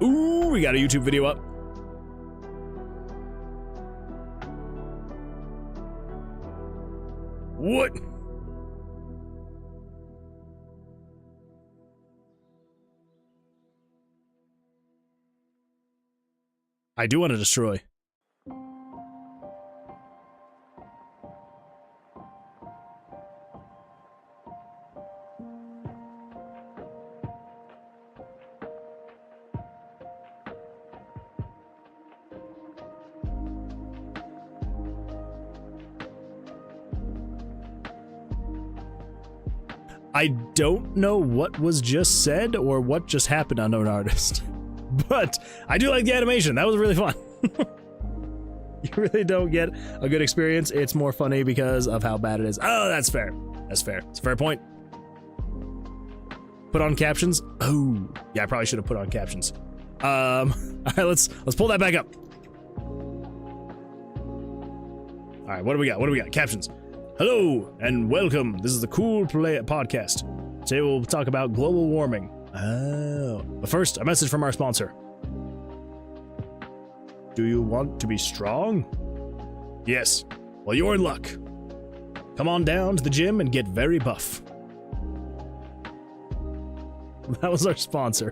Ooh, we got a YouTube video up. What? I do want to destroy. I don't know what was just said or what just happened, unknown artist. But I do like the animation. That was really fun. You really don't get a good experience. It's more funny because of how bad it is. Oh, that's fair. That's fair. It's a fair point. Put on captions. Oh, yeah, I probably should have put on captions. All right, let's pull that back up. All right, what do we got? What do we got? Captions. Hello and welcome. This is the Cool Play Podcast. Today we'll talk about global warming. Oh, but first, a message from our sponsor. Do you want to be strong? Yes. Well, you're in luck. Come on down to the gym and get very buff. That was our sponsor.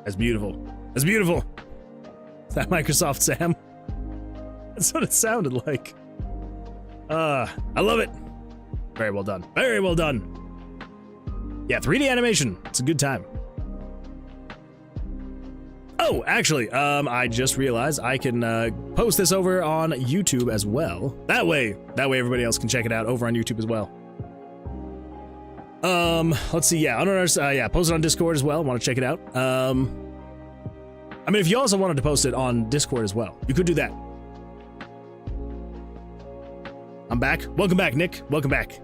That's beautiful. That's beautiful. Is that Microsoft Sam? That's what it sounded like. I love it. Very well done. Very well done. Yeah, 3D animation. It's a good time. Oh, actually, I just realized I can post this over on YouTube as well. That way everybody else can check it out over on YouTube as well. Let's see. Yeah, post it on Discord as well. Want to check it out? I mean, if you also wanted to post it on Discord as well, you could do that. I'm back. Welcome back, Nick. Welcome back.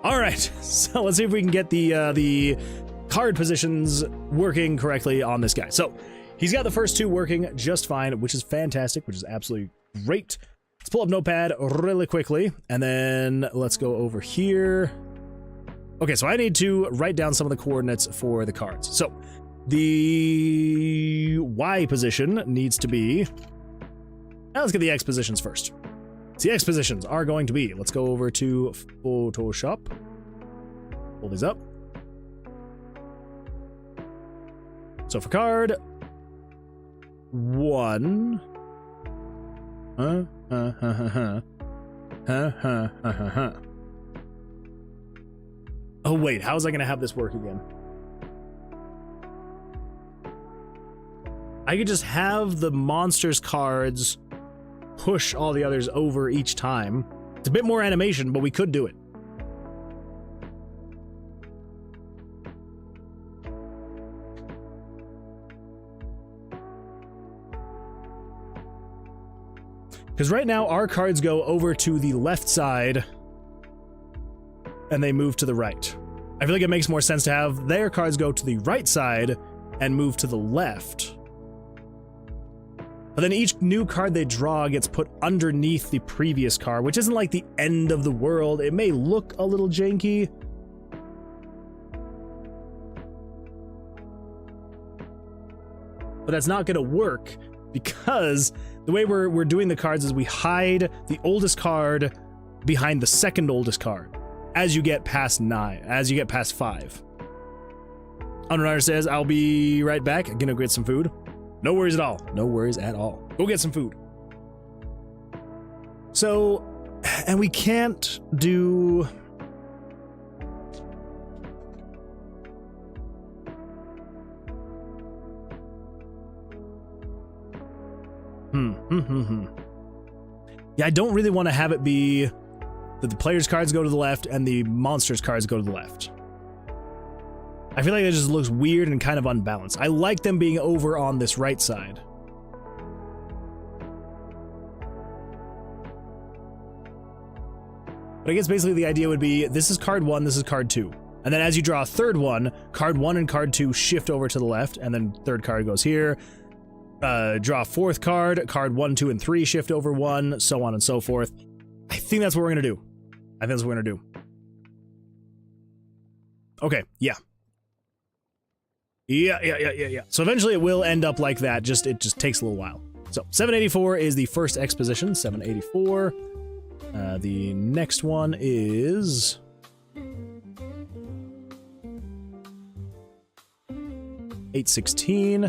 All right, so let's see if we can get the card positions working correctly on this guy. So he's got the first two working just fine, which is fantastic, which is absolutely great. Let's pull up Notepad really quickly, and then let's go over here. Okay, so I need to write down some of the coordinates for the cards. So the Y position needs to be... Now let's get the X positions first. So the X positions are going to be... Let's go over to Photoshop. Pull these up. So for card 1... Oh wait, how was I gonna have this work again? I could just have the monsters cards push all the others over each time. It's a bit more animation, but we could do it. Because right now our cards go over to the left side and they move to the right. I feel like it makes more sense to have their cards go to the right side and move to the left. But then each new card they draw gets put underneath the previous card, which isn't like the end of the world. It may look a little janky. But that's not gonna work because the way we're doing the cards is we hide the oldest card behind the second oldest card as you get past 5. Unrunner says, I'll be right back. I'm gonna get some food. No worries at all. No worries at all. Go get some food. So, and we can't do... Yeah, I don't really want to have it be that the players' cards go to the left and the monsters' cards go to the left. I feel like it just looks weird and kind of unbalanced. I like them being over on this right side. But I guess basically the idea would be, this is card 1, this is card 2. And then as you draw a third one, card 1 and card 2 shift over to the left, and then third card goes here. Draw a fourth card, card 1, 2, and 3 shift over 1, so on and so forth. I think that's what we're gonna do. I think that's what we're gonna do. Okay, yeah. Yeah. So eventually it will end up like that, it just takes a little while. So 784 is the first X position, 784. The next one is... 816.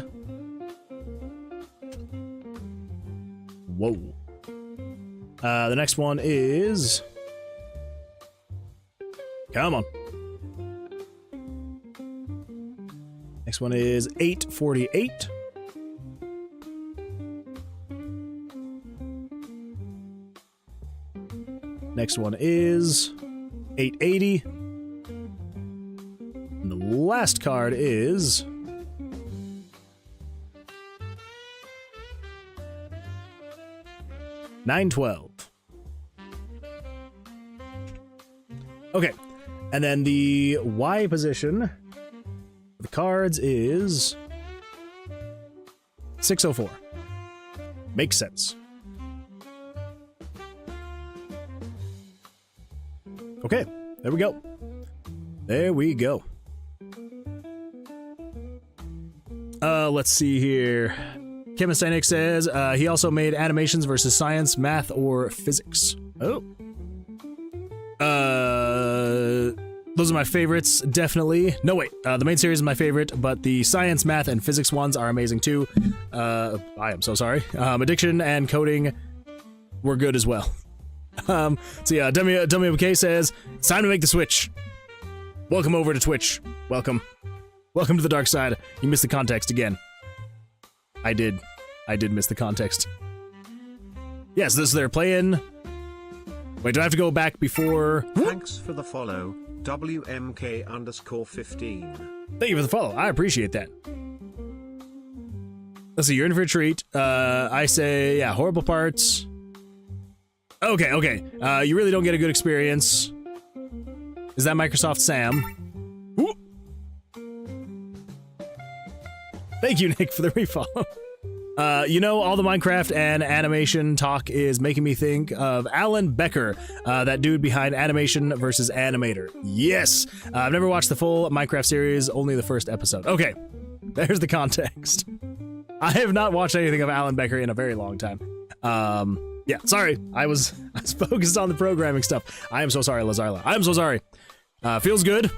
Whoa. The next one is Come on. Next one is 848. Next one is 880. And the last card is 912. Okay, and then the Y position of the cards is 604. Makes sense. Okay, there we go. There we go. Let's see here. Chemist Nick says he also made animations versus science, math, or physics. Oh. Those are my favorites, definitely. No, wait, the main series is my favorite, but the science, math, and physics ones are amazing too. I am so sorry. Addiction and coding were good as well. So yeah, WMK says, it's time to make the switch. Welcome over to Twitch. Welcome. Welcome to the dark side. You missed the context again. I did miss the context. Yes, this is their play-in. Wait, do I have to go back before? Thanks for the follow, WMK_15. Thank you for the follow. I appreciate that. Let's see, you're in for a treat. I say, yeah, horrible parts. Okay. You really don't get a good experience. Is that Microsoft Sam? Ooh. Thank you, Nick, for the refollow. You know, all the Minecraft and animation talk is making me think of Alan Becker, that dude behind Animation versus Animator. Yes! I've never watched the full Minecraft series, only the first episode. Okay, there's the context. I have not watched anything of Alan Becker in a very long time. Yeah, sorry, I was focused on the programming stuff. I am so sorry, Lazarla. I am so sorry. Feels good?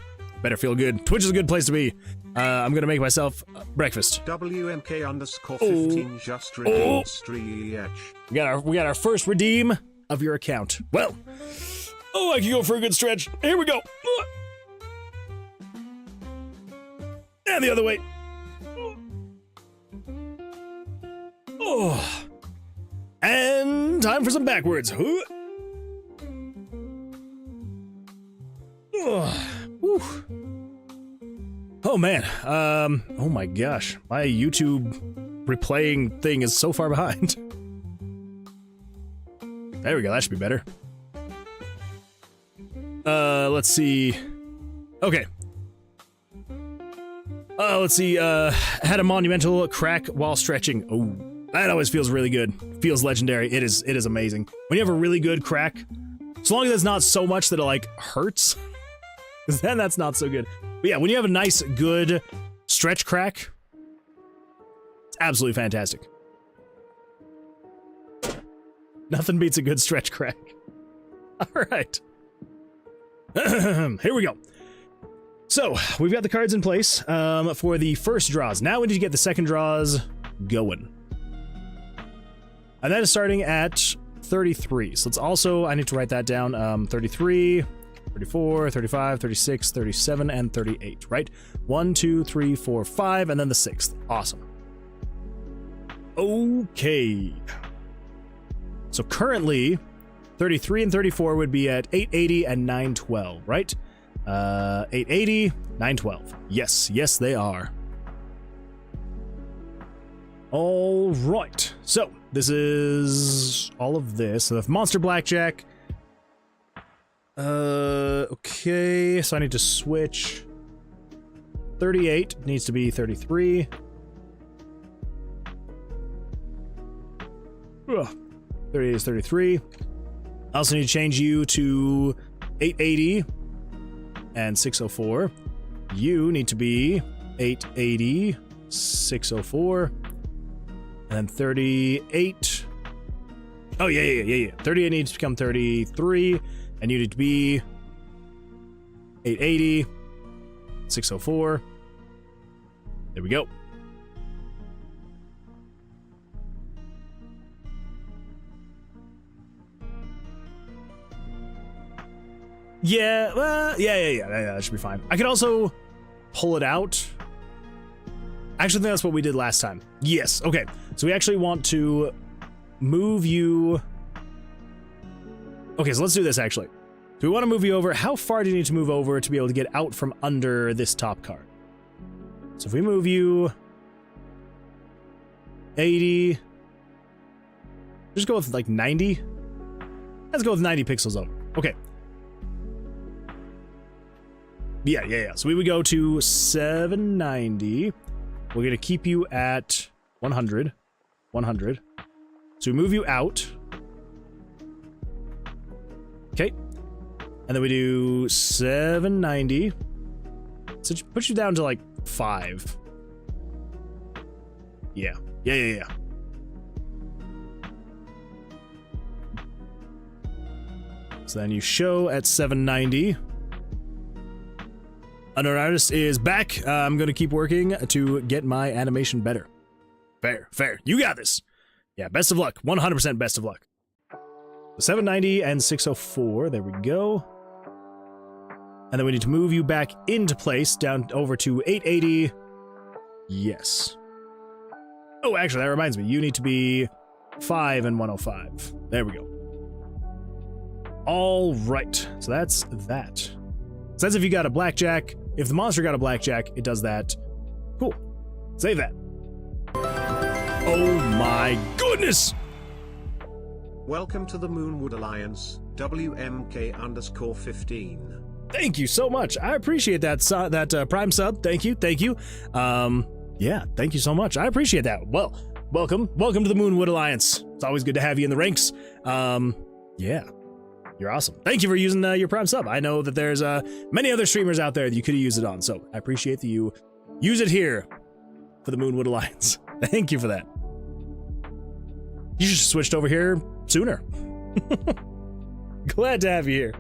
Better feel good. Twitch is a good place to be. I'm gonna make myself breakfast. WMK_15 just redeemed Streech. We got our first redeem of your account. Well, I can go for a good stretch. Here we go. And the other way. Oh. And time for some backwards. Oh man, oh my gosh, my YouTube replaying thing is so far behind. There we go, that should be better. Let's see. Okay. Let's see, had a monumental crack while stretching. Oh, that always feels really good. Feels legendary. It is amazing. When you have a really good crack, as long as it's not so much that it like hurts, because then that's not so good. But yeah, when you have a nice, good stretch crack, it's absolutely fantastic. Nothing beats a good stretch crack. All right. Here we go. So, we've got the cards in place for the first draws. Now we need to get the second draws going. And that is starting at 33. So let's also, I need to write that down, 33... 34, 35, 36, 37, and 38, right? 1, 2, 3, 4, 5, and then the 6th. Awesome. Okay. So currently, 33 and 34 would be at 880 and 912, right? 880, 912. Yes, they are. All right. So this is all of this. So the Monster Blackjack. Okay, so I need to switch. 38 needs to be 33. Ugh. 38 is 33. I also need to change you to 880 and 604. You need to be 880, 604, and then 38. Oh, yeah. 38 needs to become 33. And you need to be 880, 604. There we go. Yeah, yeah, that should be fine. I could also pull it out. I actually think that's what we did last time. Yes, okay. So we actually want to move you. Okay, so let's do this actually. So we want to move you over. How far do you need to move over to be able to get out from under this top card? So if we move you 80, just go with like 90. Let's go with 90 pixels over. Okay. Yeah. So we would go to 790. We're going to keep you at 100. 100. So we move you out. Okay. And then we do 790. So push you down to like 5. Yeah. So then you show at 790. Unknown artist is back. I'm going to keep working to get my animation better. Fair. You got this. Yeah, best of luck. 100% best of luck. 790 and 604. There we go. And then we need to move you back into place, down over to 880. Yes. Oh, actually, that reminds me. You need to be 5 and 105. There we go. All right. So that's that. So that's if you got a blackjack. If the monster got a blackjack, it does that. Cool. Save that. Oh my goodness! Welcome to the Moonwood Alliance, WMK_15. Thank you so much. I appreciate that Prime sub. Thank you. Yeah, thank you so much. I appreciate that. Well, welcome to the Moonwood Alliance. It's always good to have you in the ranks. Yeah, you're awesome. Thank you for using your Prime sub. I know that there's many other streamers out there that you could have used it on, so I appreciate that you use it here for the Moonwood Alliance. Thank you for that. You should have switched over here sooner. Glad to have you here.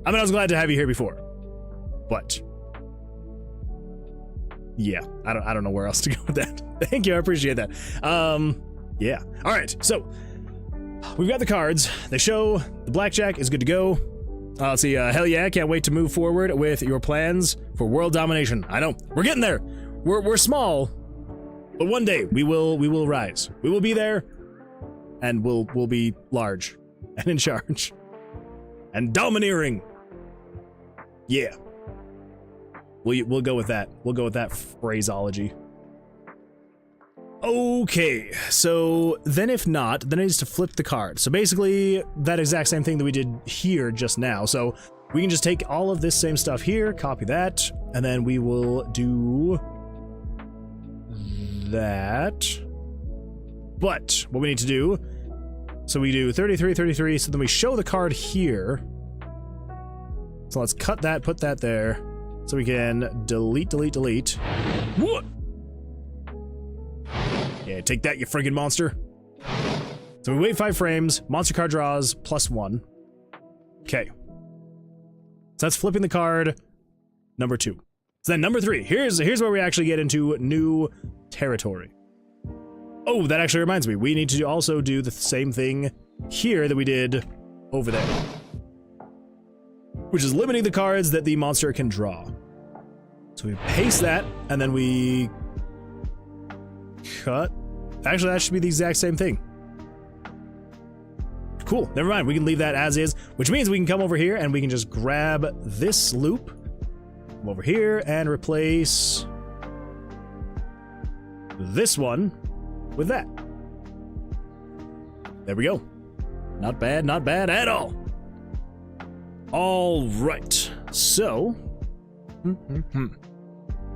I mean, I was glad to have you here before, but yeah, I don't know where else to go with that. Thank you, I appreciate that. Yeah. All right, so we've got the cards. They show the blackjack is good to go. Let's see. Hell yeah! Can't wait to move forward with your plans for world domination. I know we're getting there. We're small, but one day we will rise. We will be there, and we'll be large and in charge and domineering. Yeah. We'll go with that. We'll go with that phraseology. Okay, so then if not, then it needs to flip the card. So basically, that exact same thing that we did here just now. So we can just take all of this same stuff here, copy that, and then we will do that. But what we need to do, so we do 33, 33, so then we show the card here. So let's cut that, put that there, so we can delete. What? Yeah, take that, you friggin' monster. So we wait 5 frames, monster card draws +1. Okay. So that's flipping the card number 2. So then number 3, here's where we actually get into new territory. Oh, that actually reminds me, we need to also do the same thing here that we did over there, which is limiting the cards that the monster can draw. So we paste that, and then we cut. Actually, that should be the exact same thing. Cool, never mind, we can leave that as is, which means we can come over here and we can just grab this loop, come over here and replace this one with that. There we go. Not bad at all. All right, so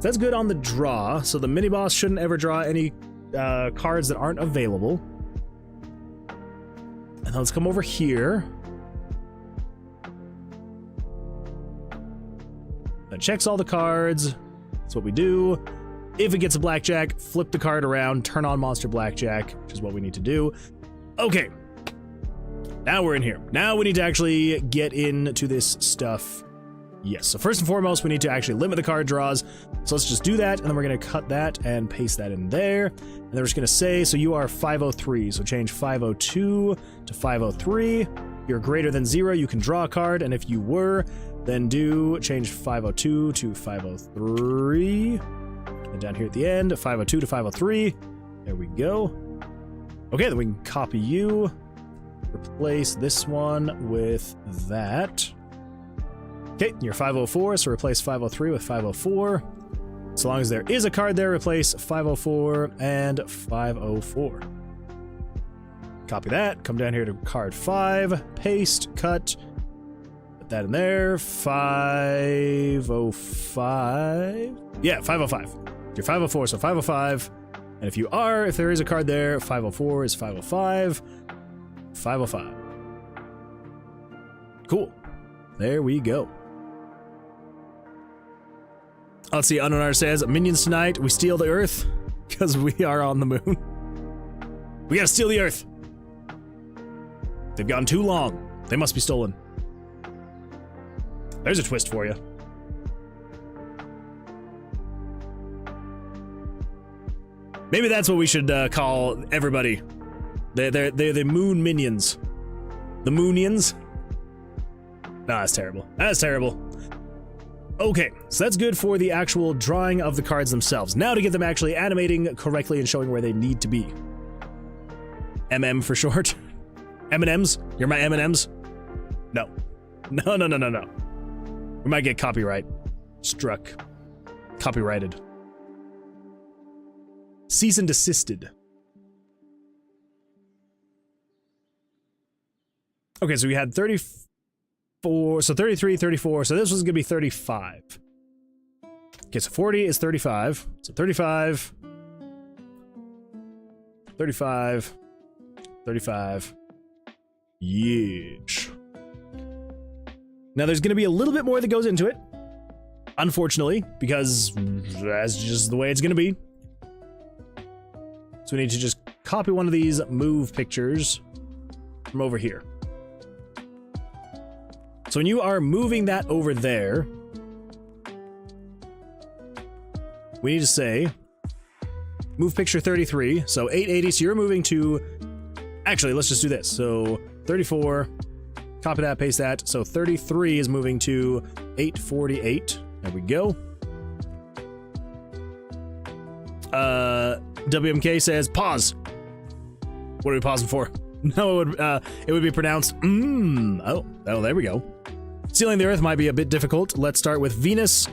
that's good on the draw. So the mini boss shouldn't ever draw any cards that aren't available. And then let's come over here. That checks all the cards. That's what we do. If it gets a blackjack, flip the card around, turn on monster blackjack, which is what we need to do. Okay. Now we're in here. Now we need to actually get into this stuff. Yes, so first and foremost, we need to actually limit the card draws. So let's just do that, and then we're gonna cut that and paste that in there. And then we're just gonna say, so you are 503, so change 502 to 503. you're greater than 0, you can draw a card, and if you were, then do change 502 to 503. And down here at the end, 502 to 503. There we go. Okay, then we can copy you. Replace this one with that. Okay, you're 504, so replace 503 with 504. So long as there is a card there, replace 504 and 504. Copy that, come down here to card 5, paste, cut, put that in there, 505. Yeah, 505. You're 504, so 505. And if you are, if there is a card there, 504 is 505. 505. Cool. There we go. Let's see, Unknown Artist says, minions tonight, we steal the Earth, because we are on the moon. We gotta steal the Earth. They've gone too long. They must be stolen. There's a twist for you. Maybe that's what we should call everybody. They're the moon minions. The moonians. Nah, that's terrible. That's terrible. Okay, so that's good for the actual drawing of the cards themselves. Now to get them actually animating correctly and showing where they need to be. MM for short. M&Ms? You're my M&Ms? No. No, no, no, no, no. We might get copyright struck. Copyrighted. Cease and desisted. Okay, so we had 34, so 33, 34, so this was gonna be 35. Okay, so 40 is 35, so 35, 35, 35, yeesh. Now there's gonna be a little bit more that goes into it, unfortunately, because that's just the way it's gonna be. So we need to just copy one of these move pictures from over here. So when you are moving that over there, we need to say, move picture 33, so 880, so you're moving to, actually, let's just do this. So 34, copy that, paste that, so 33 is moving to 848, there we go. WMK says, pause. What are we pausing for? No, it would be pronounced, oh, there we go. Stealing the Earth might be a bit difficult. Let's start with Venus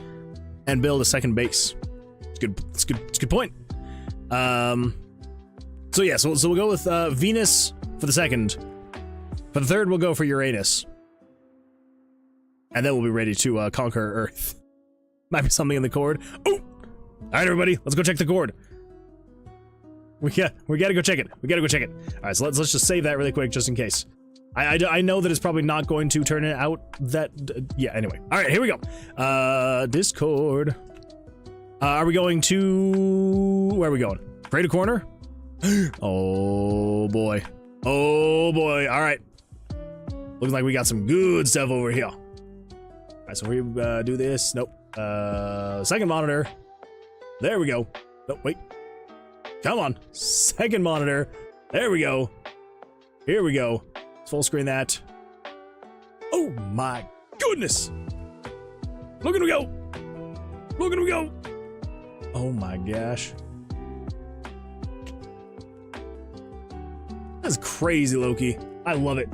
and build a second base. It's good. It's good. It's a good point. So yeah, so we'll go with Venus for the second. For the third, we'll go for Uranus, and then we'll be ready to conquer Earth. Might be something in the chord. Oh, all right, everybody, let's go check the chord. We gotta go check it. We gotta go check it. All right, so let's just save that really quick, just in case. I know that it's probably not going to turn it out that, yeah, anyway. All right, here we go. Discord. Are we going to, where are we going? Create a corner? Oh boy. Oh boy, all right. Looks like we got some good stuff over here. All right, so we do this, nope. Second monitor. There we go. Oh, wait. Come on, second monitor. There we go. Here we go. Full screen that. Oh my goodness. Look at him go. Look at him go. Oh my gosh. That's crazy, Loki. I love it.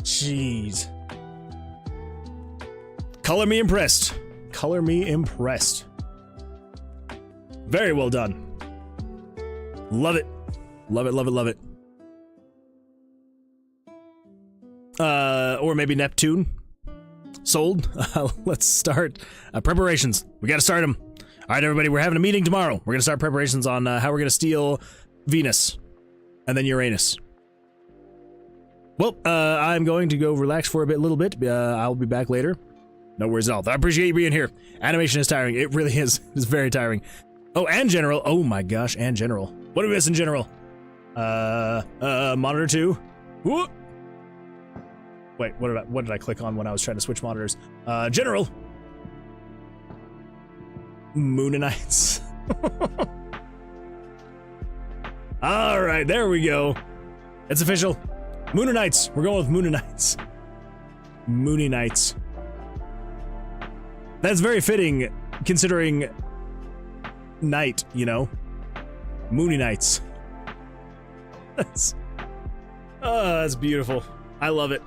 Jeez. Color me impressed. Color me impressed. Very well done. Love it. Love it, love it, love it. Or maybe Neptune. Sold. Let's start preparations. We gotta start them. All right, everybody, we're having a meeting tomorrow. We're gonna start preparations on how we're gonna steal Venus and then Uranus. Well, I'm going to go relax for a little bit. I'll be back later. No worries at all. I appreciate you being here. Animation is tiring. It really is. It's very tiring. Oh, and General. Oh my gosh, and General. What are we missing, General? Monitor 2. Whoop. Wait, what did I click on when I was trying to switch monitors? General. Moonanites. All right, there we go. It's official. Moon Nights. We're going with Moon Nights. Moony Nights. That's very fitting, considering night, you know? Moony Nights. That's beautiful. I love it.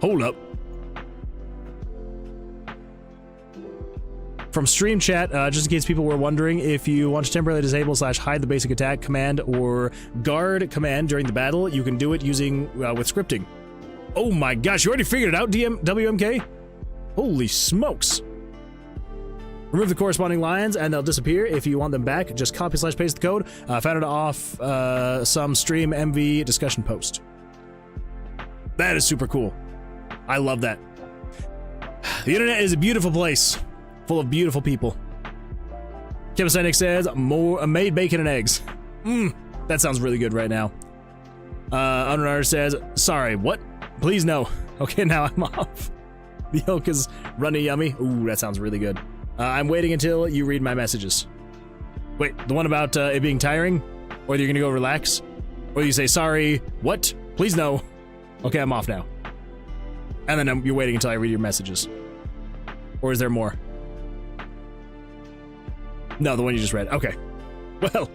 Hold up. From stream chat, just in case people were wondering, if you want to temporarily disable / hide the basic attack command or guard command during the battle, you can do it using with scripting. Oh my gosh, you already figured it out, WMK? Holy smokes. Remove the corresponding lines and they'll disappear. If you want them back, just copy / paste the code. Found it off some stream MV discussion post. That is super cool. I love that. The internet is a beautiful place, full of beautiful people. Kevin says, made bacon and eggs. That sounds really good right now. Unrunner says, sorry, what? Please no. Okay, now I'm off. The yolk is runny yummy. Ooh, that sounds really good. I'm waiting until you read my messages. Wait, the one about it being tiring? Or you're gonna go relax? Or you say, sorry, what? Please no. Okay, I'm off now. And then you're waiting until I read your messages. Or is there more? No, the one you just read. Okay. Well,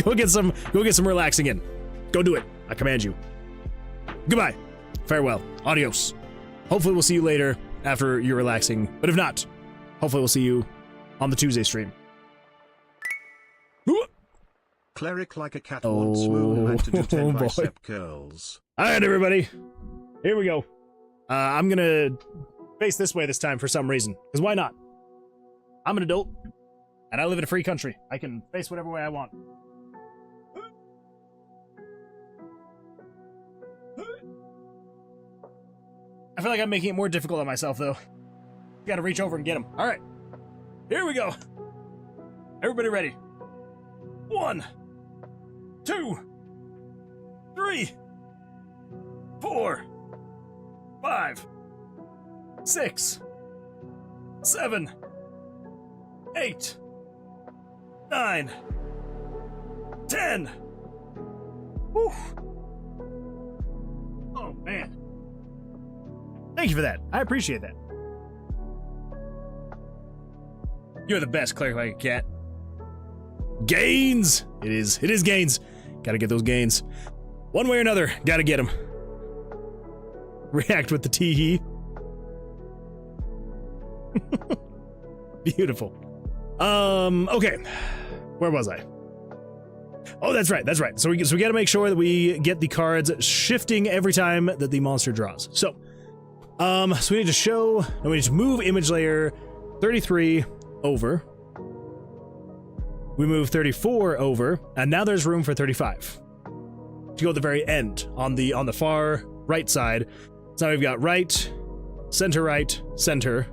go get some relaxing in. Go do it. I command you. Goodbye. Farewell. Adios. Hopefully we'll see you later after you're relaxing. But if not, hopefully we'll see you on the Tuesday stream. Cleric like a cat wants moon meant to do 10 bicep curls. Alright, everybody. Here we go. I'm gonna face this way this time for some reason. Because why not? I'm an adult. And I live in a free country. I can face whatever way I want. I feel like I'm making it more difficult on myself, though. Gotta reach over and get him. Alright. Here we go. Everybody ready? 1, 2, 3, 4, 5, 6, 7, 8, 9, 10. Whew. Oh, man. Thank you for that. I appreciate that. You're the best, Cleric like a cat. Gains! It is gains. Gotta get those gains. One way or another, gotta get them. React with the tee-hee. Beautiful. Okay. Where was I? Oh, that's right. So we gotta make sure that we get the cards shifting every time that the monster draws. So we need to show, and we need to move image layer 33 over. We move 34 over, and now there's room for 35. To go at the very end, on the far right side. So now we've got right, center.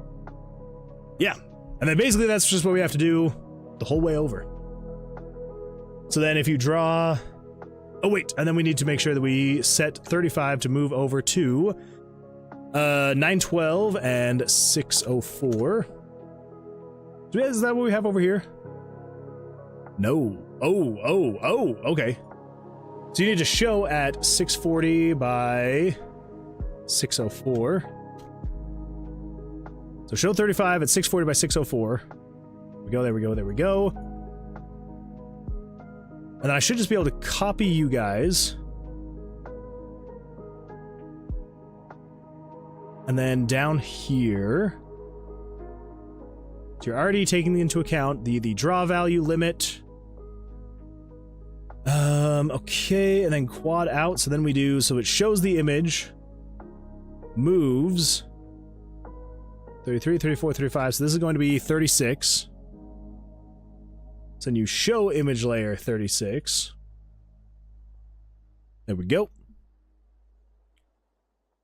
Yeah. And then basically that's just what we have to do the whole way over. So then if you draw... Oh wait, and then we need to make sure that we set 35 to move over to 912 and 604. Is that what we have over here? No. Oh, okay. So you need to show at 640 by 604. So show 35 at 640 by 604. There we go. And then I should just be able to copy you guys. And then down here. So you're already taking into account the draw value limit. Okay, and then quad out. So then we do, so it shows the image, moves 33, 34, 35. So this is going to be 36. So then you show image layer 36. There we go.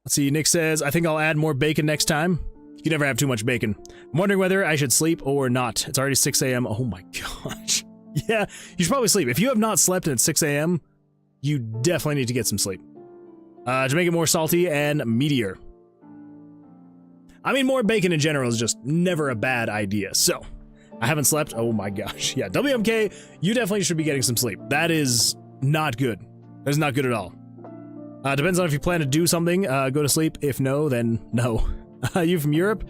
Let's see, Nick says, I think I'll add more bacon next time. You can never have too much bacon. I'm wondering whether I should sleep or not. It's already 6 a.m. Oh my gosh. Yeah, you should probably sleep. If you have not slept at 6 a.m., you definitely need to get some sleep. To make it more salty and meatier. I mean, more bacon in general is just never a bad idea. So, I haven't slept. Oh my gosh. Yeah, WMK, you definitely should be getting some sleep. That is not good. That is not good at all. Depends on if you plan to do something, go to sleep. If no, then no. You from Europe?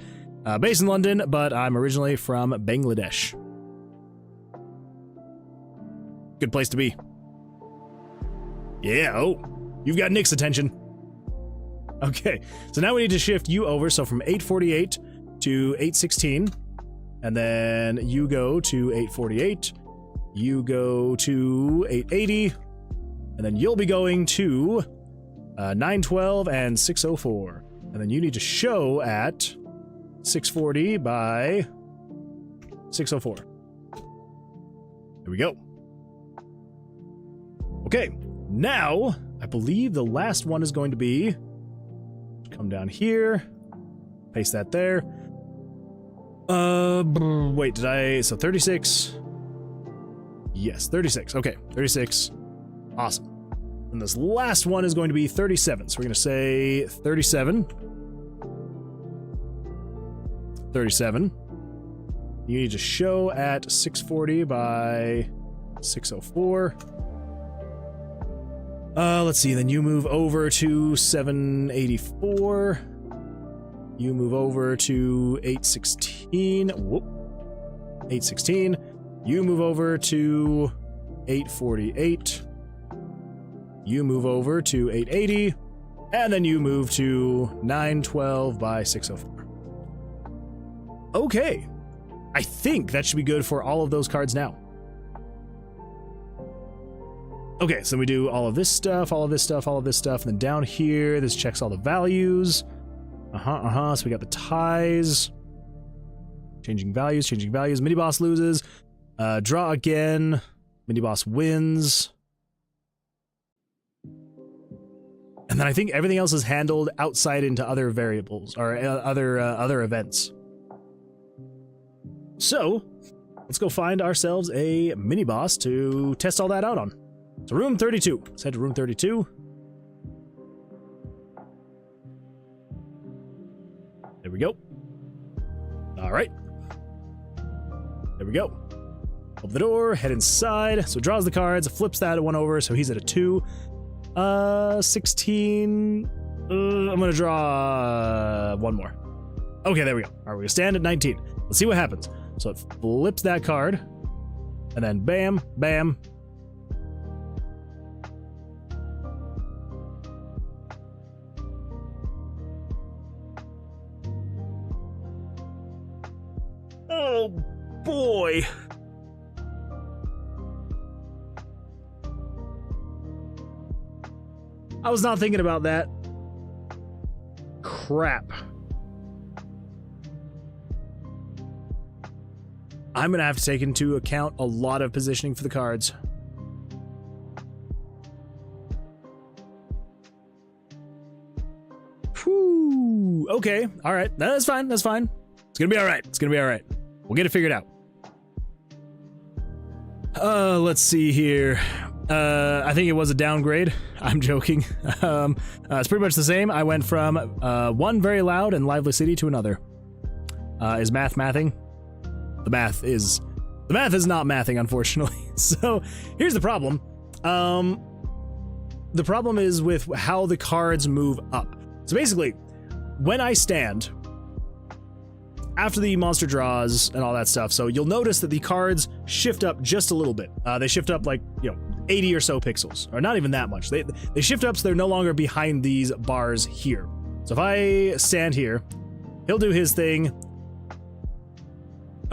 Based in London, but I'm originally from Bangladesh. Good place to be. Yeah, oh, you've got Nick's attention. Okay, so now we need to shift you over, so from 848 to 816, and then you go to 848, you go to 880, and then you'll be going to 912 and 604, and then you need to show at 640 by 604. There we go. Okay, now I believe the last one is going to be come down here, paste that there. Wait, did I? So 36. Yes, 36. Okay, 36. Awesome. And this last one is going to be 37. So we're going to say 37. 37. You need to show at 640 by 604. Let's see, then you move over to 784. You move over to 816. Whoop. 816. You move over to 848. You move over to 880. And then you move to 912 by 604. Okay. I think that should be good for all of those cards now. Okay, so we do all of this stuff, all of this stuff, all of this stuff, and then down here, this checks all the values. So we got the ties. Changing values, mini-boss loses. Draw again, mini-boss wins. And then I think everything else is handled outside into other variables, or other events. So, let's go find ourselves a mini-boss to test all that out on. So room 32. Let's head to room 32. There we go. All right. There we go. Open the door, head inside. So it draws the cards, flips that one over, so he's at a 2. 16. I'm gonna draw one more. Okay, there we go. All right, we're gonna stand at 19. Let's see what happens. So it flips that card, and then bam, bam. Oh boy. I was not thinking about that. Crap. I'm gonna have to take into account a lot of positioning for the cards. Whew. Okay. All right. That's fine. That's fine. It's gonna be all right. It's gonna be all right. We'll get it figured out. Let's see here. I think it was a downgrade. I'm joking. It's pretty much the same. I went from one very loud and lively city to another. Is math mathing? The math is not mathing, unfortunately. So here's the problem. The problem is with how the cards move up. So basically, when I stand, after the monster draws and all that stuff, so you'll notice that the cards shift up just a little bit. They shift up like, 80 or so pixels, or not even that much. They shift up so they're no longer behind these bars here. So if I stand here, he'll do his thing.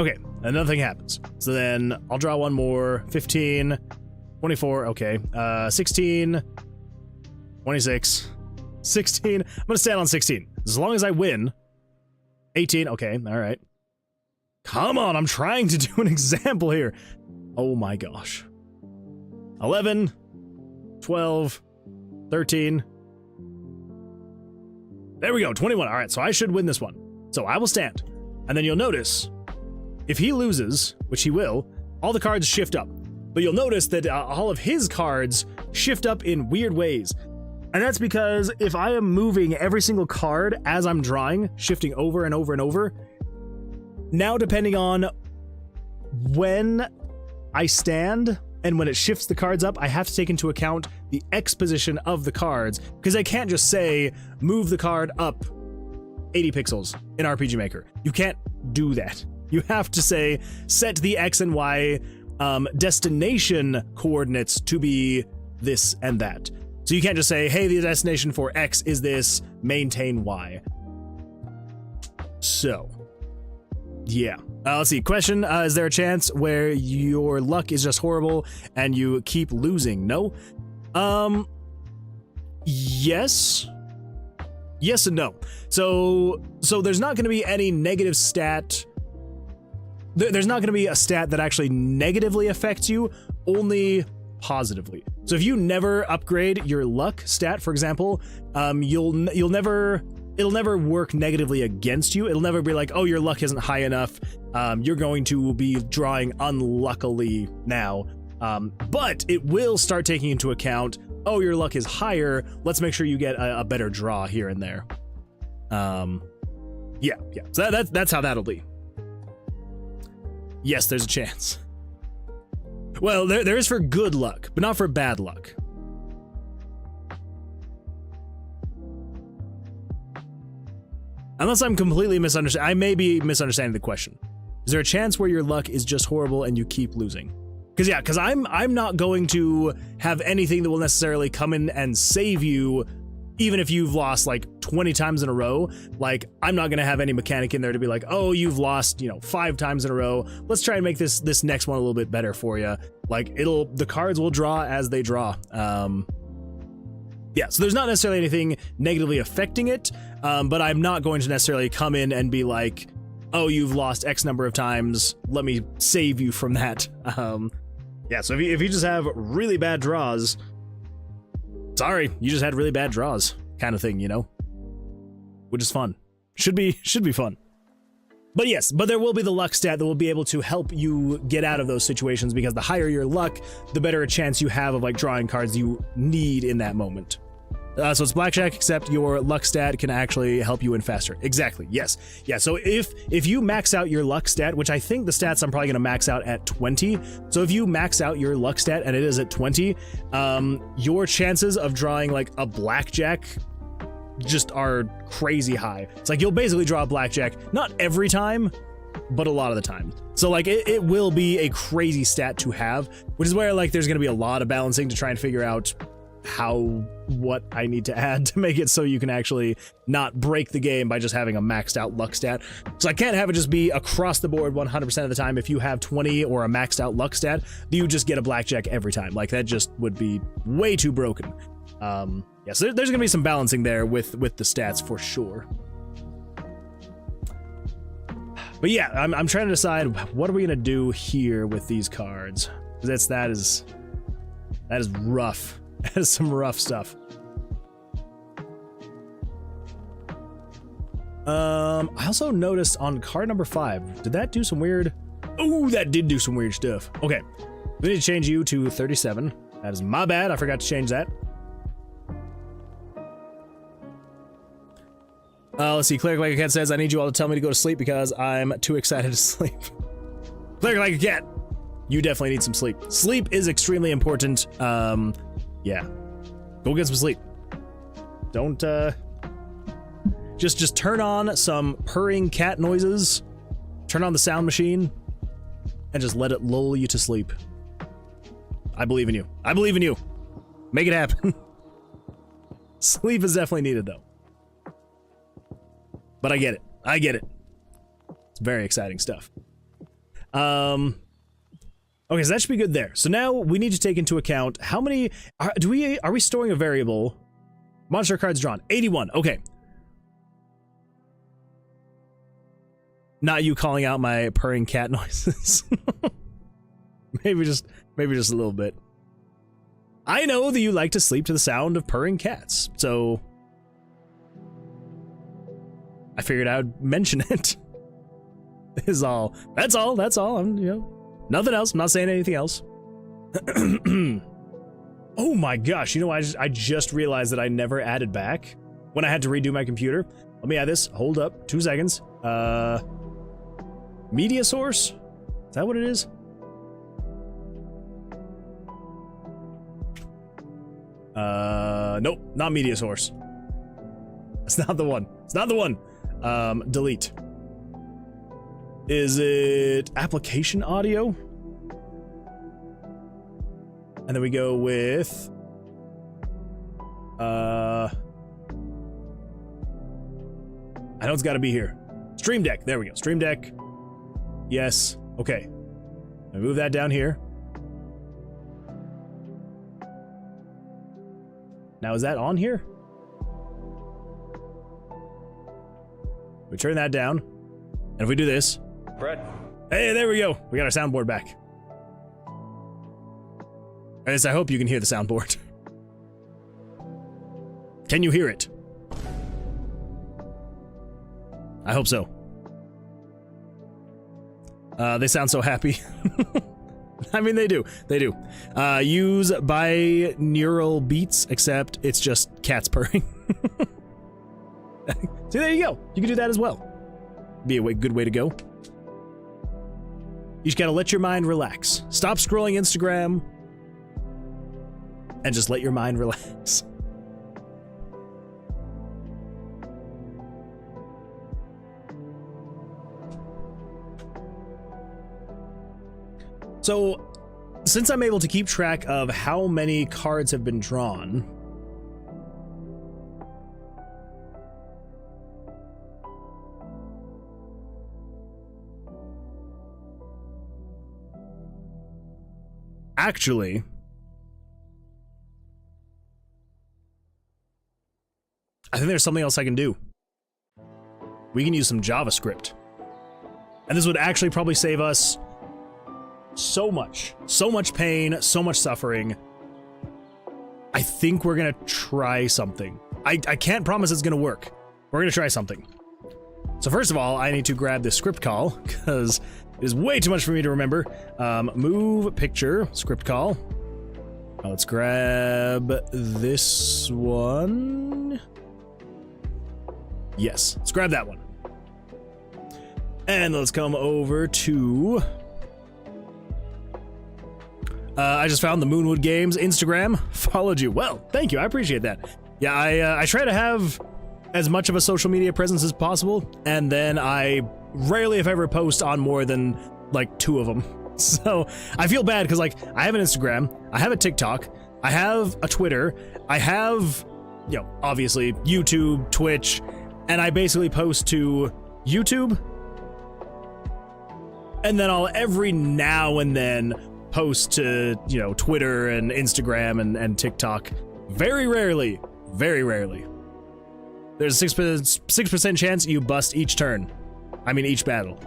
Okay, and nothing happens. So then I'll draw one more. 15, 24, okay. 16, 26, 16. I'm gonna stand on 16. As long as I win. 18, okay, all right. Come on, I'm trying to do an example here. Oh my gosh. 11, 12, 13. There we go, 21. All right, so I should win this one. So I will stand. And then you'll notice, if he loses, which he will, all the cards shift up. But you'll notice that all of his cards shift up in weird ways. And that's because if I am moving every single card as I'm drawing, shifting over and over and over, now depending on when I stand and when it shifts the cards up, I have to take into account the X position of the cards, because I can't just say move the card up 80 pixels in RPG Maker. You can't do that. You have to say set the X and Y destination coordinates to be this and that. So you can't just say, hey, the destination for X is this, maintain Y. So, yeah. Let's see. Question, is there a chance where your luck is just horrible and you keep losing? No? Yes. Yes and no. So there's not going to be any negative stat. There's not going to be a stat that actually negatively affects you, only positively. So if you never upgrade your luck stat, for example, it'll never work negatively against you. It'll never be like, oh, your luck isn't high enough. You're going to be drawing unluckily now. But it will start taking into account, oh, your luck is higher. Let's make sure you get a better draw here and there. Yeah. So that's how that'll be. Yes, there's a chance. Well, there is for good luck, but not for bad luck. Unless I'm completely misunderstanding. I may be misunderstanding the question. Is there a chance where your luck is just horrible and you keep losing? Because I'm not going to have anything that will necessarily come in and save you, even if you've lost like 20 times in a row. Like, I'm not going to have any mechanic in there to be like, oh, you've lost, 5 times in a row. Let's try and make this next one a little bit better for you. Like, the cards will draw as they draw. Yeah, so there's not necessarily anything negatively affecting it, but I'm not going to necessarily come in and be like, oh, you've lost X number of times, let me save you from that. Yeah, so if you just have really bad draws, sorry, you just had really bad draws, kind of thing, which is fun. Should be fun. But yes, there will be the luck stat that will be able to help you get out of those situations, because the higher your luck, the better a chance you have of like drawing cards you need in that moment. So it's Blackjack, except your luck stat can actually help you win faster. Exactly, yes. Yeah, so if you max out your luck stat, which I think the stats I'm probably going to max out at 20. So if you max out your luck stat and it is at 20, your chances of drawing like a Blackjack just are crazy high. It's like you'll basically draw a Blackjack, not every time, but a lot of the time. So like it will be a crazy stat to have, which is where like there's going to be a lot of balancing to try and figure out what I need to add to make it so you can actually not break the game by just having a maxed out luck stat. So I can't have it just be across the board 100% of the time. If you have 20 or a maxed out luck stat, you just get a Blackjack every time. Like that just would be way too broken. Yeah, so there's gonna be some balancing there with the stats for sure. But yeah, I'm trying to decide what are we gonna do here with these cards. That is rough. That is some rough stuff. I also noticed on card number 5, did that do some weird? Oh, that did do some weird stuff. Okay, we need to change you to 37. That is my bad. I forgot to change that. Let's see. Cleric Like a Cat says, I need you all to tell me to go to sleep because I'm too excited to sleep. Cleric Like a Cat, you definitely need some sleep. Sleep is extremely important. Yeah. Go get some sleep. Don't, just turn on some purring cat noises, turn on the sound machine, and just let it lull you to sleep. I believe in you. I believe in you. Make it happen. Sleep is definitely needed, though. But I get it. I get it. It's very exciting stuff. Okay, so that should be good there. So now we need to take into account how many are we storing a variable? Monster cards drawn. 81. Okay. Not you calling out my purring cat noises. maybe just a little bit. I know that you like to sleep to the sound of purring cats, so I figured I would mention it. Is all. That's all. I'm, nothing else. I'm not saying anything else. Oh my gosh, I just realized that I never added back when I had to redo my computer. Let me add this. Hold up. 2 seconds. Media source? Is that what it is? Nope, not media source. That's not the one. It's not the one. Delete. Is it application audio? And then we go with I know it's got to be here. Stream Deck. There we go. Stream Deck. Yes. Okay. I move that down here. Now is that on here? We turn that down. And if we do this. Brett. Hey, there we go. We got our soundboard back. At least I hope you can hear the soundboard. Can you hear it? I hope so. They sound so happy. I mean, they do. They do. Use binaural beats, except it's just cats purring. See, there you go. You can do that as well. Be a good way to go. You just gotta let your mind relax. Stop scrolling Instagram and just let your mind relax. So, since I'm able to keep track of how many cards have been drawn, actually, I think there's something else I can do. We can use some JavaScript. And this would actually probably save us so much pain, so much suffering. I think we're gonna try something. I can't promise it's gonna work. We're gonna try something. So first of all, I need to grab this script call, because it is way too much for me to remember. Move picture, script call. Let's grab this one. Yes, let's grab that one. And let's come over to... I just found the Moonwood Games Instagram. Followed you. Well, thank you. I appreciate that. Yeah, I try to have as much of a social media presence as possible, and then I rarely, if ever, post on more than like 2 of them. So I feel bad because, like, I have an Instagram, I have a TikTok, I have a Twitter, I have, you know, obviously YouTube, Twitch, and I basically post to YouTube, and then I'll every now and then post to, you know, Twitter and Instagram and TikTok. Very rarely. There's a 6% chance you bust each turn. I mean, each battle.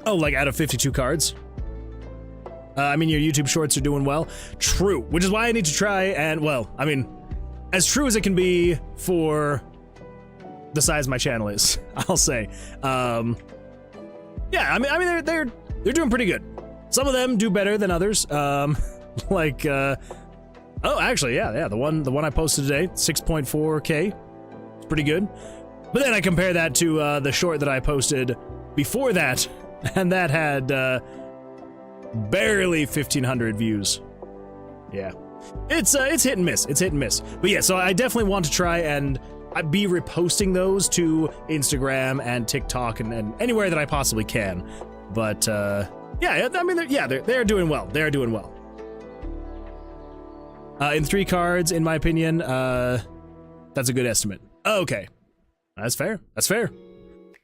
Oh, like out of 52 cards? I mean, your YouTube shorts are doing well. True, which is why I need to try and, well, I mean, as true as it can be for the size my channel is, I'll say. Yeah, I mean, they're doing pretty good. Some of them do better than others. Like, oh, actually, yeah, the one I posted today, 6.4K, it's pretty good. But then I compare that to the short that I posted before that, and that had barely 1,500 views. Yeah, it's hit and miss. It's hit and miss. But yeah, so I definitely want to try and be reposting those to Instagram and TikTok and anywhere that I possibly can. But yeah, I mean, they're doing well. They're doing well. In 3 cards, in my opinion, that's a good estimate. Okay, that's fair. That's fair.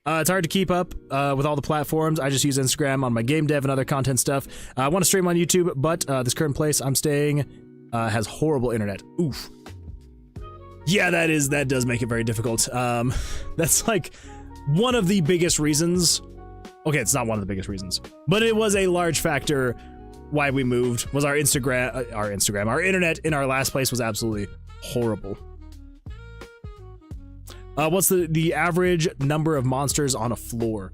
It's hard to keep up with all the platforms. I just use Instagram on my game dev and other content stuff. I want to stream on YouTube, but this current place I'm staying has horrible internet. Oof. Yeah, that does make it very difficult. That's like one of the biggest reasons. Okay, it's not one of the biggest reasons, but it was a large factor why we moved. Was our internet in our last place was absolutely horrible. What's the average number of monsters on a floor?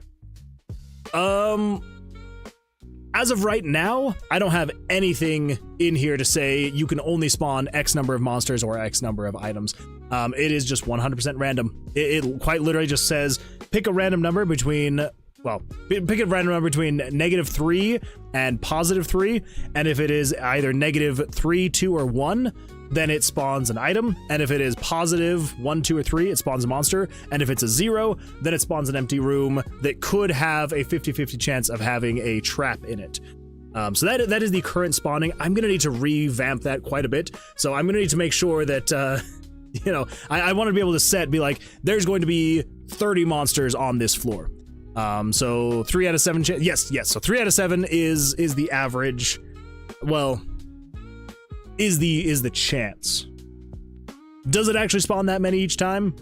As of right now, I don't have anything in here to say you can only spawn X number of monsters or X number of items. It is just 100% random. It quite literally just says, pick a random number between, well, pick a random number between -3 and +3, and if it is either -3, 2, or 1, then it spawns an item, and if it is +1, 2, or 3, it spawns a monster, and if it's a 0, then it spawns an empty room that could have a 50-50 chance of having a trap in it. So that is the current spawning. I'm gonna need to revamp that quite a bit, so I'm gonna need to make sure that, you know, I want to be able to be like, there's going to be 30 monsters on this floor. So 3 out of 7 yes, so 3 out of 7 is the average, well, is the chance. Does it actually spawn that many each time?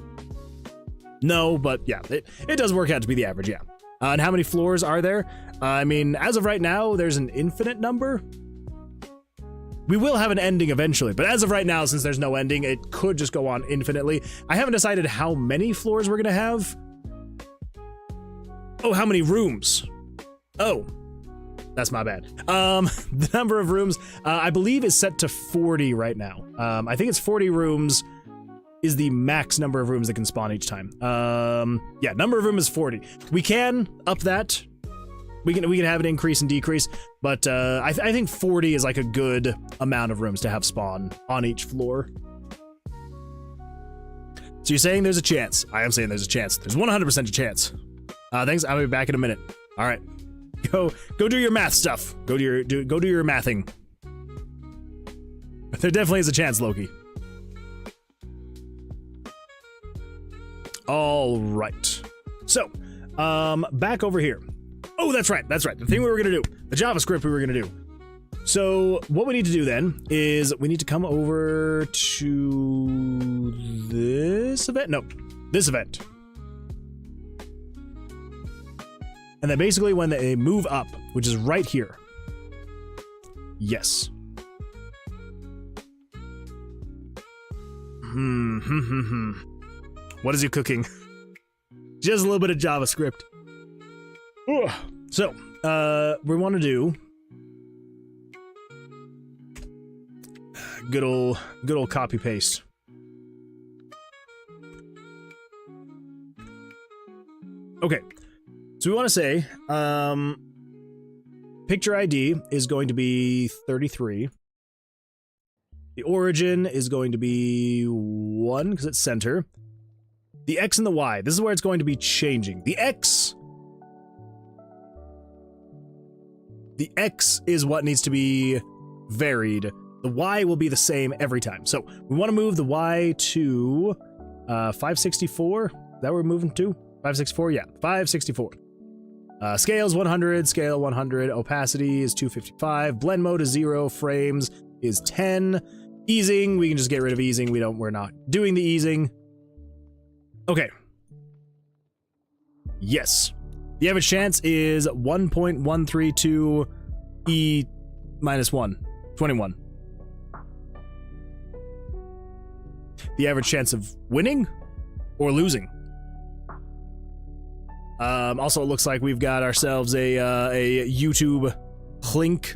No, but yeah, it does work out to be the average, yeah. And how many floors are there? I mean, as of right now, there's an infinite number. We will have an ending eventually, but as of right now, since there's no ending, it could just go on infinitely. I haven't decided how many floors we're gonna have. Oh, how many rooms? Oh, that's my bad. The number of rooms, I believe, is set to 40 right now. I think it's 40 rooms is the max number of rooms that can spawn each time. Yeah, number of rooms is 40. We can up that. We can have an increase and decrease, but I think 40 is like a good amount of rooms to have spawn on each floor. So you're saying there's a chance? I am saying there's a chance. There's 100% a chance. Thanks. I'll be back in a minute. All right, go do your math stuff. Go do your mathing. There definitely is a chance, Loki. All right. So, back over here. Oh, that's right. The thing we were gonna do, the JavaScript we were gonna do. So what we need to do then is we need to come over to this event. No, this event. And then basically when they move up, which is right here. Yes. What is he cooking? Just a little bit of JavaScript. Ugh. So, we want to do good old copy paste. Okay, so we want to say picture ID is going to be 33. The origin is going to be 1 because it's center. The X and the Y, this is where it's going to be changing. The X is what needs to be varied. The Y will be the same every time. So we want to move the Y to 564. Is that where we're moving to? 564? Yeah, 564. Scale is 100, scale 100. Opacity is 255. Blend mode is 0. Frames is 10. Easing, we can just get rid of easing. We're not doing the easing. Okay. Yes. The average chance is 1.132 E minus 1. 21. The average chance of winning or losing. Also, it looks like we've got ourselves a YouTube clink.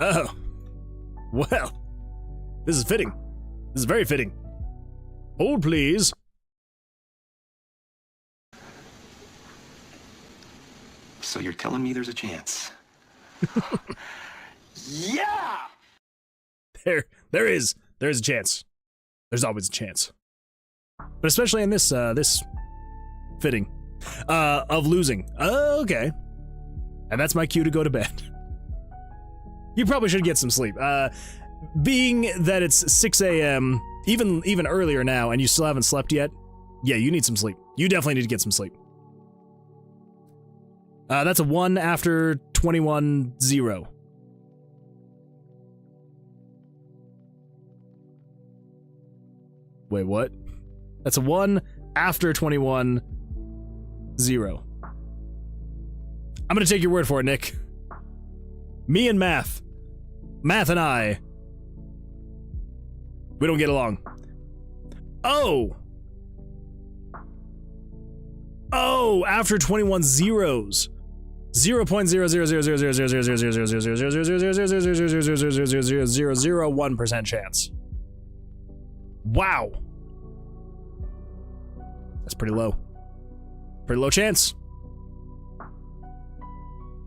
Oh. Well. This is fitting. This is very fitting. Hold, please. So you're telling me there's a chance? Yeah! There is a chance. There's always a chance. But especially in this fitting of losing. Okay. And that's my cue to go to bed. You probably should get some sleep. Being that it's 6 a.m., even earlier now, and you still haven't slept yet, yeah, you need some sleep. You definitely need to get some sleep. That's a 1 after 21-0. Wait, what? That's a 1 after 21-0. I'm gonna take your word for it, Nick. Me and math. Math and I. We don't get along. Oh! Oh, after 21 zeros. 0.000000000000000000000000001% chance. Wow. That's pretty low. Pretty low chance.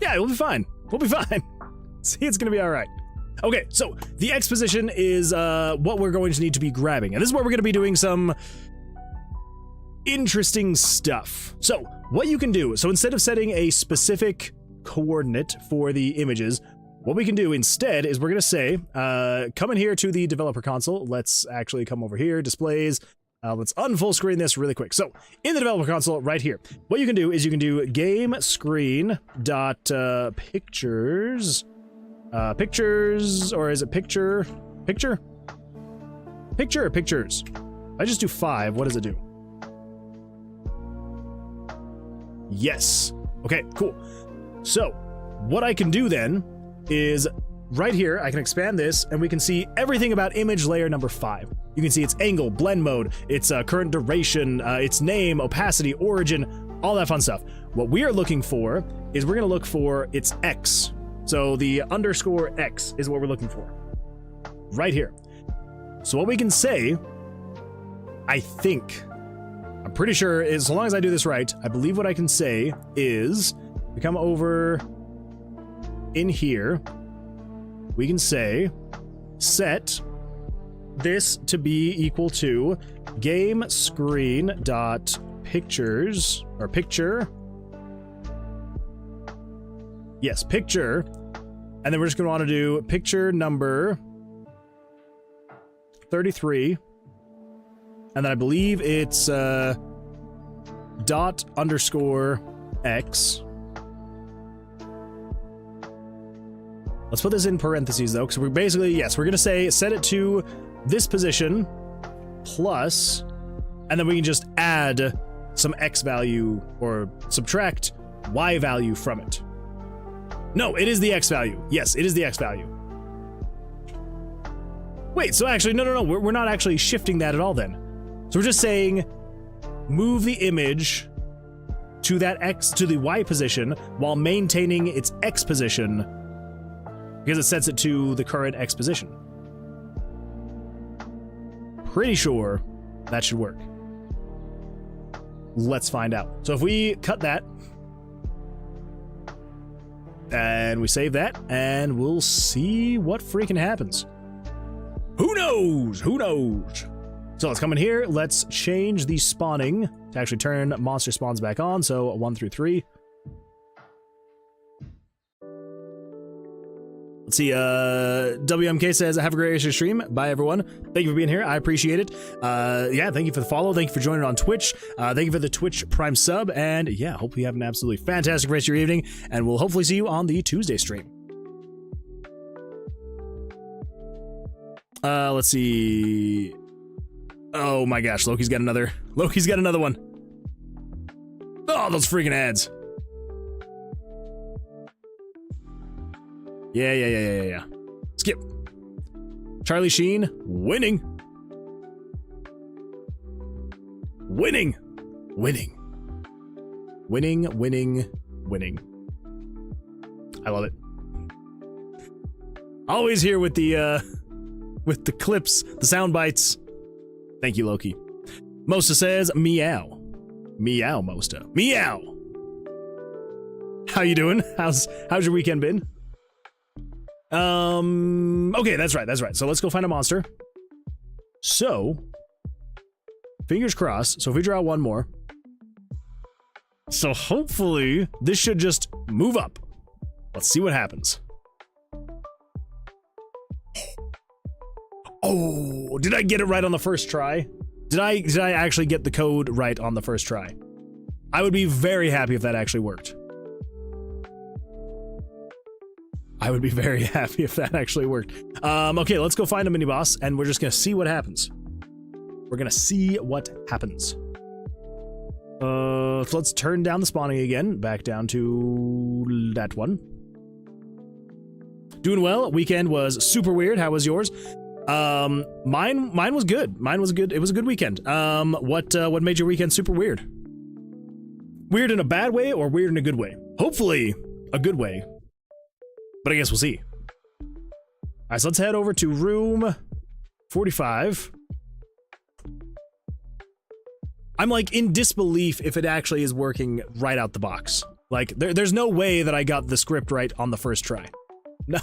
Yeah, we'll be fine. We'll be fine. See, it's gonna be all right. Okay, so the exposition is what we're going to need to be grabbing. And this is where we're gonna be doing some interesting stuff. So what you can do, so instead of setting a specific coordinate for the images, what we can do instead is we're gonna say, come in here to the developer console. Let's actually come over here, displays. Let's unfull screen this really quick. So in the developer console right here, what you can do is you can do game screen dot pictures, pictures, or is it picture or pictures? I just do 5. What does it do? Yes. Okay, cool. So what I can do then is right here, I can expand this and we can see everything about image layer number 5. You can see its angle, blend mode, its current duration, its name, opacity, origin, all that fun stuff. What we are looking for is we're gonna look for its X. So the underscore X is what we're looking for. Right here. So what we can say, I think, I'm pretty sure is, so long as I do this right, I believe what I can say is, we come over in here, we can say, set this to be equal to game screen dot pictures, or picture. Yes, picture. And then we're just going to want to do picture number 33. And then I believe it's dot underscore X. Let's put this in parentheses though, because we're basically, yes, we're going to say set it to this position plus, and then we can just add some X value or subtract Y value from it. No, it is the X value. Yes, it is the X value. Wait, so actually, no. We're not actually shifting that at all then. So we're just saying move the image to that X, to the Y position while maintaining its X position because it sets it to the current X position. Pretty sure that should work. Let's find out. So if we cut that and we save that and we'll see what freaking happens. Who knows? Who knows? So let's come in here. Let's change the spawning to actually turn monster spawns back on. So 1 through 3. Let's see, WMK says, have a great stream. Bye, everyone. Thank you for being here. I appreciate it. Yeah, thank you for the follow. Thank you for joining on Twitch. Thank you for the Twitch Prime sub. And yeah, hope you have an absolutely fantastic rest of your evening. And we'll hopefully see you on the Tuesday stream. Let's see. Oh my gosh, Loki's got another one. Oh, those freaking ads. Yeah. Skip. Charlie Sheen, winning. I love it. Always here with the clips, the sound bites. Thank you, Loki. Mosta says, meow. Meow, Mosta. Meow. How you doing? How's your weekend been? Okay, that's right. So let's go find a monster. So, fingers crossed. So if we draw one more. So hopefully this should just move up. Let's see what happens. Oh, did I get it right on the first try? Did I actually get the code right on the first try? I would be very happy if that actually worked. Okay, let's go find a mini boss and we're just gonna see what happens. So let's turn down the spawning again, back down to that one. Doing well. Weekend was super weird. How was yours? Mine was good. It was a good weekend. What made your weekend super weird? Weird in a bad way or weird in a good way? Hopefully a good way. But I guess we'll see. Alright, so let's head over to room 45. I'm like in disbelief if it actually is working right out the box. Like there's no way that I got the script right on the first try. No.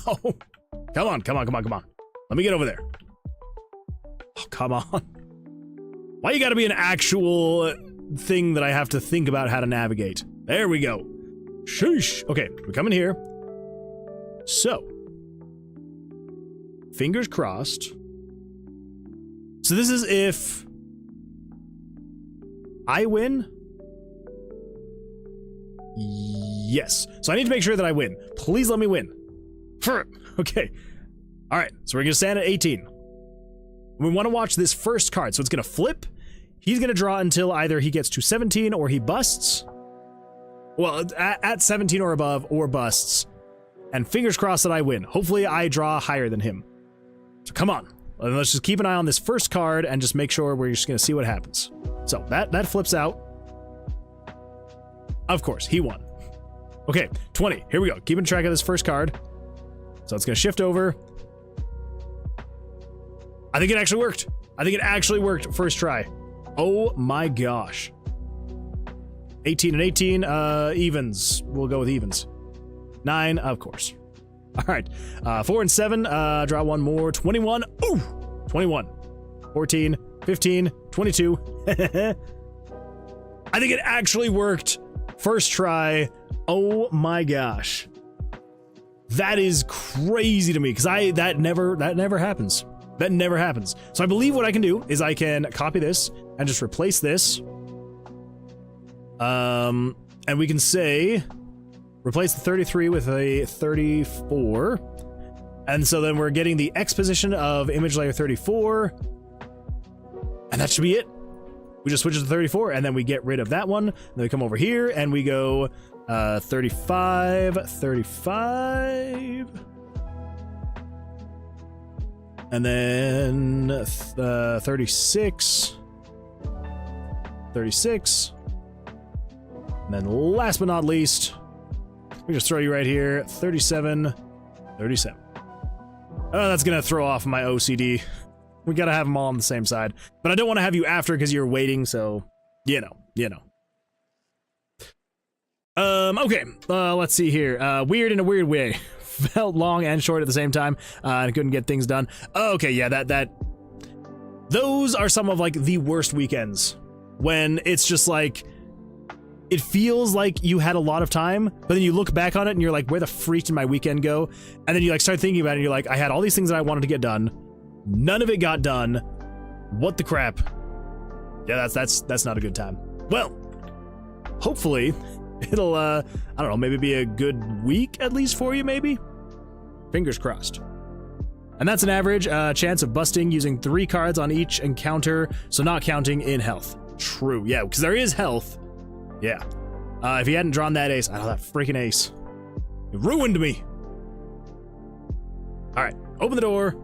Come on. Let me get over there. Oh, come on. Why you gotta be an actual thing that I have to think about how to navigate? There we go. Sheesh. Okay, we're coming here. So. Fingers crossed. So this is if I win? Yes. So I need to make sure that I win. Please let me win. Okay. All right. So we're going to stand at 18. We want to watch this first card. So it's going to flip. He's going to draw until either he gets to 17 or he busts. Well, at 17 or above or busts. And fingers crossed that I win. Hopefully I draw higher than him. So come on. Let's just keep an eye on this first card and just make sure we're just going to see what happens. So that flips out. Of course, he won. Okay, 20. Here we go. Keeping track of this first card. So it's going to shift over. I think it actually worked. I think it actually worked first try. Oh my gosh. 18 and 18, evens. We'll go with evens. 9, of course. All right, 4 and 7, draw one more. 21, ooh, 21. 14, 15, 22. I think it actually worked first try. Oh my gosh. That is crazy to me, because that never happens. That never happens. So I believe what I can do is I can copy this and just replace this. And we can say replace the 33 with a 34. And so then we're getting the X position of image layer 34. And that should be it. We just switch it to 34 and then we get rid of that one. And then we come over here and we go 35, 35. And then 36, 36. And then last but not least, we just throw you right here, 37, 37. Oh, that's gonna throw off my OCD. We gotta have them all on the same side. But I don't want to have you after because you're waiting, so, you know. Okay, let's see here. Weird in a weird way. Felt long and short at the same time, and couldn't get things done. Okay, yeah, those are some of, like, the worst weekends. When it's just, like, it feels like you had a lot of time, but then you look back on it and you're like, where the freak did my weekend go? And then you, like, start thinking about it and you're like, I had all these things that I wanted to get done. None of it got done. What the crap? Yeah, that's not a good time. Well, hopefully it'll, I don't know, maybe be a good week at least for you, maybe? Fingers crossed. And that's an average chance of busting using 3 cards on each encounter, so not counting in health. True, yeah, because there is health. Yeah. If he hadn't drawn that ace, I know that freaking ace. It ruined me. All right, open the door.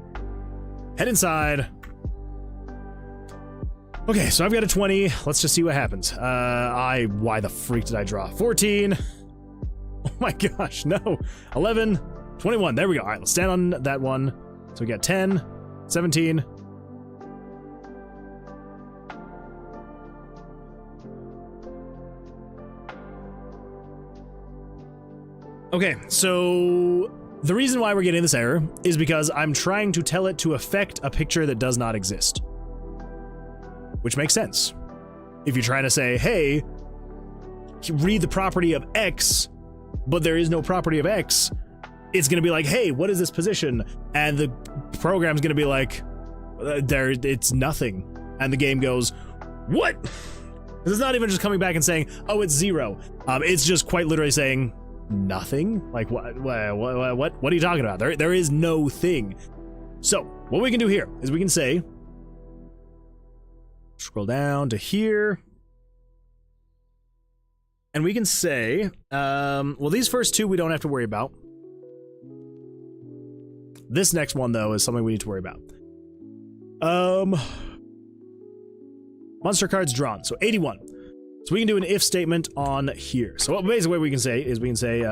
Head inside. Okay, so I've got a 20. Let's just see what happens. Why the freak did I draw? 14. Oh my gosh, no. 11, 21. There we go. All right, let's stand on that one. So we got 10, 17. Okay, so the reason why we're getting this error is because I'm trying to tell it to affect a picture that does not exist. Which makes sense. If you're trying to say, hey, read the property of X, but there is no property of X, it's going to be like, hey, what is this position? And the program's going to be like, it's nothing. And the game goes, what? It's not even just coming back and saying, oh, it's 0. It's just quite literally saying, nothing? Like, what are you talking about? There is no thing. So what we can do here is we can say, scroll down to here, and we can say, well, these first 2 we don't have to worry about. This next one, though, is something we need to worry about. Monster cards drawn, so 81. So we can do an if statement on here. So basically what we can say is we can say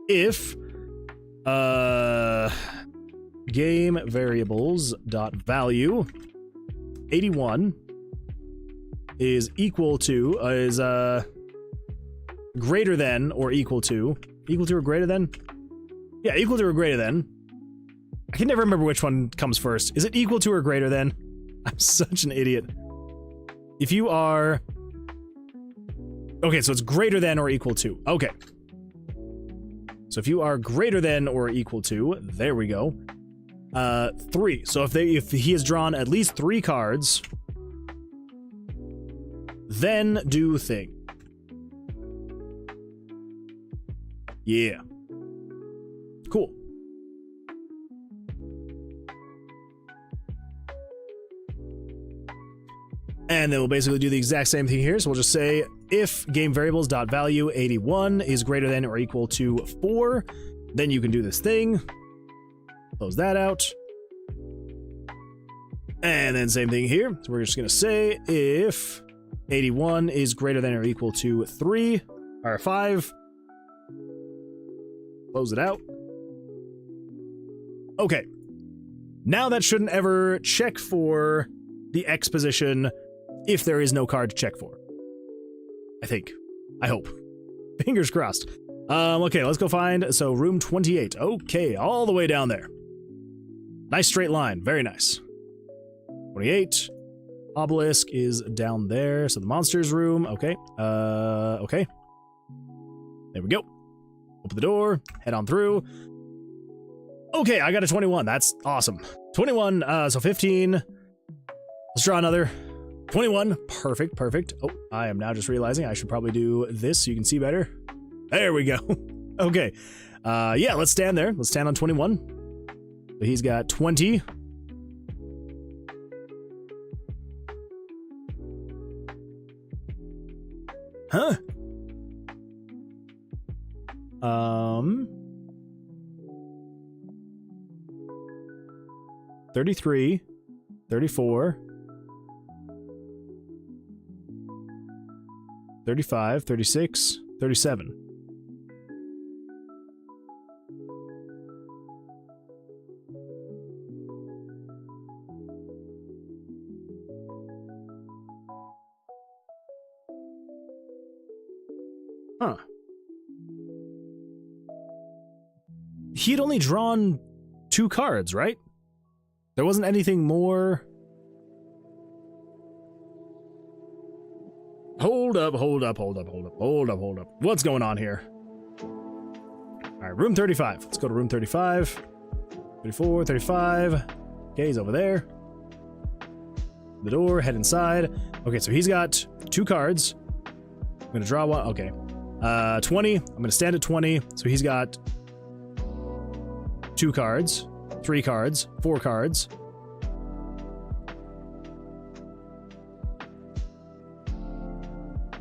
if game variables dot value 81 is equal to, is greater than or equal to or greater than? Yeah, equal to or greater than. I can never remember which one comes first. Is it equal to or greater than? I'm such an idiot. If you are... Okay, so it's greater than or equal to. Okay. So if you are greater than or equal to, there we go. 3. So if he has drawn at least 3 cards, then do thing. Yeah. Cool. And then we'll basically do the exact same thing here. So we'll just say if game variables dot value 81 is greater than or equal to 4, then you can do this thing. Close that out. And then same thing here. So we're just going to say if 81 is greater than or equal to 3 or 5. Close it out. Okay. Now that shouldn't ever check for the X position if there is no card to check for. I think. I hope. Fingers crossed. Okay, let's go find, so room 28. Okay, all the way down there. Nice straight line, very nice. 28. Obelisk is down there, so the monsters room, okay. Okay. There we go. Open the door, head on through. Okay, I got a 21, that's awesome. 21, so 15. Let's draw another. 21, perfect, perfect. Oh, I am now just realizing I should probably do this so you can see better. There we go. Okay, yeah, let's stand there. Let's stand on 21. So he's got 20. Huh? 33, 34, 35, 36, 37. Huh. He had only drawn 2 cards, right? There wasn't anything more. Hold up. What's going on here? All right, room 35. Let's go to room 35. 34, 35. Okay, he's over there. The door, head inside. Okay, so he's got 2 cards. I'm gonna draw one. Okay. 20. I'm gonna stand at 20. So he's got 2 cards, 3 cards, 4 cards.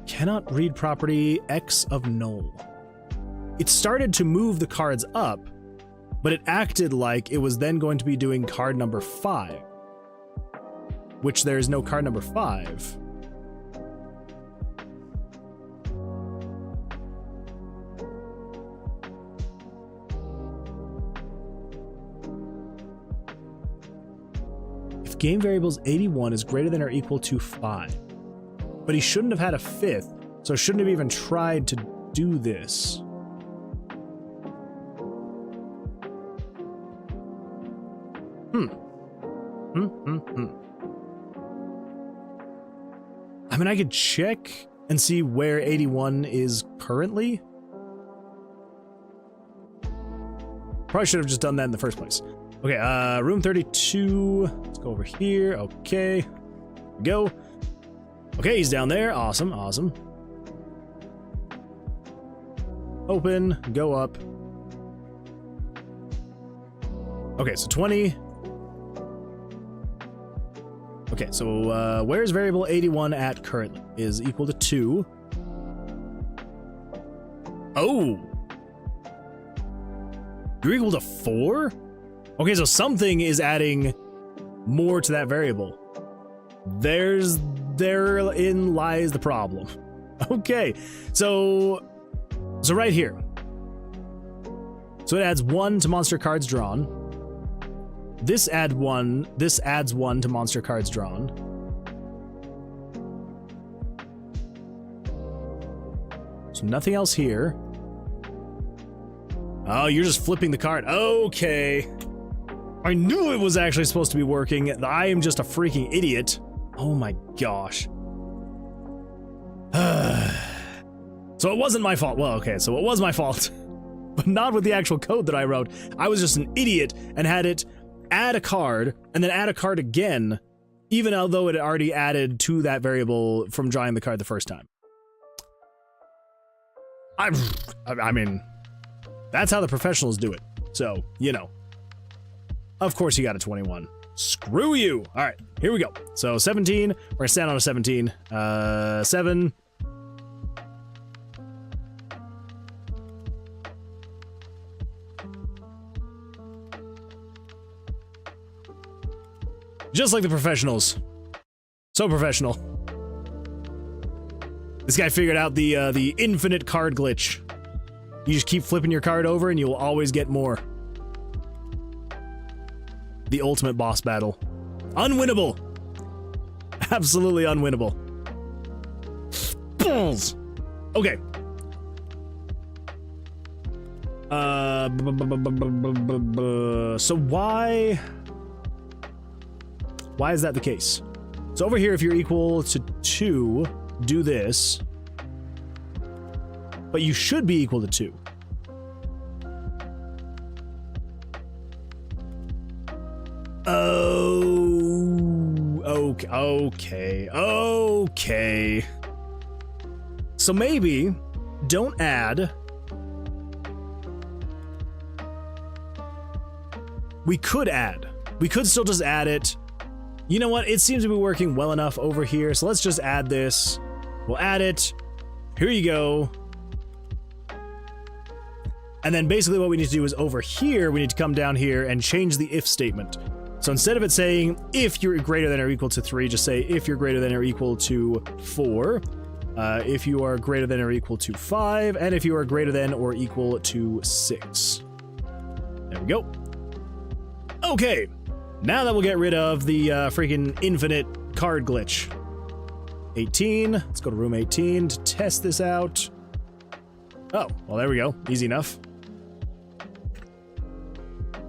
Cannot read property X of null. It started to move the cards up, but it acted like it was then going to be doing card number 5, which there is no card number 5. If game variables 81 is greater than or equal to 5. But he shouldn't have had a 5th, so shouldn't have even tried to do this. I mean, I could check and see where 81 is currently. Probably should have just done that in the first place. Okay, room 32. Let's go over here. Okay. Go. Okay, he's down there. Awesome, awesome. Open, go up. Okay, so 20. Okay, so where's variable 81 at currently? Is equal to 2. Oh! You're equal to 4? Okay, so something is adding more to that variable. Therein lies the problem. Okay, so right here. So it adds 1 to monster cards drawn. This adds 1 to monster cards drawn. So nothing else here. Oh, you're just flipping the card. Okay. I knew it was actually supposed to be working. I am just a freaking idiot. Oh my gosh. So it wasn't my fault. Well, okay, so it was my fault. But not with the actual code that I wrote. I was just an idiot and had it add a card and then add a card again, even although it had already added to that variable from drawing the card the first time. I mean, that's how the professionals do it. So, you know. Of course you got a 21. Screw you! Alright, here we go. So 17, we're gonna stand on a 17. 7. Just like the professionals. So professional. This guy figured out the infinite card glitch. You just keep flipping your card over and you'll always get more. The ultimate boss battle. Unwinnable! Absolutely unwinnable. Balls! Okay. So why is that the case? So over here, if you're equal to 2, do this. But you should be equal to 2. Oh, okay. So maybe don't add. We could add. We could still just add it. You know what? It seems to be working well enough over here, so let's just add this. We'll add it. Here you go. And then basically what we need to do is over here, we need to come down here and change the if statement. So instead of it saying if you're greater than or equal to 3, just say if you're greater than or equal to 4, if you are greater than or equal to 5, and if you are greater than or equal to 6. There we go. Okay, now that we'll get rid of the freaking infinite card glitch. 18, let's go to room 18 to test this out. Oh, well there we go, easy enough.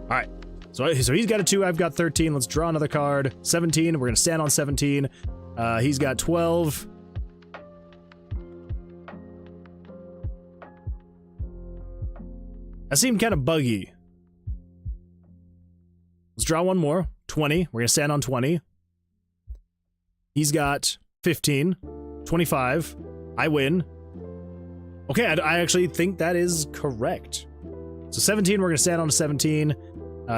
All right. So he's got a 2, I've got 13. Let's draw another card. 17, we're gonna stand on 17. He's got 12. That seemed kind of buggy. Let's draw one more. 20, we're gonna stand on 20. He's got 15. 25, I win. Okay, I actually think that is correct. So 17, we're gonna stand on a 17.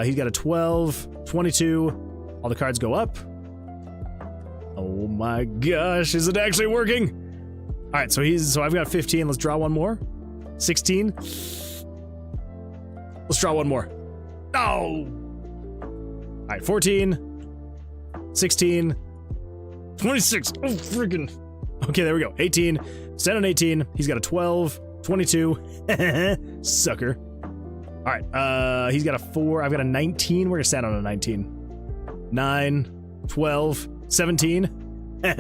He's got a 12, 22. All the cards go up. Oh my gosh, is it actually working? All right, so I've got 15. Let's draw one more. 16. Let's draw one more. No. All right, 14, 16, 26. Oh, friggin'. Okay, there we go. 18. Stand on 18. He's got a 12, 22. Sucker. All right, he's got a 4. I've got a 19. We're gonna stand on a 19. 9, 12, 17. All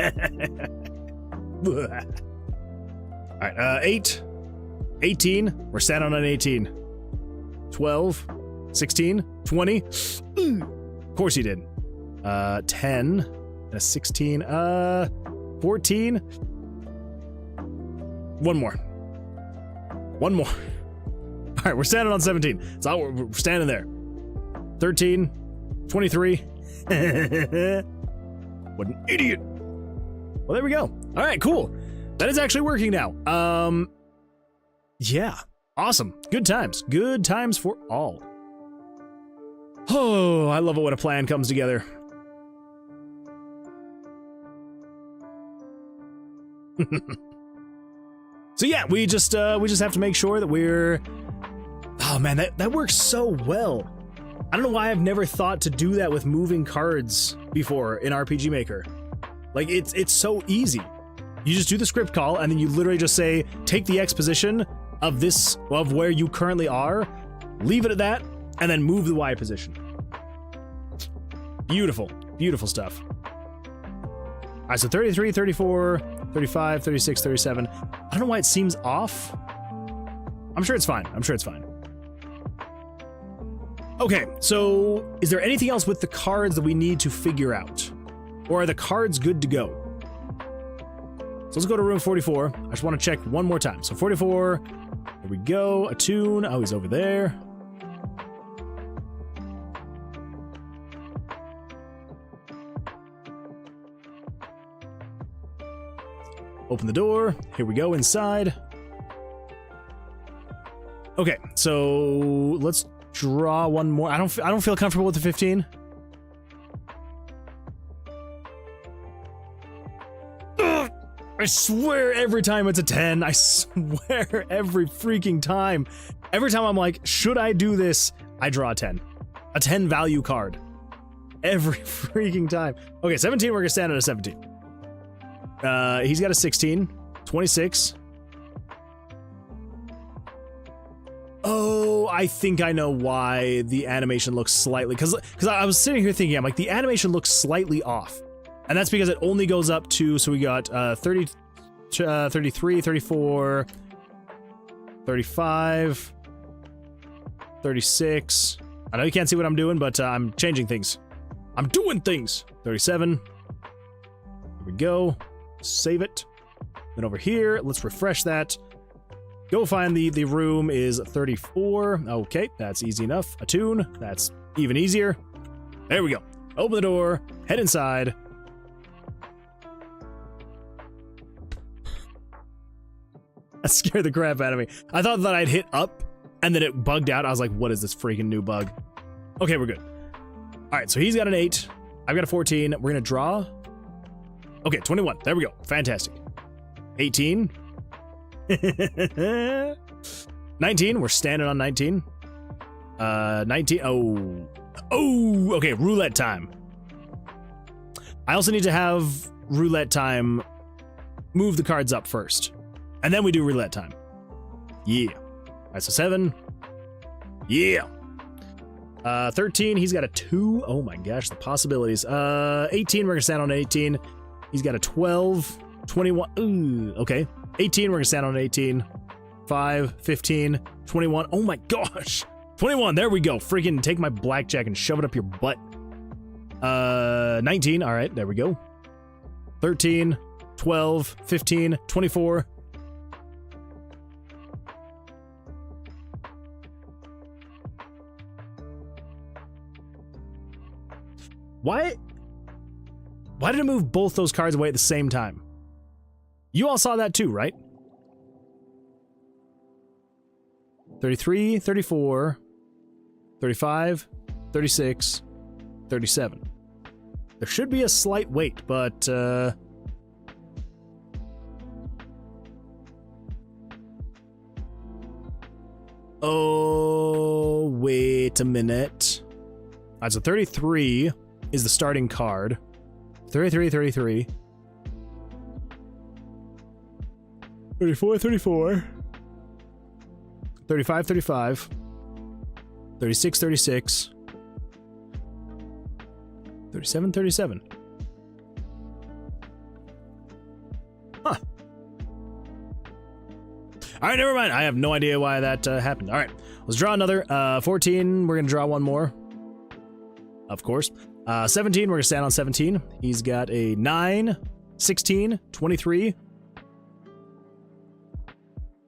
right, 8, 18. We're standing on an 18. 12, 16, 20. Of course he did. 10 and a 16. 14. One more. One more. All right, we're standing on 17. So we're standing there. 13, 23. What an idiot. Well, there we go. All right, cool. That is actually working now. Yeah, awesome. Good times. Good times for all. Oh, I love it when a plan comes together. So yeah, we just have to make sure that we're. Oh man, that works so well. I don't know why I've never thought to do that with moving cards before in RPG Maker. Like it's so easy. You just do the script call and then you literally just say take the X position of where you currently are, leave it at that, and then move the Y position. Beautiful, beautiful stuff. All right, so 33, 34, 35, 36, 37. I don't know why it seems off. I'm sure it's fine. I'm sure it's fine. Okay, so is there anything else with the cards that we need to figure out? Or are the cards good to go? So let's go to room 44. I just want to check one more time. So 44, here we go. Attune. Oh, he's over there. Open the door. Here we go inside. Okay, so let's draw one more. I don't feel comfortable with the 15. Ugh, I swear every time it's a 10. I swear every freaking time. Every time I'm like, should I do this? I draw a 10. A 10 value card. Every freaking time. Okay, 17, we're gonna stand at a 17. He's got a 16, 26. Oh, I think I know why the animation looks slightly, because I was sitting here thinking, I'm like, the animation looks slightly off. And that's because it only goes up to, so we got 30, 33, 34, 35, 36. I know you can't see what I'm doing, but I'm changing things. I'm doing things. 37. Here we go. Save it. Then over here, let's refresh that. Go find the room is 34. Okay, that's easy enough. Attune, that's even easier. There we go. Open the door, head inside. That scared the crap out of me. I thought that I'd hit up and then it bugged out. I was like, what is this freaking new bug? Okay, we're good. All right, so he's got an 8. I've got a 14. We're gonna draw. Okay, 21. There we go. Fantastic. 18. 19. We're standing on 19. 19. Oh, okay. Roulette time. I also need to have roulette time move the cards up first. And then we do roulette time. Yeah. All right, so 7. Yeah. 13. He's got a 2. Oh my gosh, the possibilities. 18. We're going to stand on 18. He's got a 12, 21, ooh, okay. 18, we're gonna stand on 18. 5, 15, 21, oh my gosh. 21, there we go. Freaking take my blackjack and shove it up your butt. 19, all right, there we go. 13, 12, 15, 24. Why did it move both those cards away at the same time? You all saw that too, right? 33, 34, 35, 36, 37. There should be a slight wait, but oh, wait a minute. All right, so 33 is the starting card. 33, 33. 34, 34. 35, 35. 36, 36. 37, 37. Huh. All right, never mind. I have no idea why that happened. All right, let's draw another. 14, we're going to draw one more. Of course. 17, we're going to stand on 17. He's got a 9, 16, 23.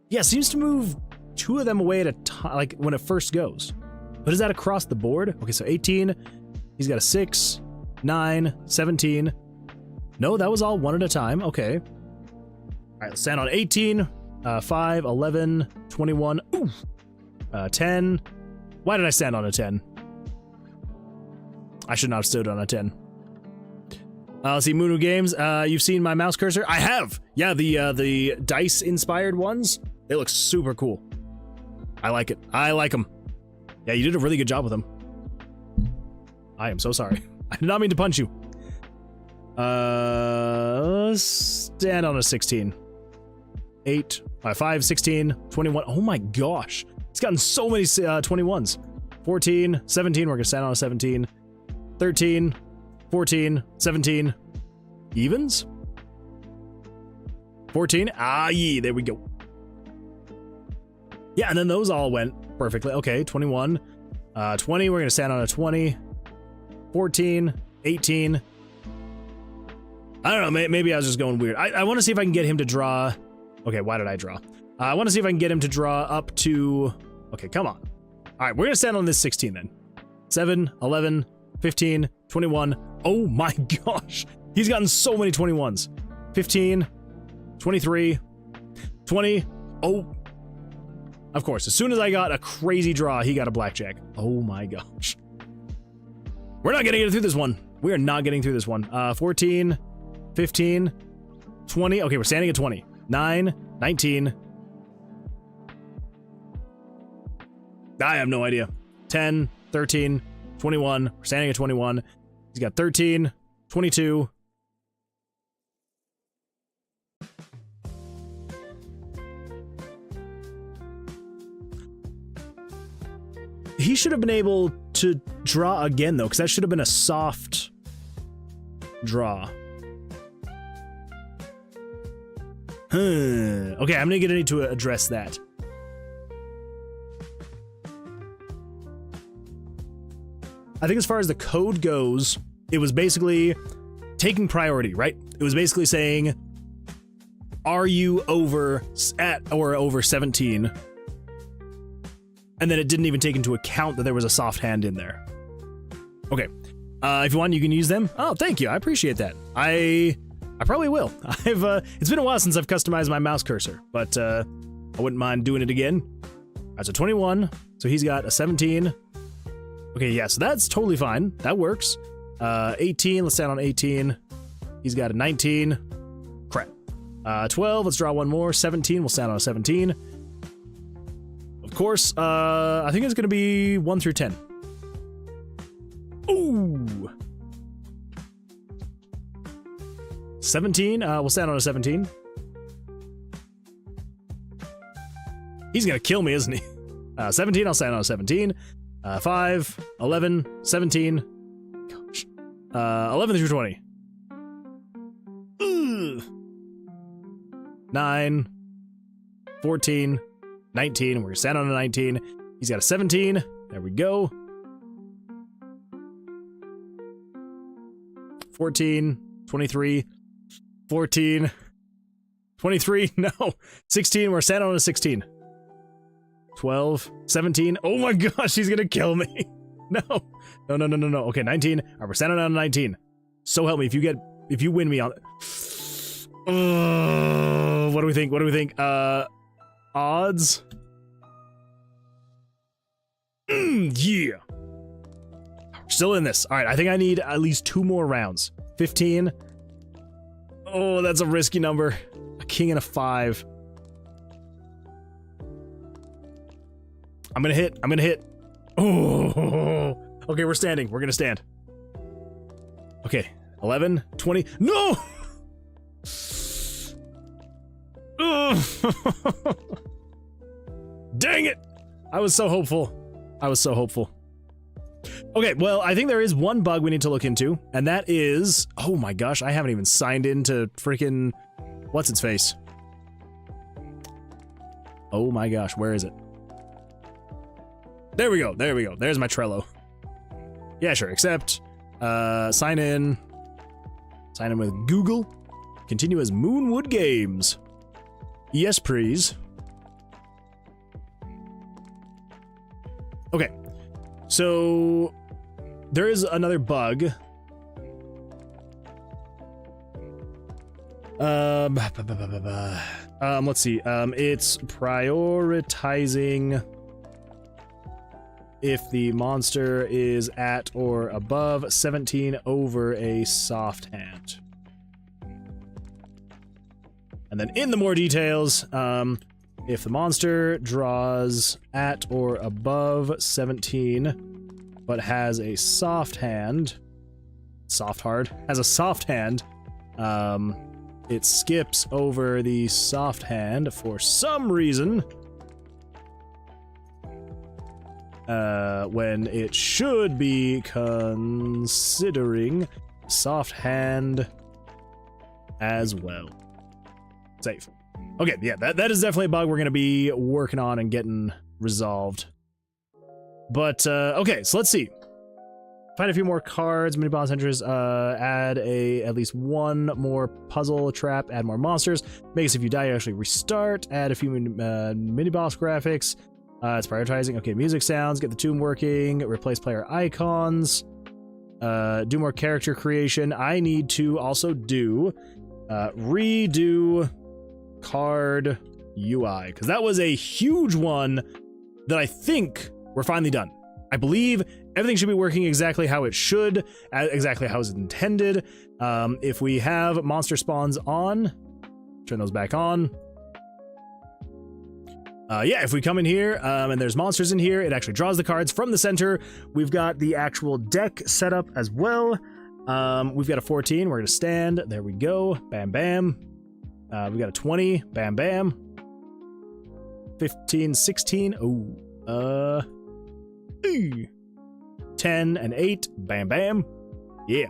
Yeah, seems to move 2 of them away at a time, like when it first goes. But is that across the board? Okay, so 18, he's got a 6, 9, 17. No, that was all one at a time. Okay. All right, let's stand on 18, 5, 11, 21, ooh, 10. Why did I stand on a 10? I should not have stood on a 10. Let's see, Moonu Games. You've seen my mouse cursor? I have. Yeah, the dice inspired ones. They look super cool. I like it. I like them. Yeah, you did a really good job with them. I am so sorry. I did not mean to punch you. Stand on a 16. 8, 5, 16, 21. Oh my gosh. It's gotten so many 21s. 14, 17. We're gonna stand on a 17. 13, 14, 17. Evens? 14. Ah, yeah, there we go. Yeah, and then those all went perfectly. Okay, 21. 20, we're going to stand on a 20. 14, 18. I don't know, maybe I was just going weird. I want to see if I can get him to draw. Okay, why did I draw? I want to see if I can get him to draw up to... Okay, come on. All right, we're going to stand on this 16 then. 7, 11, 15, 21. Oh my gosh. He's gotten so many 21s. 15, 23, 20. Oh, of course. As soon as I got a crazy draw, he got a blackjack. Oh my gosh. We're not getting through this one. We are not getting through this one. 14, 15, 20. Okay, we're standing at 20. 9, 19. I have no idea. 10, 13, 21. We're standing at 21. He's got 13, 22. He should have been able to draw again, though, because that should have been a soft draw. Okay, I'm gonna need to address that. I think as far as the code goes, it was basically taking priority, right? It was basically saying, are you over at or over 17? And then it didn't even take into account that there was a soft hand in there. Okay. If you want, you can use them. Oh, thank you. I appreciate that. I probably will. It's been a while since I've customized my mouse cursor, but I wouldn't mind doing it again. All right, so 21. So he's got a 17. Okay, yeah, so that's totally fine. That works. 18, let's stand on 18. He's got a 19. Crap. 12, let's draw one more. 17, we'll stand on a 17. Of course, I think it's gonna be 1 through 10. Ooh! 17, we'll stand on a 17. He's gonna kill me, isn't he? 17, I'll stand on a 17. 5, 11, 17. Gosh. 11 through 20. Ugh. 9, 14, 19. We're gonna stand on a 19. He's got a 17. There we go. 14, 23, 14, 23. No. 16. We're standing on a 16. 12, 17. Oh my gosh, he's gonna kill me. No. No. Okay, 19. All right, we're standing on a 19. So help me if you win me on. What do we think? What do we think? Odds? Yeah. We're still in this. All right, I think I need at least 2 more rounds. 15. Oh, that's a risky number. A king and a 5. I'm gonna hit. Oh, okay, we're standing. We're gonna stand. Okay, 11, 20. No! Dang it! I was so hopeful. Okay, well, I think there is one bug we need to look into, and that is... Oh my gosh, I haven't even signed into freaking... What's its face? Oh my gosh, where is it? There we go. There's my Trello. Yeah, sure, accept. Sign in. Sign in with Google. Continue as Moonwood Games. Yes, please. Okay. So there is another bug. Let's see. It's prioritizing if the monster is at or above 17 over a soft hand. And then in the more details, if the monster draws at or above 17, but has a soft hand, has a soft hand, it skips over the soft hand for some reason, when it should be considering soft hand as well. Save. Okay, yeah, that is definitely a bug we're going to be working on and getting resolved. But, okay, so let's see. Find a few more cards, mini boss entries, add at least one more puzzle trap, add more monsters, make it so if you die you actually restart, add a few mini boss graphics, it's prioritizing, okay, music sounds, get the tune working, replace player icons, do more character creation. I need to also do, redo card UI, because that was a huge one that I think we're finally done. I believe everything should be working exactly how it should, exactly how it's intended. If we have monster spawns on, turn those back on. Yeah, if we come in here and there's monsters in here, it actually draws the cards from the center. We've got the actual deck set up as well. We've got a 14, we're gonna stand, there we go, bam bam. We got a 20, bam bam. 15, 16, oh, 10 and 8, bam bam. Yeah.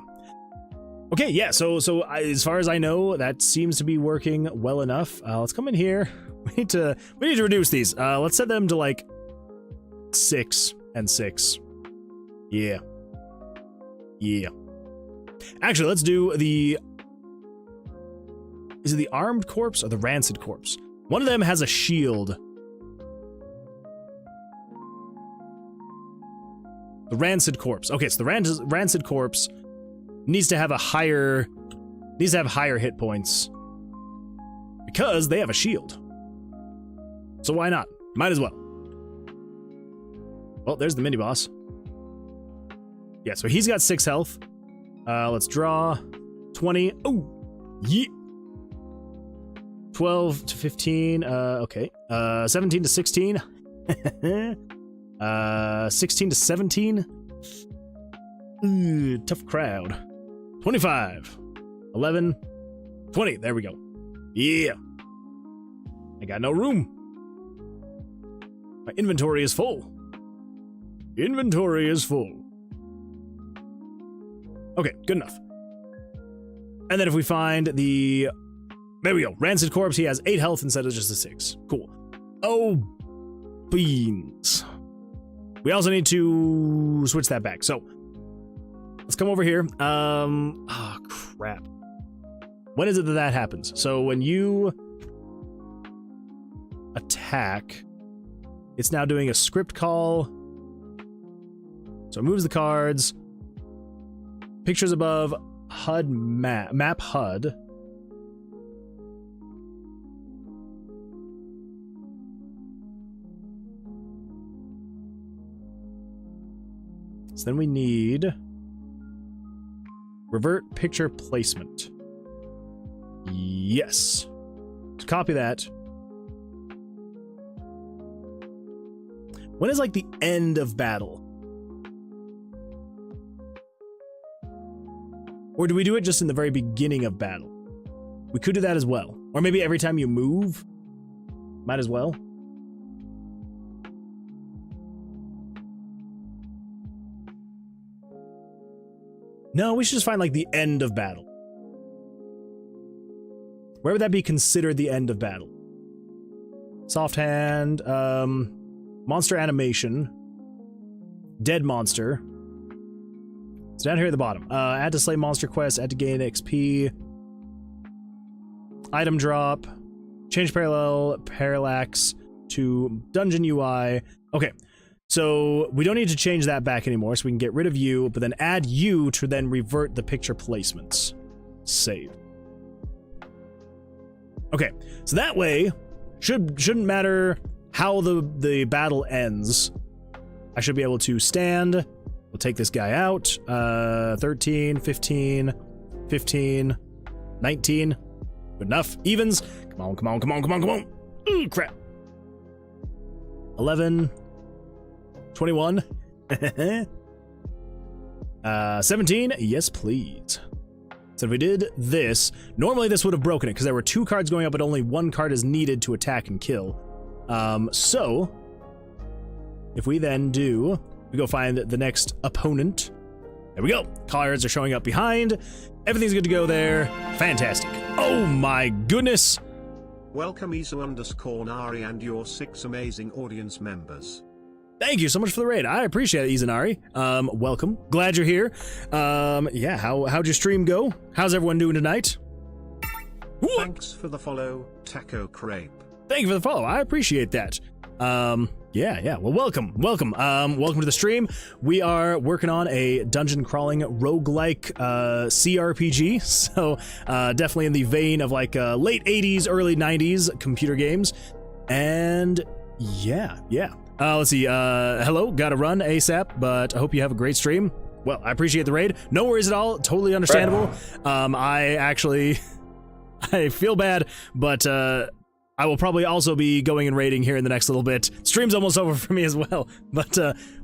Okay, yeah, so as far as I know, that seems to be working well enough. Let's come in here. We need to reduce these. Let's set them to like 6 and 6. Yeah. Yeah. Actually, let's do the... Is it the armed corpse or the rancid corpse? One of them has a shield. The rancid corpse. Okay, so the rancid corpse needs to have higher hit points because they have a shield. So why not? Might as well. Well, there's the mini boss. Yeah, so he's got 6 health. Let's draw 20. Oh, yeah. 12 to 15. Okay. 17 to 16. 16 to 17. Ooh, tough crowd. 25. 11. 20. There we go. Yeah. I got no room. My inventory is full. Inventory is full. Okay, good enough. And then if we find the... There we go. Rancid corpse, he has 8 health instead of just a 6. Cool. Oh, beans. We also need to switch that back. So let's come over here. Oh, crap. When is it that happens? So when you attack, it's now doing a script call. So it moves the cards. Pictures above HUD map HUD. So then we need revert picture placement. Yes. To copy that. When is like the end of battle? Or do we do it just in the very beginning of battle? We could do that as well. Or maybe every time you move. Might as well. No, we should just find like the end of battle. Where would that be considered the end of battle? Soft hand, monster animation, dead monster. It's down here at the bottom. Add to slay monster quest, add to gain XP, item drop, change parallax to dungeon UI. Okay. So we don't need to change that back anymore, so we can get rid of you, but then add you to then revert the picture placements. Save. Okay, so that way, shouldn't matter how the battle ends. I should be able to stand. We'll take this guy out. 13, 15, 15, 19. Good enough. Evens. Come on, come on, come on, come on, come on. Ooh, crap. 11. 21. 17. Yes, please. So if we did this, normally this would have broken it because there were 2 cards going up, but only 1 card is needed to attack and kill. So if we then we go find the next opponent. There we go. Cards are showing up behind. Everything's good to go there. Fantastic. Oh my goodness. Welcome Izu_Nari and your 6 amazing audience members. Thank you so much for the raid. I appreciate it, Izanari. Welcome. Glad you're here. Yeah, how'd your stream go? How's everyone doing tonight? Thanks for the follow, Taco Crepe. Thank you for the follow. I appreciate that. Yeah. Well, welcome. Welcome to the stream. We are working on a dungeon crawling roguelike CRPG. So definitely in the vein of like late 80s, early 90s computer games. And yeah. Let's see. Hello, gotta run ASAP, but I hope you have a great stream. Well, I appreciate the raid. No worries at all. Totally understandable. I feel bad, but I will probably also be going and raiding here in the next little bit. Stream's almost over for me as well, but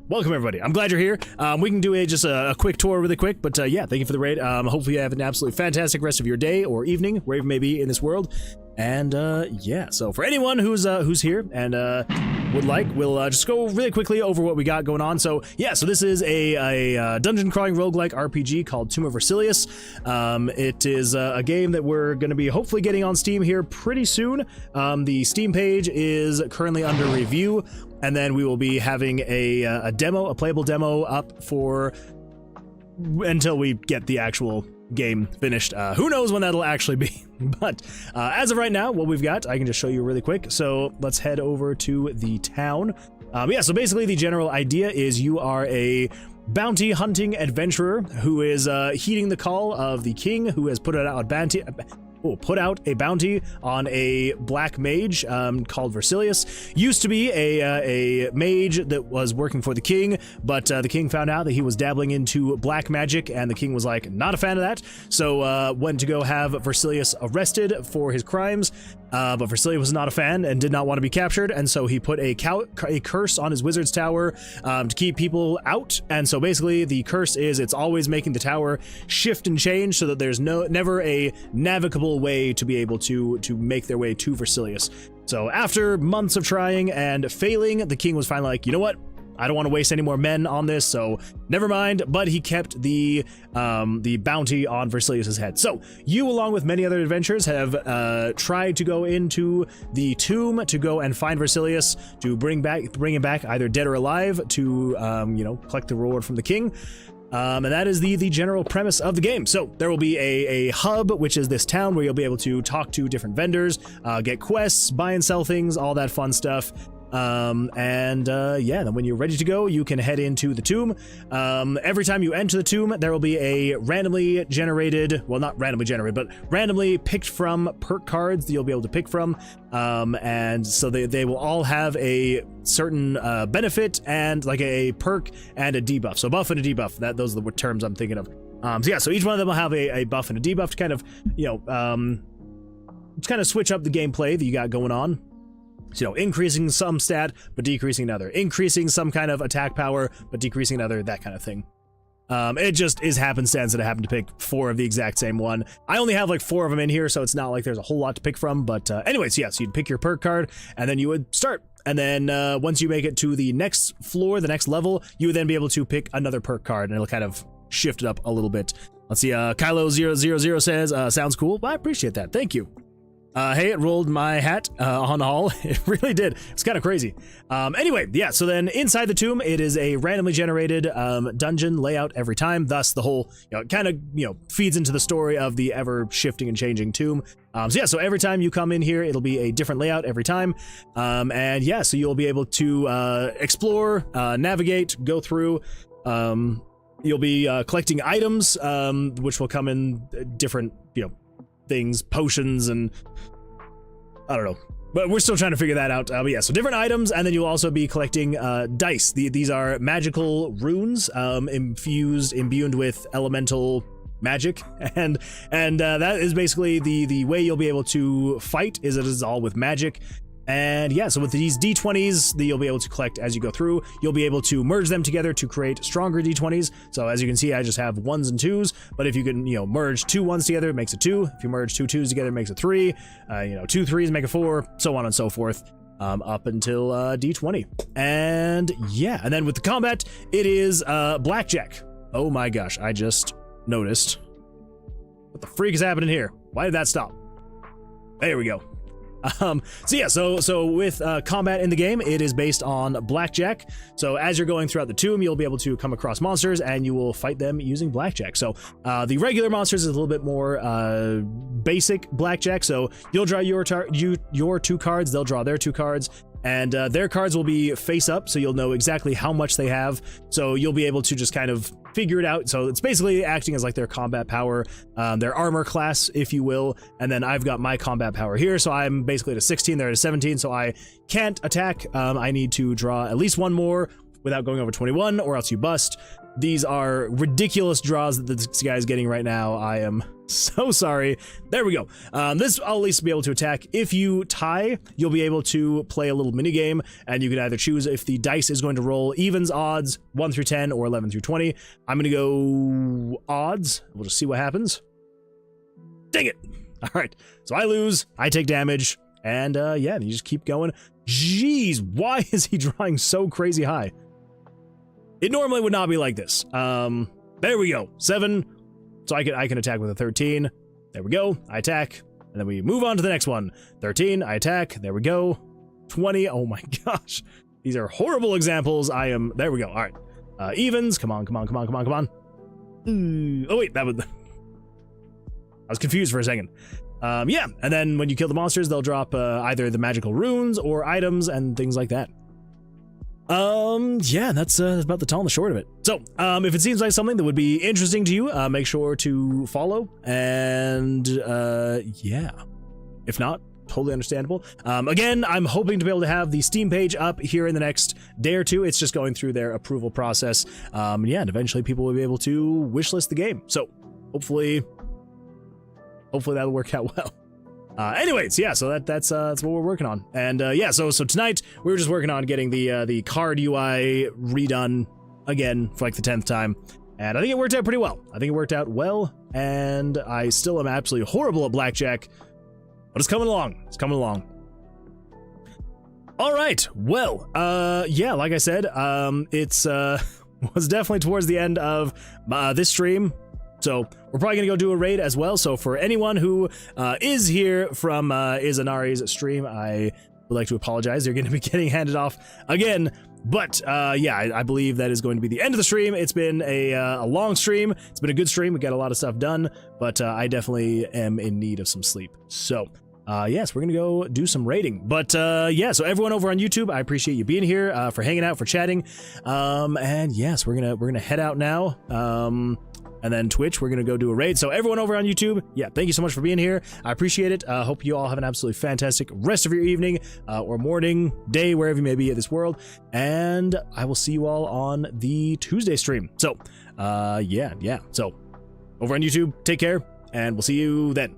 welcome everybody. I'm glad you're here. We can do just a quick tour really quick, but yeah, thank you for the raid. Hopefully you have an absolutely fantastic rest of your day or evening, wherever you may be in this world. And yeah, so for anyone who's here and would like, we'll just go really quickly over what we got going on. So yeah, so this is a dungeon crawling roguelike RPG called Tower of Vercilias. It is a game that we're going to be hopefully getting on Steam here pretty soon. The Steam page is currently under review, and then we will be having a demo, a playable demo up for until we get the actual game finished. Who knows when that'll actually be, but as of right now, what we've got, I can just show you really quick. So let's head over to the town. Yeah, so basically the general idea is you are a bounty hunting adventurer who is heeding the call of the king, who has put out a bounty on a black mage called Vercilias. Used to be a mage that was working for the king, but the king found out that he was dabbling into black magic, and the king was like, not a fan of that, so went to go have Vercilias arrested for his crimes. But Vercilias was not a fan and did not want to be captured, and so he put a curse on his wizard's tower to keep people out. And so basically the curse is it's always making the tower shift and change so that there's never a navigable way to be able to make their way to Vercilias. So after months of trying and failing, the king was finally like, you know what? I don't want to waste any more men on this, so never mind. But he kept the bounty on Vercilius' head. So you, along with many other adventurers, have tried to go into the tomb to go and find Vercilius to bring him back either dead or alive to collect the reward from the king. And that is the general premise of the game. So there will be a hub, which is this town where you'll be able to talk to different vendors, get quests, buy and sell things, all that fun stuff. Yeah, then when you're ready to go, you can head into the tomb. Every time you enter the tomb, there will be a randomly generated, well, not randomly generated, but randomly picked from perk cards that you'll be able to pick from. And so they will all have a certain benefit and like a perk and a debuff. So buff and a debuff, those are the terms I'm thinking of. So yeah, so each one of them will have a buff and a debuff to kind of, kind of switch up the gameplay that you got going on. So, increasing some stat, but decreasing another. Increasing some kind of attack power, but decreasing another, that kind of thing. It just is happenstance that I happen to pick 4 of the exact same one. I only have like 4 of them in here, so it's not like there's a whole lot to pick from. But anyways, yeah, so you'd pick your perk card, and then you would start. And then once you make it to the next floor, the next level, you would then be able to pick another perk card, and it'll kind of shift it up a little bit. Let's see, Kylo000 says, sounds cool. Well, I appreciate that. Thank you. Hey, it rolled my hat on the hall. It really did. It's kind of crazy. Anyway, yeah, so then inside the tomb, it is a randomly generated dungeon layout every time. Thus, the whole, it kind of, feeds into the story of the ever shifting and changing tomb. So yeah, so every time you come in here, it'll be a different layout every time. And yeah, so you'll be able to explore, navigate, go through. You'll be collecting items, which will come in different, things, potions, and I don't know, but we're still trying to figure that out. But yeah, so different items, and then you'll also be collecting dice. These are magical runes, imbued with elemental magic, and that is basically the way you'll be able to fight. It is all with magic. And yeah, so with these d20s that you'll be able to collect as you go through, you'll be able to merge them together to create stronger d20s. So as you can see, I just have 1s and 2s, but if you can, merge 2 1s together, it makes a 2. If you merge 2 2s together, it makes a 3. 2 3s make a 4, so on and so forth, up until d20. And yeah, and then with the combat, it is Blackjack. Oh my gosh, I just noticed. What the freak is happening here? Why did that stop? There we go. So yeah, so with combat in the game, it is based on Blackjack. So as you're going throughout the tomb, you'll be able to come across monsters and you will fight them using Blackjack. So the regular monsters is a little bit more basic Blackjack. So you'll draw your 2 cards, they'll draw their 2 cards. And their cards will be face up, so you'll know exactly how much they have. So you'll be able to just kind of figure it out. So it's basically acting as like their combat power, their armor class, if you will. And then I've got my combat power here. So I'm basically at a 16, they're at a 17. So I can't attack. I need to draw at least 1 more without going over 21, or else you bust. These are ridiculous draws that this guy's getting right now. I am so sorry. There we go. This I'll at least be able to attack. If you tie, you'll be able to play a little mini game, and you can either choose if the dice is going to roll evens, odds, 1 through 10, or 11 through 20. I'm going to go odds. We'll just see what happens. Dang it. All right. So I lose. I take damage. And yeah, you just keep going. Jeez, why is he drawing so crazy high? It normally would not be like this. There we go. 7. So I can attack with a 13. There we go. I attack. And then we move on to the next one. 13. I attack. There we go. 20. Oh my gosh. These are horrible examples. There we go. All right. Evens. Come on. Oh wait, I was confused for a second. Yeah. And then when you kill the monsters, they'll drop either the magical runes or items and things like that. Yeah, that's about the tall and the short of it. So, if it seems like something that would be interesting to you, make sure to follow, and, yeah. If not, totally understandable. Again, I'm hoping to be able to have the Steam page up here in the next day or 2. It's just going through their approval process. Yeah, and eventually people will be able to wishlist the game. So, hopefully that'll work out well. Anyways, yeah, so that's what we're working on. And yeah, so tonight we were just working on getting the card UI redone again for like the 10th time. And I think it worked out pretty well. And I still am absolutely horrible at Blackjack, but it's coming along. All right, well, yeah, like I said, it's was definitely towards the end of this stream. So we're probably gonna go do a raid as well. So for anyone who is here from Izanari's stream, I would like to apologize. They're gonna be getting handed off again. But yeah, I believe that is going to be the end of the stream. It's been a long stream. It's been a good stream. We got a lot of stuff done, but I definitely am in need of some sleep. So yes, we're gonna go do some raiding. But yeah, so everyone over on YouTube, I appreciate you being here, for hanging out, for chatting. And yes, we're gonna head out now. And then Twitch, we're gonna go do a raid. So everyone over on YouTube, yeah, thank you so much for being here. I appreciate it. Hope you all have an absolutely fantastic rest of your evening, or morning, day, wherever you may be at this world. And I will see you all on the Tuesday stream. So, yeah. So over on YouTube, take care, and we'll see you then.